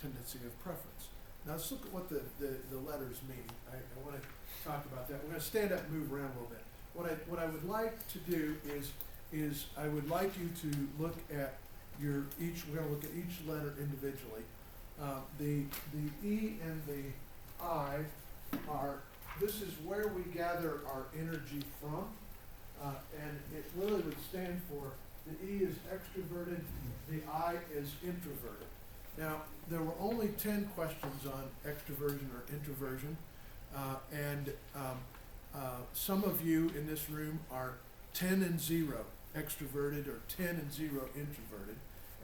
tendency of preference. Now let's look at what the letters mean. I want to talk about that. We're going to stand up and move around a little bit. What I would like to do is I would like you to look at we're going to look at each letter individually. The E and the I this is where we gather our energy from, and it really would stand for, the E is extroverted, the I is introverted. Now, there were only 10 questions on extroversion or introversion, and some of you in this room are 10 and 0 extroverted or 10 and 0 introverted,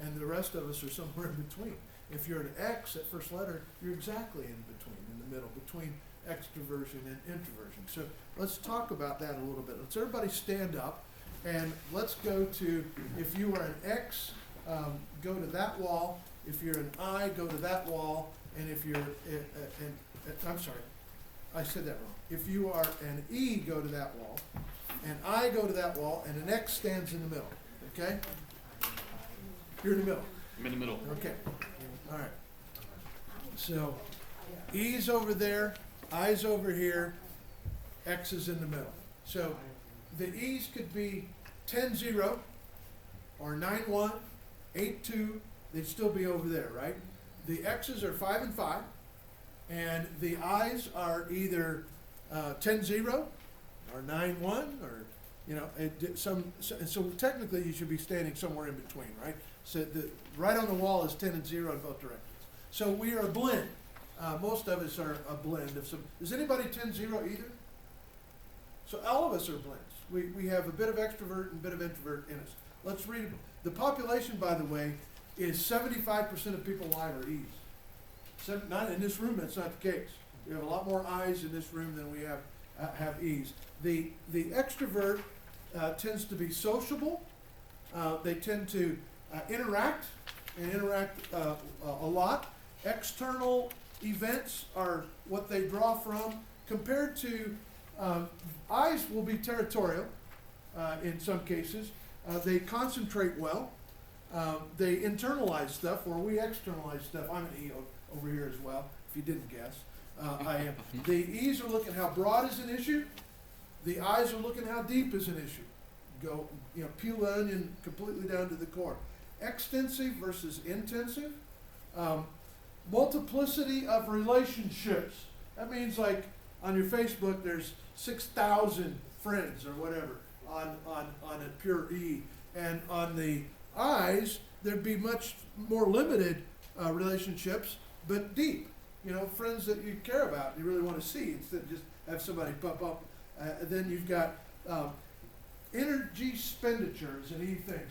and the rest of us are somewhere in between. If you're an X at first letter, you're exactly in between, in the middle, between extroversion and introversion. So let's talk about that a little bit. Let's everybody stand up, and let's go to, if you are an X, go to that wall. If you're an I, go to that wall. And if you're, I'm sorry, I said that wrong. If you are an E, go to that wall. And I, go to that wall. And an X stands in the middle. Okay? You're in the middle. I'm in the middle. Okay. All right. So E's over there, I's over here, X is in the middle. So the E's could be 10-0 or 9-1, 8-2. They'd still be over there, right? The X's are 5 and 5, and the I's are either 10-0 or 9-1, or so technically you should be standing somewhere in between, right? So right on the wall is 10 and 0 in both directions. So we are a blend. Most of us are a blend of some. Is anybody 10-0 either? So all of us are blends. We have a bit of extrovert and a bit of introvert in us. Let's read it. The population, by the way, is 75% of people alive are E's. Not in this room, that's not the case. We have a lot more I's in this room than we have E's. The extrovert tends to be sociable. They tend to interact a lot. External events are what they draw from, compared to I's will be territorial in some cases. They concentrate well. They internalize stuff, or we externalize stuff. I'm an E over here as well, if you didn't guess. I am. The E's are looking how broad is an issue. The I's are looking how deep is an issue. Peel the onion completely down to the core. Extensive versus intensive. Multiplicity of relationships. That means like on your Facebook there's 6,000 friends or whatever on a pure E. And on the I's, there'd be much more limited relationships, but deep. Friends that you care about, you really want to see, instead of just have somebody pop up. Then you've got energy expenditure is an E thing.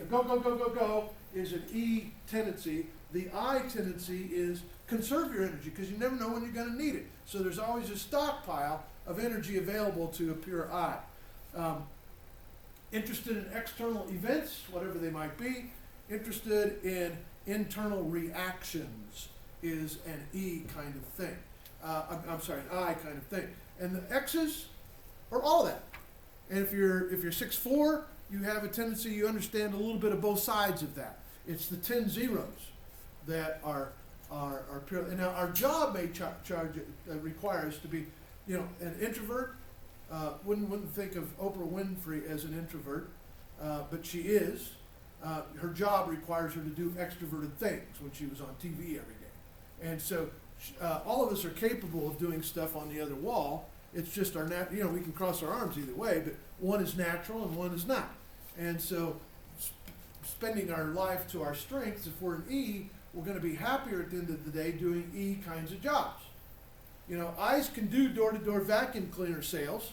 Go is an E tendency. The I tendency is conserve your energy, because you never know when you're going to need it. So there's always a stockpile of energy available to a pure I. Interested in external events, whatever they might be. Interested in internal reactions is an E kind of thing. I'm sorry, an I kind of thing. And the X's are all that. And if you're 6'4", you have a tendency, you understand a little bit of both sides of that. It's the 10-0s that are pure. And now our job may require us to be, an introvert. Wouldn't think of Oprah Winfrey as an introvert, but she is. Her job requires her to do extroverted things when she was on TV every day. And so all of us are capable of doing stuff on the other wall. It's just our we can cross our arms either way, but one is natural and one is not. And so spending our life to our strengths, if we're an E, we're going to be happier at the end of the day doing E kinds of jobs. I's can do door-to-door vacuum cleaner sales,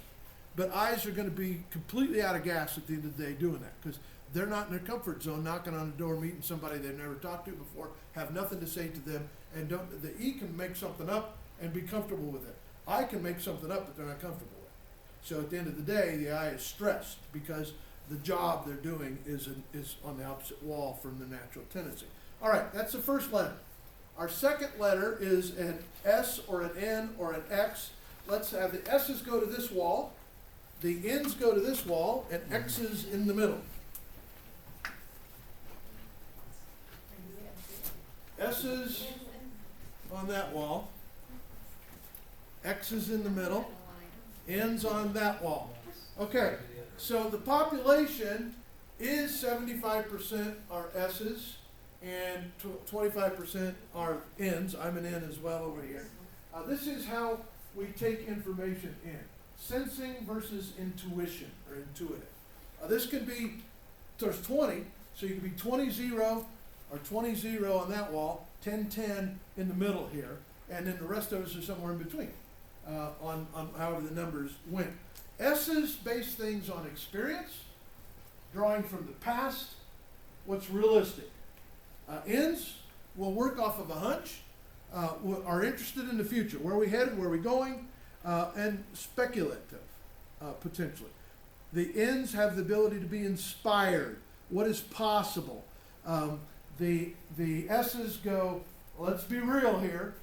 but I's are going to be completely out of gas at the end of the day doing that because they're not in their comfort zone, knocking on a door, meeting somebody they've never talked to before, have nothing to say to them, and the E can make something up and be comfortable with it. I can make something up, but they're not comfortable with it. So at the end of the day, the I is stressed because the job they're doing is on the opposite wall from the natural tendency. All right, that's the first letter. Our second letter is an S or an N or an X. Let's have the S's go to this wall, the N's go to this wall, and X's in the middle. S's on that wall, X's in the middle, N's on that wall. Okay, so the population is 75% are S's and 25% are N's. I'm an N as well over here. This is how we take information in. Sensing versus intuition or intuitive. This can be, there's 20, so you can be 20-0 or 20-0 on that wall, 10-10 in the middle here, and then the rest of us are somewhere in between on however the numbers went. S's base things on experience, drawing from the past, what's realistic. N's will work off of a hunch, are interested in the future, where are we headed, where are we going, and speculative, potentially. The N's have the ability to be inspired, what is possible. The S's go, let's be real here,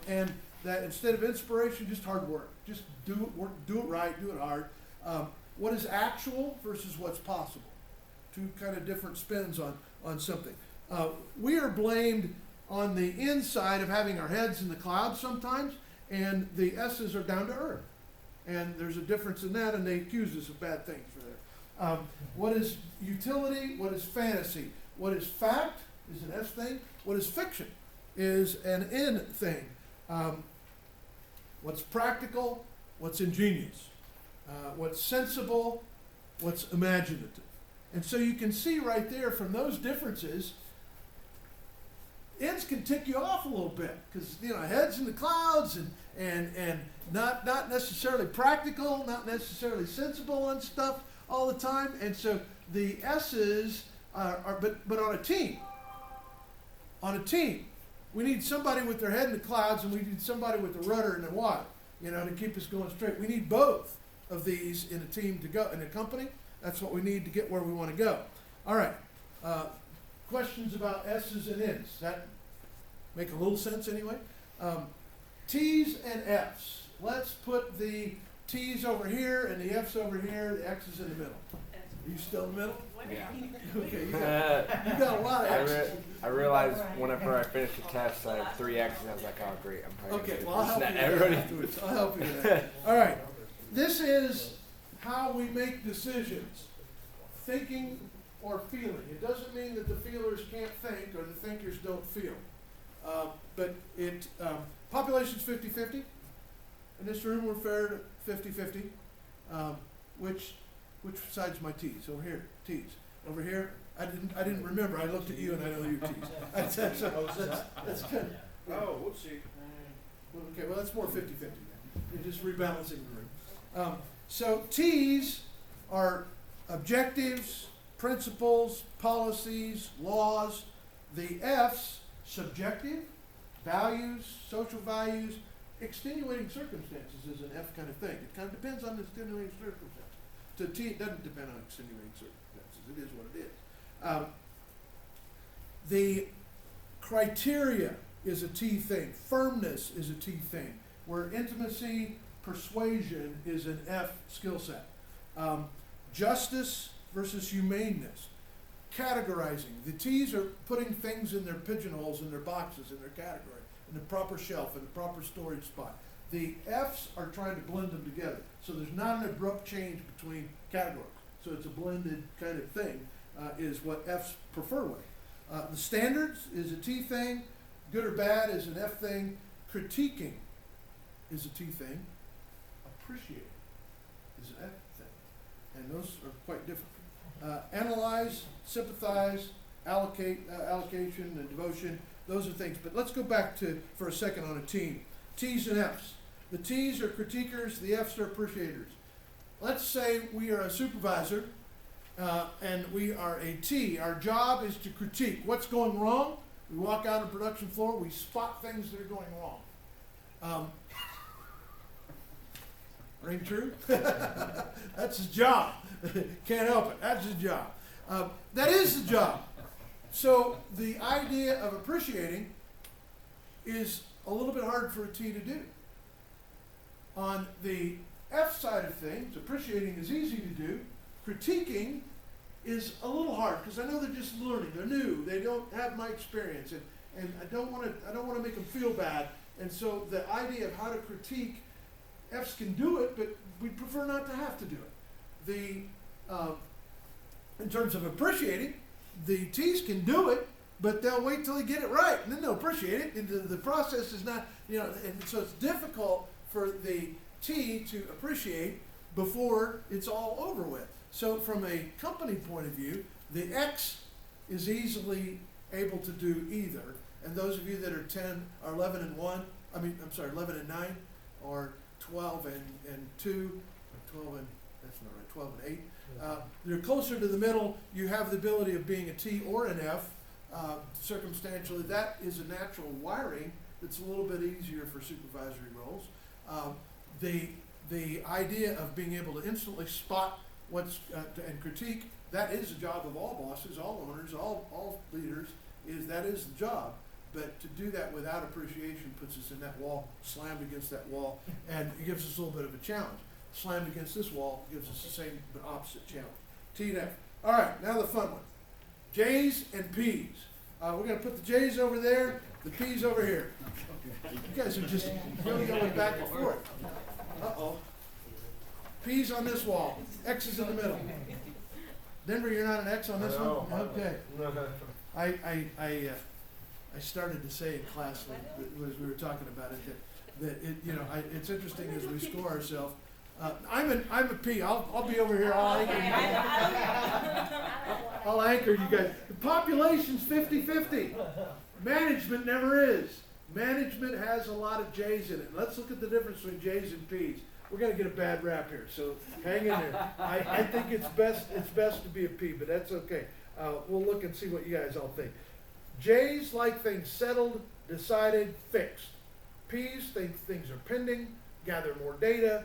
and that instead of inspiration, just hard work. Just do it right, do it hard. What is actual versus what's possible? Two kind of different spins on something. We are blamed on the inside of having our heads in the clouds sometimes, and the S's are down to earth. And there's a difference in that, and they accuse us of bad things for that. What is utility? What is fantasy? What is fact is an S thing. What is fiction is an N thing. What's practical? What's ingenious? What's sensible? What's imaginative? And so you can see right there from those differences, N's can tick you off a little bit because heads in the clouds and not necessarily practical, not necessarily sensible on stuff all the time. And so the S's but on a team, we need somebody with their head in the clouds and we need somebody with the rudder in the water, to keep us going straight. We need both of these in a team to go, in a company. That's what we need to get where we want to go. All right. Questions about S's and N's? Does that make a little sense anyway? T's and F's. Let's put the T's over here and the F's over here, the X's in the middle. Are you still in the middle? Yeah. Okay, you got a lot of X's. I realized whenever I finished the test, I had 3 X's. I was like, oh, great. I'm probably Okay, gonna well, I'll help snap you everybody. with that. I'll help you with that. All right. This is how we make decisions. Thinking or feeling. It doesn't mean that the feelers can't think or the thinkers don't feel. But population's 50-50. In this room, we're fair to 50-50. Which side's my T's? Over here, T's. Over here, I didn't remember. I looked at you and I know your T's. That's good. Oh, whoopsie. Okay, well that's more 50-50 then. You're just rebalancing the room. So T's are objectives, principles, policies, laws. The F's, subjective, values, social values, extenuating circumstances is an F kind of thing. It kind of depends on the extenuating circumstances. To T, it doesn't depend on extenuating circumstances. It is what it is. The criteria is a T thing. Firmness is a T thing. Where intimacy, persuasion is an F skill set. Justice versus humaneness. Categorizing. The T's are putting things in their pigeonholes, in their boxes, in their category, in the proper shelf, in the proper storage spot. The F's are trying to blend them together. So there's not an abrupt change between categories. So it's a blended kind of thing, is what F's prefer with. The standards is a T thing. Good or bad is an F thing. Critiquing is a T thing. Appreciating is an F thing. And those are quite different. Analyze, sympathize, allocation and devotion, those are things. But let's go back to, for a second, on a team. T's and F's. The T's are critiquers, the F's are appreciators. Let's say we are a supervisor, and we are a T. Our job is to critique what's going wrong. We walk out on the production floor, we spot things that are going wrong. Ring true? That's his job. Can't help it. That's his job. That is the job. So the idea of appreciating is a little bit hard for a T to do. On the F side of things, appreciating is easy to do. Critiquing is a little hard because I know they're just learning. They're new. They don't have my experience, and I don't want to make them feel bad. And so the idea of how to critique, F's can do it, but we prefer not to have to do it. In terms of appreciating, the T's can do it, but they'll wait till they get it right, and then they'll appreciate it. And the process is not, and so it's difficult for the T to appreciate before it's all over with. So from a company point of view, the X is easily able to do either. And those of you that are 10 or 11 and 1, 11 and 9, or 12 and 2, or 12 and, that's not right, 12 and 8. You're closer to the middle. You have the ability of being a T or an F. Circumstantially, that is a natural wiring that's a little bit easier for supervisory roles. The idea of being able to instantly spot what's and critique, that is the job of all bosses, all owners, all leaders, that is the job. But to do that without appreciation puts us in that wall, slammed against that wall, and it gives us a little bit of a challenge. Slammed against this wall gives us the same but opposite challenge. T and F. All right, now the fun one. J's and P's. We're going to put the J's over there, the P's over here. You guys are just really going back and forth. Uh-oh. P's on this wall. X is in the middle. Denver, you're not an X on this one? Okay. I started to say in class as we were talking about it that it's interesting as we score ourselves. I'm a P. I'll be over here. I'll anchor you guys. The population's 50-50. Management never is. Management has a lot of J's in it. Let's look at the difference between J's and P's. We're going to get a bad rap here, so hang in there. I think it's best to be a P, but that's okay. We'll look and see what you guys all think. J's like things settled, decided, fixed. P's think things are pending, gather more data,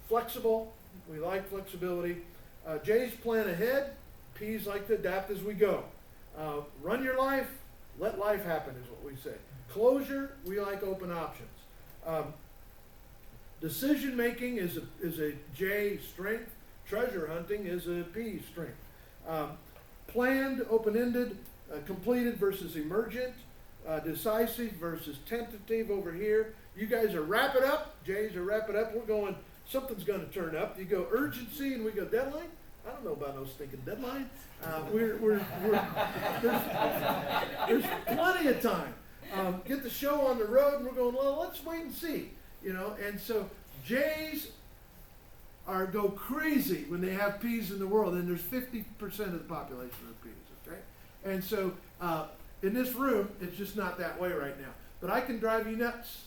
flexible. We like flexibility. J's plan ahead. P's like to adapt as we go. Run your life, let life happen is what we say. Closure, we like open options. Decision making is a J strength. Treasure hunting is a P strength. Planned, open-ended, completed versus emergent, decisive versus tentative over here. You guys are wrap it up. J's are wrap it up. We're going, something's going to turn up. You go urgency and we go deadline. I don't know about no stinking deadline. There's plenty of time. Get the show on the road and we're going, well, let's wait and see. And so J's go crazy when they have P's in the world, and there's 50% of the population of P's, okay? And so in this room, it's just not that way right now. But I can drive you nuts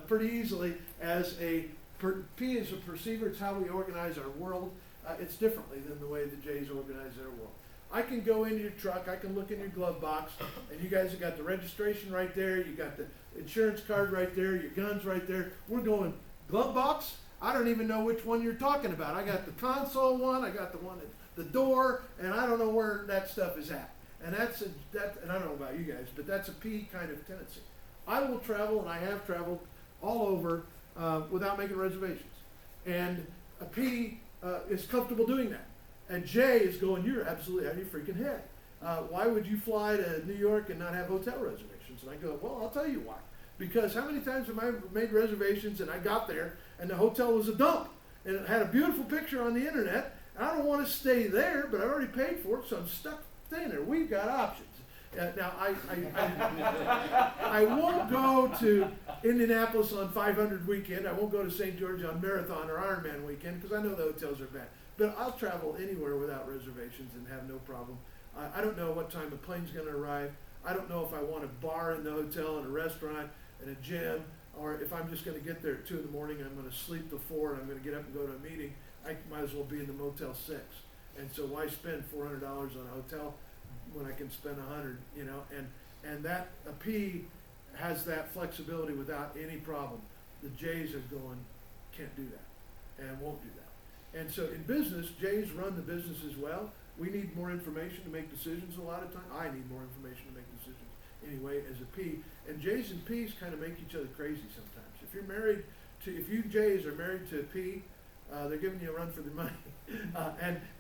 pretty easily as P is a perceiver. It's how we organize our world. It's differently than the way the J's organize their world. I can go into your truck, I can look in your glove box, and you guys have got the registration right there, you got the insurance card right there, your guns right there. We're going, glove box? I don't even know which one you're talking about. I got the console one, I got the one at the door, and I don't know where that stuff is at. And and I don't know about you guys, but that's a P kind of tendency. I will travel, and I have traveled all over without making reservations. And a P is comfortable doing that. And J is going, you're absolutely out of your freaking head. Why would you fly to New York and not have hotel reservations? And I go, well, I'll tell you why. Because how many times have I made reservations and I got there and the hotel was a dump and it had a beautiful picture on the internet. I don't want to stay there, but I already paid for it, so I'm stuck staying there. We've got options. Now, I won't go to Indianapolis on 500 weekend. I won't go to St. George on Marathon or Ironman weekend because I know the hotels are bad. But I'll travel anywhere without reservations and have no problem. I don't know what time the plane's going to arrive. I don't know if I want a bar in the hotel and a restaurant and a gym, or if I'm just going to get there at 2 in the morning, I'm going to sleep till 4, and I'm going to get up and go to a meeting. I might as well be in the Motel 6. And so why spend $400 on a hotel when I can spend $100, you know? And that, a P has that flexibility without any problem. The J's are going, can't do that, and won't do that. And so in business, J's run the business as well. We need more information to make decisions a lot of times. I need more information to make decisions anyway as a P. And J's and P's kind of make each other crazy sometimes. If you're married to, if you J's are married to a P, they're giving you a run for their money.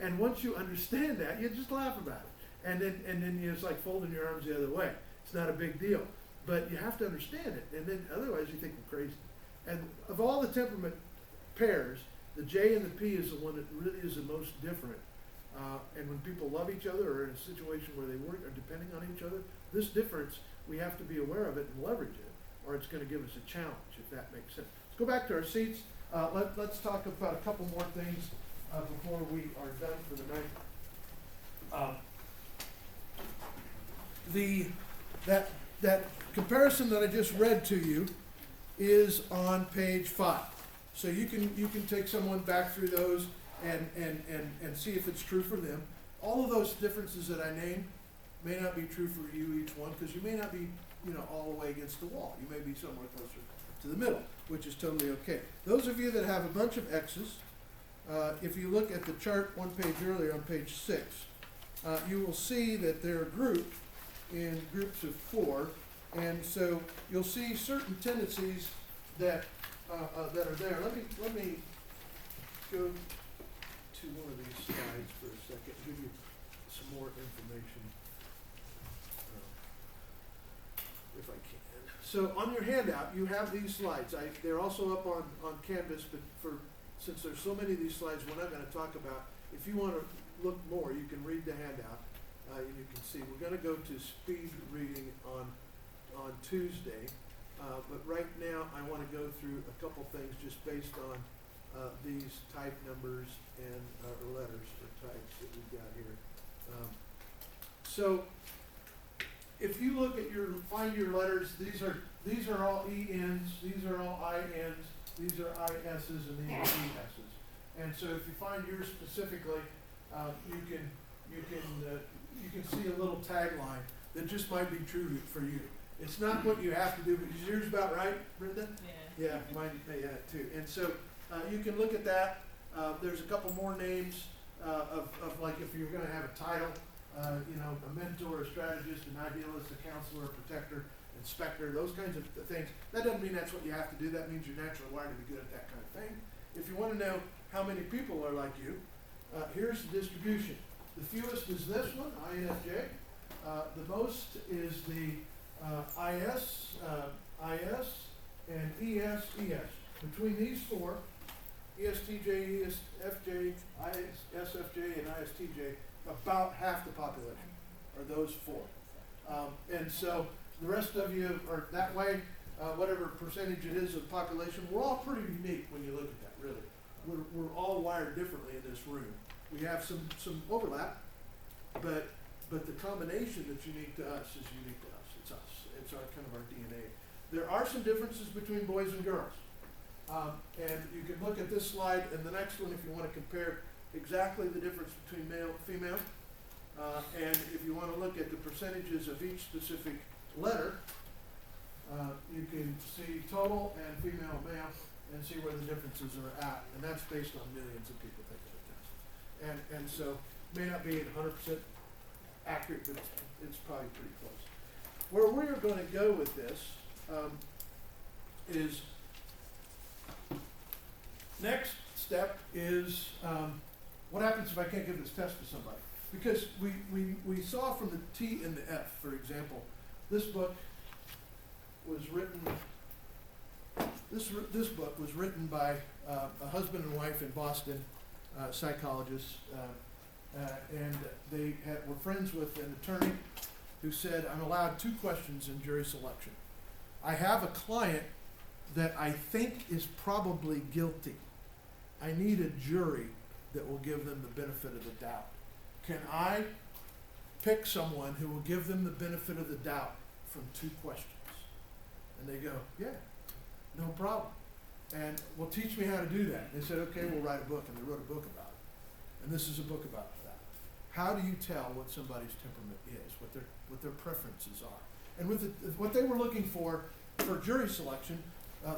And once you understand that, you just laugh about it. And then it's like folding your arms the other way. It's not a big deal. But you have to understand it. And then otherwise you think we're crazy. And of all the temperament pairs, the J and the P is the one that really is the most different. And when people love each other or in a situation where they work or depending on each other, this difference, we have to be aware of it and leverage it, or it's going to give us a challenge, if that makes sense. Let's go back to our seats. Let's talk about a couple more things before we are done for the night. That comparison that I just read to you is on page 5. So you can take someone back through those and see if it's true for them. All of those differences that I named may not be true for you, each one, because you may not be, all the way against the wall. You may be somewhere closer to the middle, which is totally okay. Those of you that have a bunch of X's, if you look at the chart one page earlier on page 6, you will see that they're grouped in groups of 4, and so you'll see certain tendencies that are there. Let me go to one of these slides for a second, give you some more information, if I can. So on your handout, you have these slides. They're also up on Canvas, but since there's so many of these slides we're not going to talk about, if you want to look more, you can read the handout, and you can see. We're going to go to speed reading on Tuesday, but right now I want to go through a couple things just based on these type numbers and or letters or types that we've got here. So if you look at find your letters, these are all ENs, these are all INs, these are ISs, and these are ESs. And so if you find yours specifically, you can see a little tagline that just might be true for you. It's not what you have to do, but is yours about right, Brenda? Yeah. Yeah, mine too. And so you can look at that. There's a couple more names of like if you're going to have a title, a mentor, a strategist, an idealist, a counselor, a protector, inspector, those kinds of things. That doesn't mean that's what you have to do. That means you're naturally wired to be good at that kind of thing. If you want to know how many people are like you, here's the distribution. The fewest is this one, INFJ. The most is the IS, and ES. Between these 4, ESTJ, ESFJ, ISFJ, and ISTJ, about half the population are those 4. And so the rest of you are that way, whatever percentage it is of the population. We're all pretty unique when you look at that, really. We're all wired differently in this room. We have some overlap, but the combination that's unique to us is unique to us. It's us. It's our kind of our DNA. There are some differences between boys and girls. And you can look at this slide and the next one if you want to compare exactly the difference between male and female. And if you want to look at the percentages of each specific letter, you can see total and female and male and see where the differences are at. And that's based on millions of people taking the test. And so it may not be 100% accurate, but it's probably pretty close. Where we're going to go with this is next step is what happens if I can't give this test to somebody? Because we saw from the T and the F, for example, this book was written. This book was written by a husband and wife in Boston, psychologists, and they were friends with an attorney who said, I'm allowed 2 questions in jury selection. I have a client that I think is probably guilty. I need a jury that will give them the benefit of the doubt. Can I pick someone who will give them the benefit of the doubt from 2 questions? And they go, yeah, no problem. And, well, teach me how to do that. And they said, okay, we'll write a book. And they wrote a book about it. And this is a book about that. How do you tell what somebody's temperament is, what their preferences are? And with what they were looking for jury selection,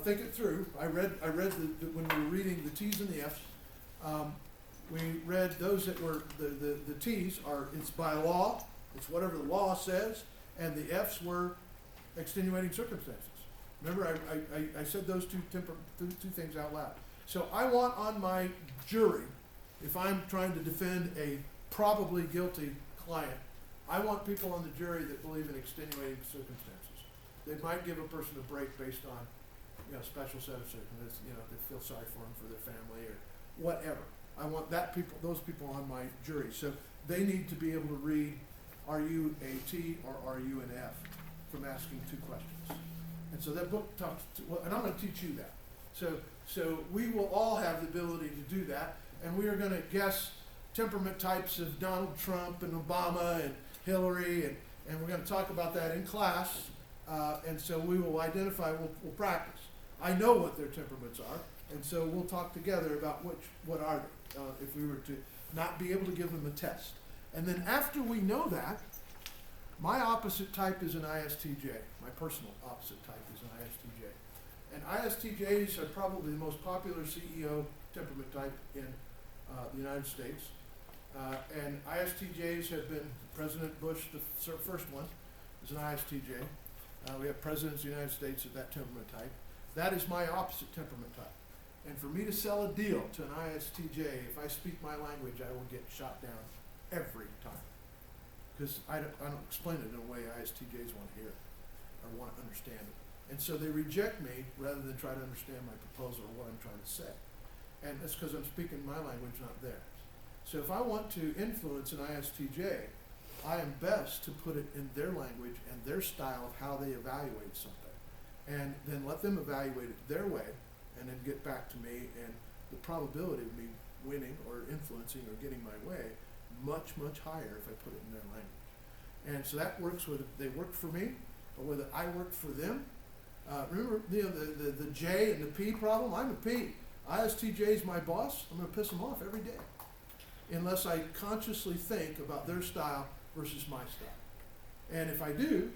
think it through. I read when we were reading the T's and the F's. We read those that were the T's are it's by law, it's whatever the law says, and the F's were extenuating circumstances. Remember, I said those two things out loud. So I want on my jury, if I'm trying to defend a probably guilty client, I want people on the jury that believe in extenuating circumstances. They might give a person a break based on, special set of circumstances, they feel sorry for them, for their family, or whatever. I want those people on my jury. So they need to be able to read, are you a T or are you an F, from asking 2 questions. And so that book talks and I'm going to teach you that. So we will all have the ability to do that, and we are going to guess temperament types of Donald Trump and Obama and Hillary, and we're going to talk about that in class, and so we will identify, we'll practice. I know what their temperaments are, and so we'll talk together about what are they, if we were to not be able to give them a test. And then after we know that, my opposite type is an ISTJ. My personal opposite type is an ISTJ. And ISTJs are probably the most popular CEO temperament type in the United States. And ISTJs have been, President Bush, the first one, is an ISTJ. We have presidents of the United States of that temperament type. That is my opposite temperament type. And for me to sell a deal to an ISTJ, if I speak my language, I will get shot down every time. Because I don't explain it in a way ISTJs want to hear it or want to understand it. And so they reject me rather than try to understand my proposal or what I'm trying to say. And that's because I'm speaking my language, not theirs. So if I want to influence an ISTJ, I am best to put it in their language and their style of how they evaluate something. And then let them evaluate it their way and then get back to me, and the probability of me winning or influencing or getting my way much, much higher if I put it in their language. And so that works whether they work for me or whether I work for them. Remember the J and the P problem? I'm a P. ISTJ is my boss. I'm going to piss them off every day unless I consciously think about their style versus my style. And if I do,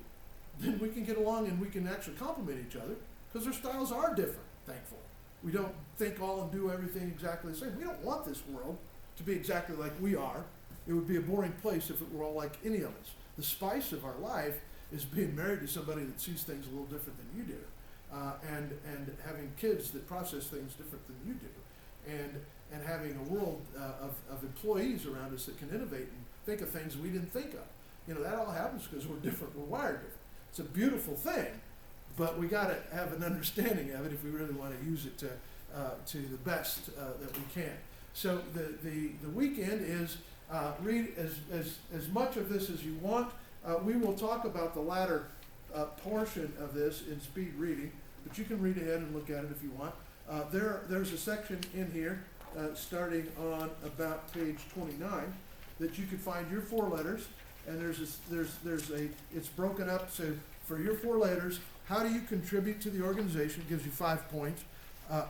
then we can get along and we can actually complement each other because their styles are different, thankfully. We don't think all and do everything exactly the same. We don't want this world to be exactly like we are. It would be a boring place if it were all like any of us. The spice of our life is being married to somebody that sees things a little different than you do, and having kids that process things different than you do, and having a world of employees around us that can innovate and think of things we didn't think of. That all happens because we're different. We're wired different. It's a beautiful thing, but we got to have an understanding of it if we really want to use it to the best that we can. So the weekend is read as much of this as you want. We will talk about the latter portion of this in speed reading, but you can read ahead and look at it if you want. There's a section in here starting on about page 29 that you can find your 4 letters, and it's broken up. So for your 4 letters, how do you contribute to the organization? It gives you 5 points.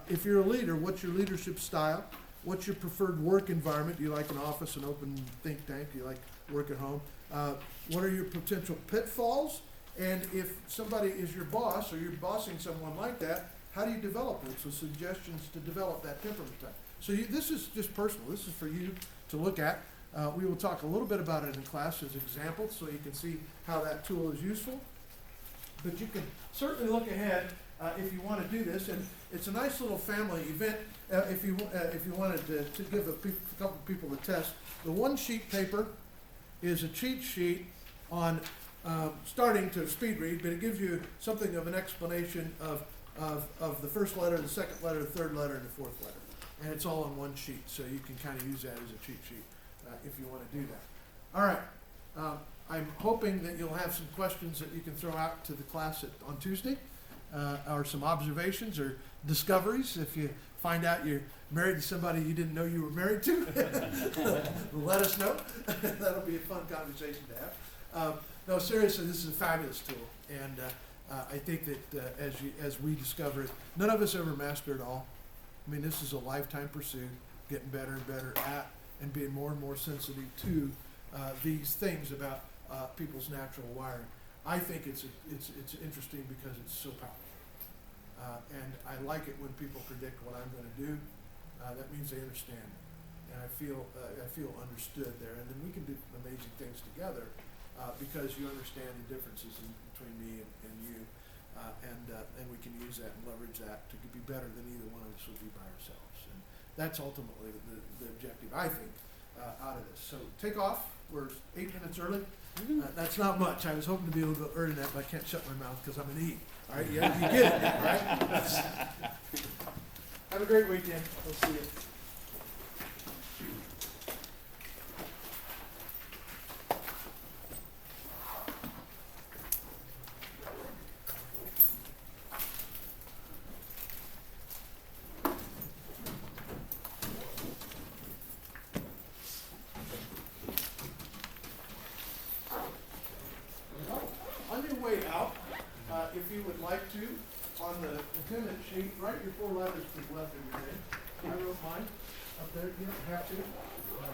If you're a leader, what's your leadership style? What's your preferred work environment? Do you like an office, an open think tank? Do you like work at home? What are your potential pitfalls? And if somebody is your boss or you're bossing someone like that, how do you develop it? So suggestions to develop that temperament type. So this is just personal. This is for you to look at. We will talk a little bit about it in class as examples so you can see how that tool is useful. But you can certainly look ahead if you want to do this. And it's a nice little family event if you wanted to give a couple people the test. The 1-sheet paper is a cheat sheet on starting to speed read, but it gives you something of an explanation of the first letter, the second letter, the third letter, and the fourth letter. And it's all on 1 sheet, so you can kind of use that as a cheat sheet if you want to do that. All right. I'm hoping that you'll have some questions that you can throw out to the class on Tuesday, or some observations or discoveries. If you find out you're married to somebody you didn't know you were married to, let us know. That'll be a fun conversation to have. No, seriously, this is a fabulous tool, and I think that as we discover it, none of us ever master it all. I mean, this is a lifetime pursuit, getting better and better at, and being more and more sensitive to these things about people's natural wiring. I think it's interesting because it's so powerful, and I like it when people predict what I'm going to do. That means they understand, and I feel understood there, and then we can do amazing things together because you understand the differences between me and you, and we can use that and leverage that to be better than either one of us would be by ourselves, and that's ultimately the objective, I think, out of this. So take off. We're 8 minutes early. That's not much. I was hoping to be a little bit earlier than that, but I can't shut my mouth because I'm an E. All right, yeah, you get it, right? Have a great weekend. We'll see you. On your way out, if you would like to, on the attendance sheet, write your 4 letters to the left of your name. I wrote mine up there. You don't have to, but I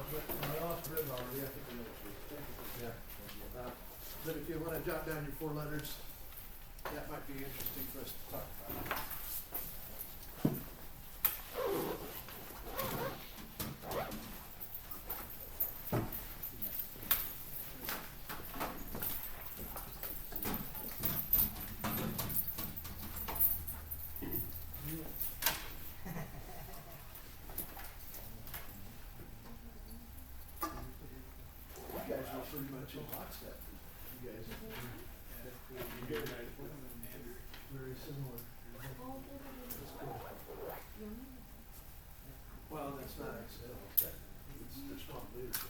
lost rid already. I think I know what you think. Yeah. But if you want to jot down your 4 letters, that might be interesting for us to talk about. You guys were pretty much in lockstep. You guys. Very similar. That's cool. Well, that's not accidental. It's their strong leadership.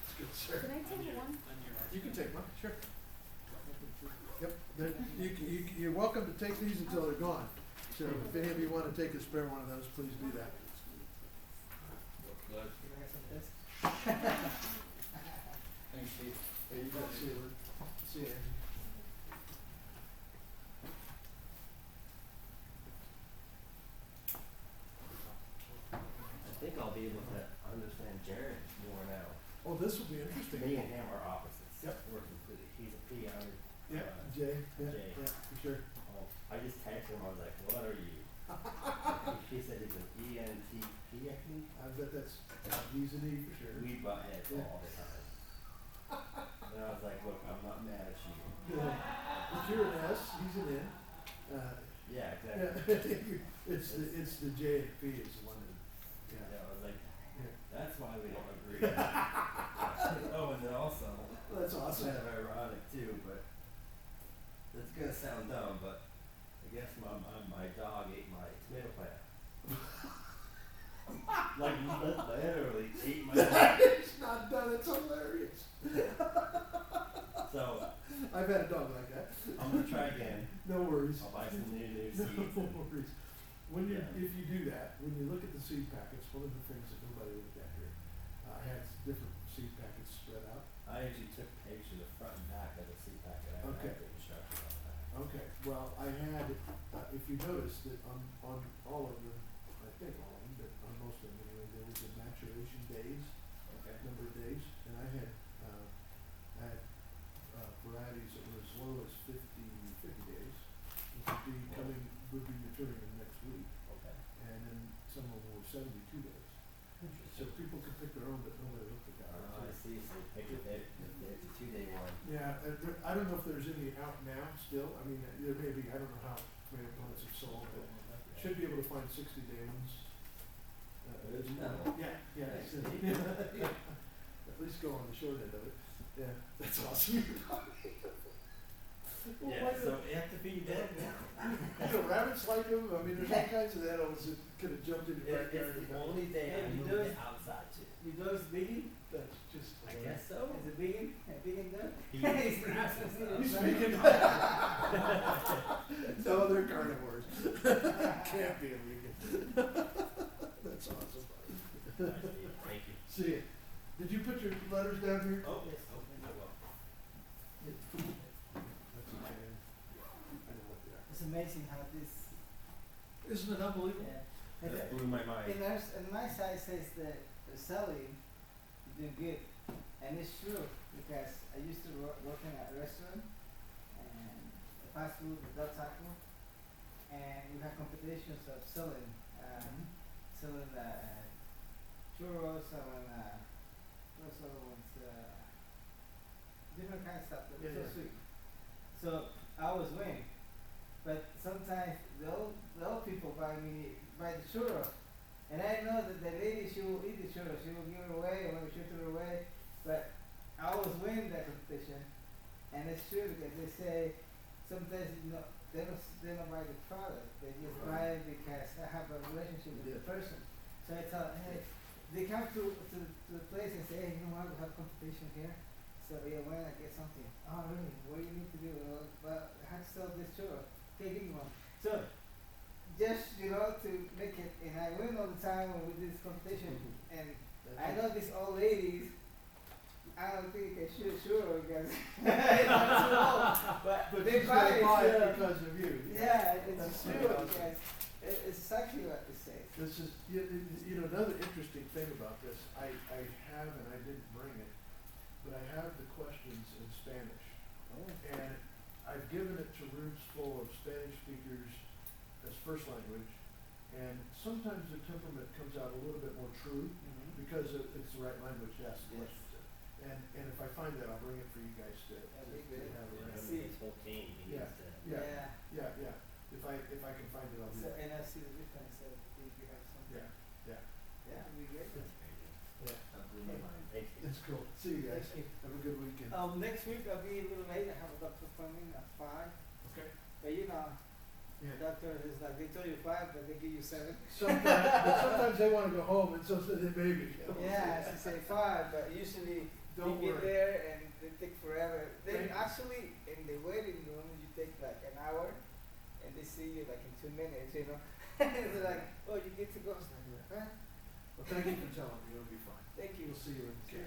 It's good, sir. Can I take one? You can take one, sure. Yep, you're welcome to take these until they're gone. So if any of you want to take a spare one of those, please do that. Thanks, Steve. Hey, you got to see it. See it. I think I'll be able to understand Jared more now. Oh, this will be interesting. Me and him are opposites. Yep. We're completely, he's a P, I'm a, Yeah, Jay, yeah, Jay. yeah, for sure. oh, I just texted him, I was like, what are you? He said he's an ENTP, I think. I bet that's, he's an E for sure. We butt heads Yeah. all the time. And I was like, look, I'm not mad at you. Yeah. If you're an S, he's an N. Yeah, Yeah, exactly. it's the J and P is the one that, Yeah, yeah. I was like, Yeah. that's why we don't agree. Oh, and then also, That's it's awesome. kind of ironic too, but it's gonna sound dumb, but I guess my dog ate my tomato plant. Like literally ate my dog. It's not done, it's hilarious. So I've had a dog like that. I'm gonna try again. No worries. I'll buy some new seeds. No worries. When you, Yeah. if you do that, when you look at the seed packets, one of the things that nobody looked at here, I had different seed packets spread out. I actually took pictures of the front and back of the seed packet. I Okay. have the instructions on that. Okay, well, I had, if you notice that on all of them, I think all of them, but on most of them anyway, there was a maturation days, Okay. number of days, and I had varieties that were as low as 50 days, which would be maturing in the next week, Okay. and then some of them were 72 days. So people could pick their own, but nobody looked at that. I see. So you pick the 2-day one. Yeah, I don't know if there's any out now still. I mean, there may be, I don't know how tomato plants have sold, but should be able to find 60-day ones. No. Yeah, yeah. Nice. Yeah. At least go on the short end of it. Yeah, that's awesome. Well, Yeah, why so you have to feed them. rabbits like them. I mean, there's all kinds of animals that Could've jumped in the It's backyard. the only thing Hey, I you moved does- it outside to. You know it's vegan? That's just I hilarious. guess so. Is it vegan? A vegan duck? He eats grass and stuff. You speaking? No, they're carnivores. Can't be a vegan. That's awesome. Nice, Steve. Thank you. See ya. Did you put your letters down here? Oh, yes, I will. That's okay. I know what they are. It's amazing how this, Isn't it unbelievable? yeah. That blew my mind. In my side says that the selling, you're doing good. And it's true, because I used to work in a restaurant, and a fast food, a dog taco, and we had competitions of selling, selling, churros, selling, what's the other ones, different kind of stuff, but Yeah, so yeah. sweet. So I always win, but sometimes the old people buy the churro, and I know that the lady, she will eat the churro, she will give it away, or maybe she threw it away, but I always win that competition, and it's true because they say sometimes they don't buy the product, they just buy it because I have a relationship with the person. So I tell, hey, they come to the place and say, hey, you know what, we have competition here. So yeah, when I get something, oh really, what do you need to do? Well, I have to sell this churro. Okay, give me one. So just to make it, and I win all the time with this competition. And I know these old ladies, I don't think they should churro because it's not too old, but they she's buy gonna buy it. it So, because of you. yeah, it's That's true awesome. because it's exactly what they say. This is, you know, another interesting thing about this, I have, and I didn't bring it, but I have the questions in Spanish. And I've given it to rooms full of Spanish speakers as first language, and sometimes the temperament comes out a little bit more true, because it's the right language to ask the Yes. questions in. And if I find that, I'll bring it for you guys to That'd be good. have Yeah, around. See. his whole team, he Yeah. needs to. Yeah. If I can find it, I'll do So, that. and I see the difference if you have something. Yeah. Yeah, we get it. That's crazy. Yeah. That blew my mind. Thank you. It's cool. See you guys. Thank you. Have a good weekend. Next week I'll be a little late. I have a doctor appointment at 5. Okay. But Yeah. doctor is like, they told you 5, but they give you 7. Sometimes they wanna go home, and so they maybe. Yeah, she said 5, but usually Don't you get worry. there and they take forever. Then Thank you. actually in the waiting room you take like an hour, and they see you like in 2 minutes, They're like, oh, you get to go. I was like, huh? Well, thank you for telling me. It'll be fine. Thank you. We'll see you in the See you.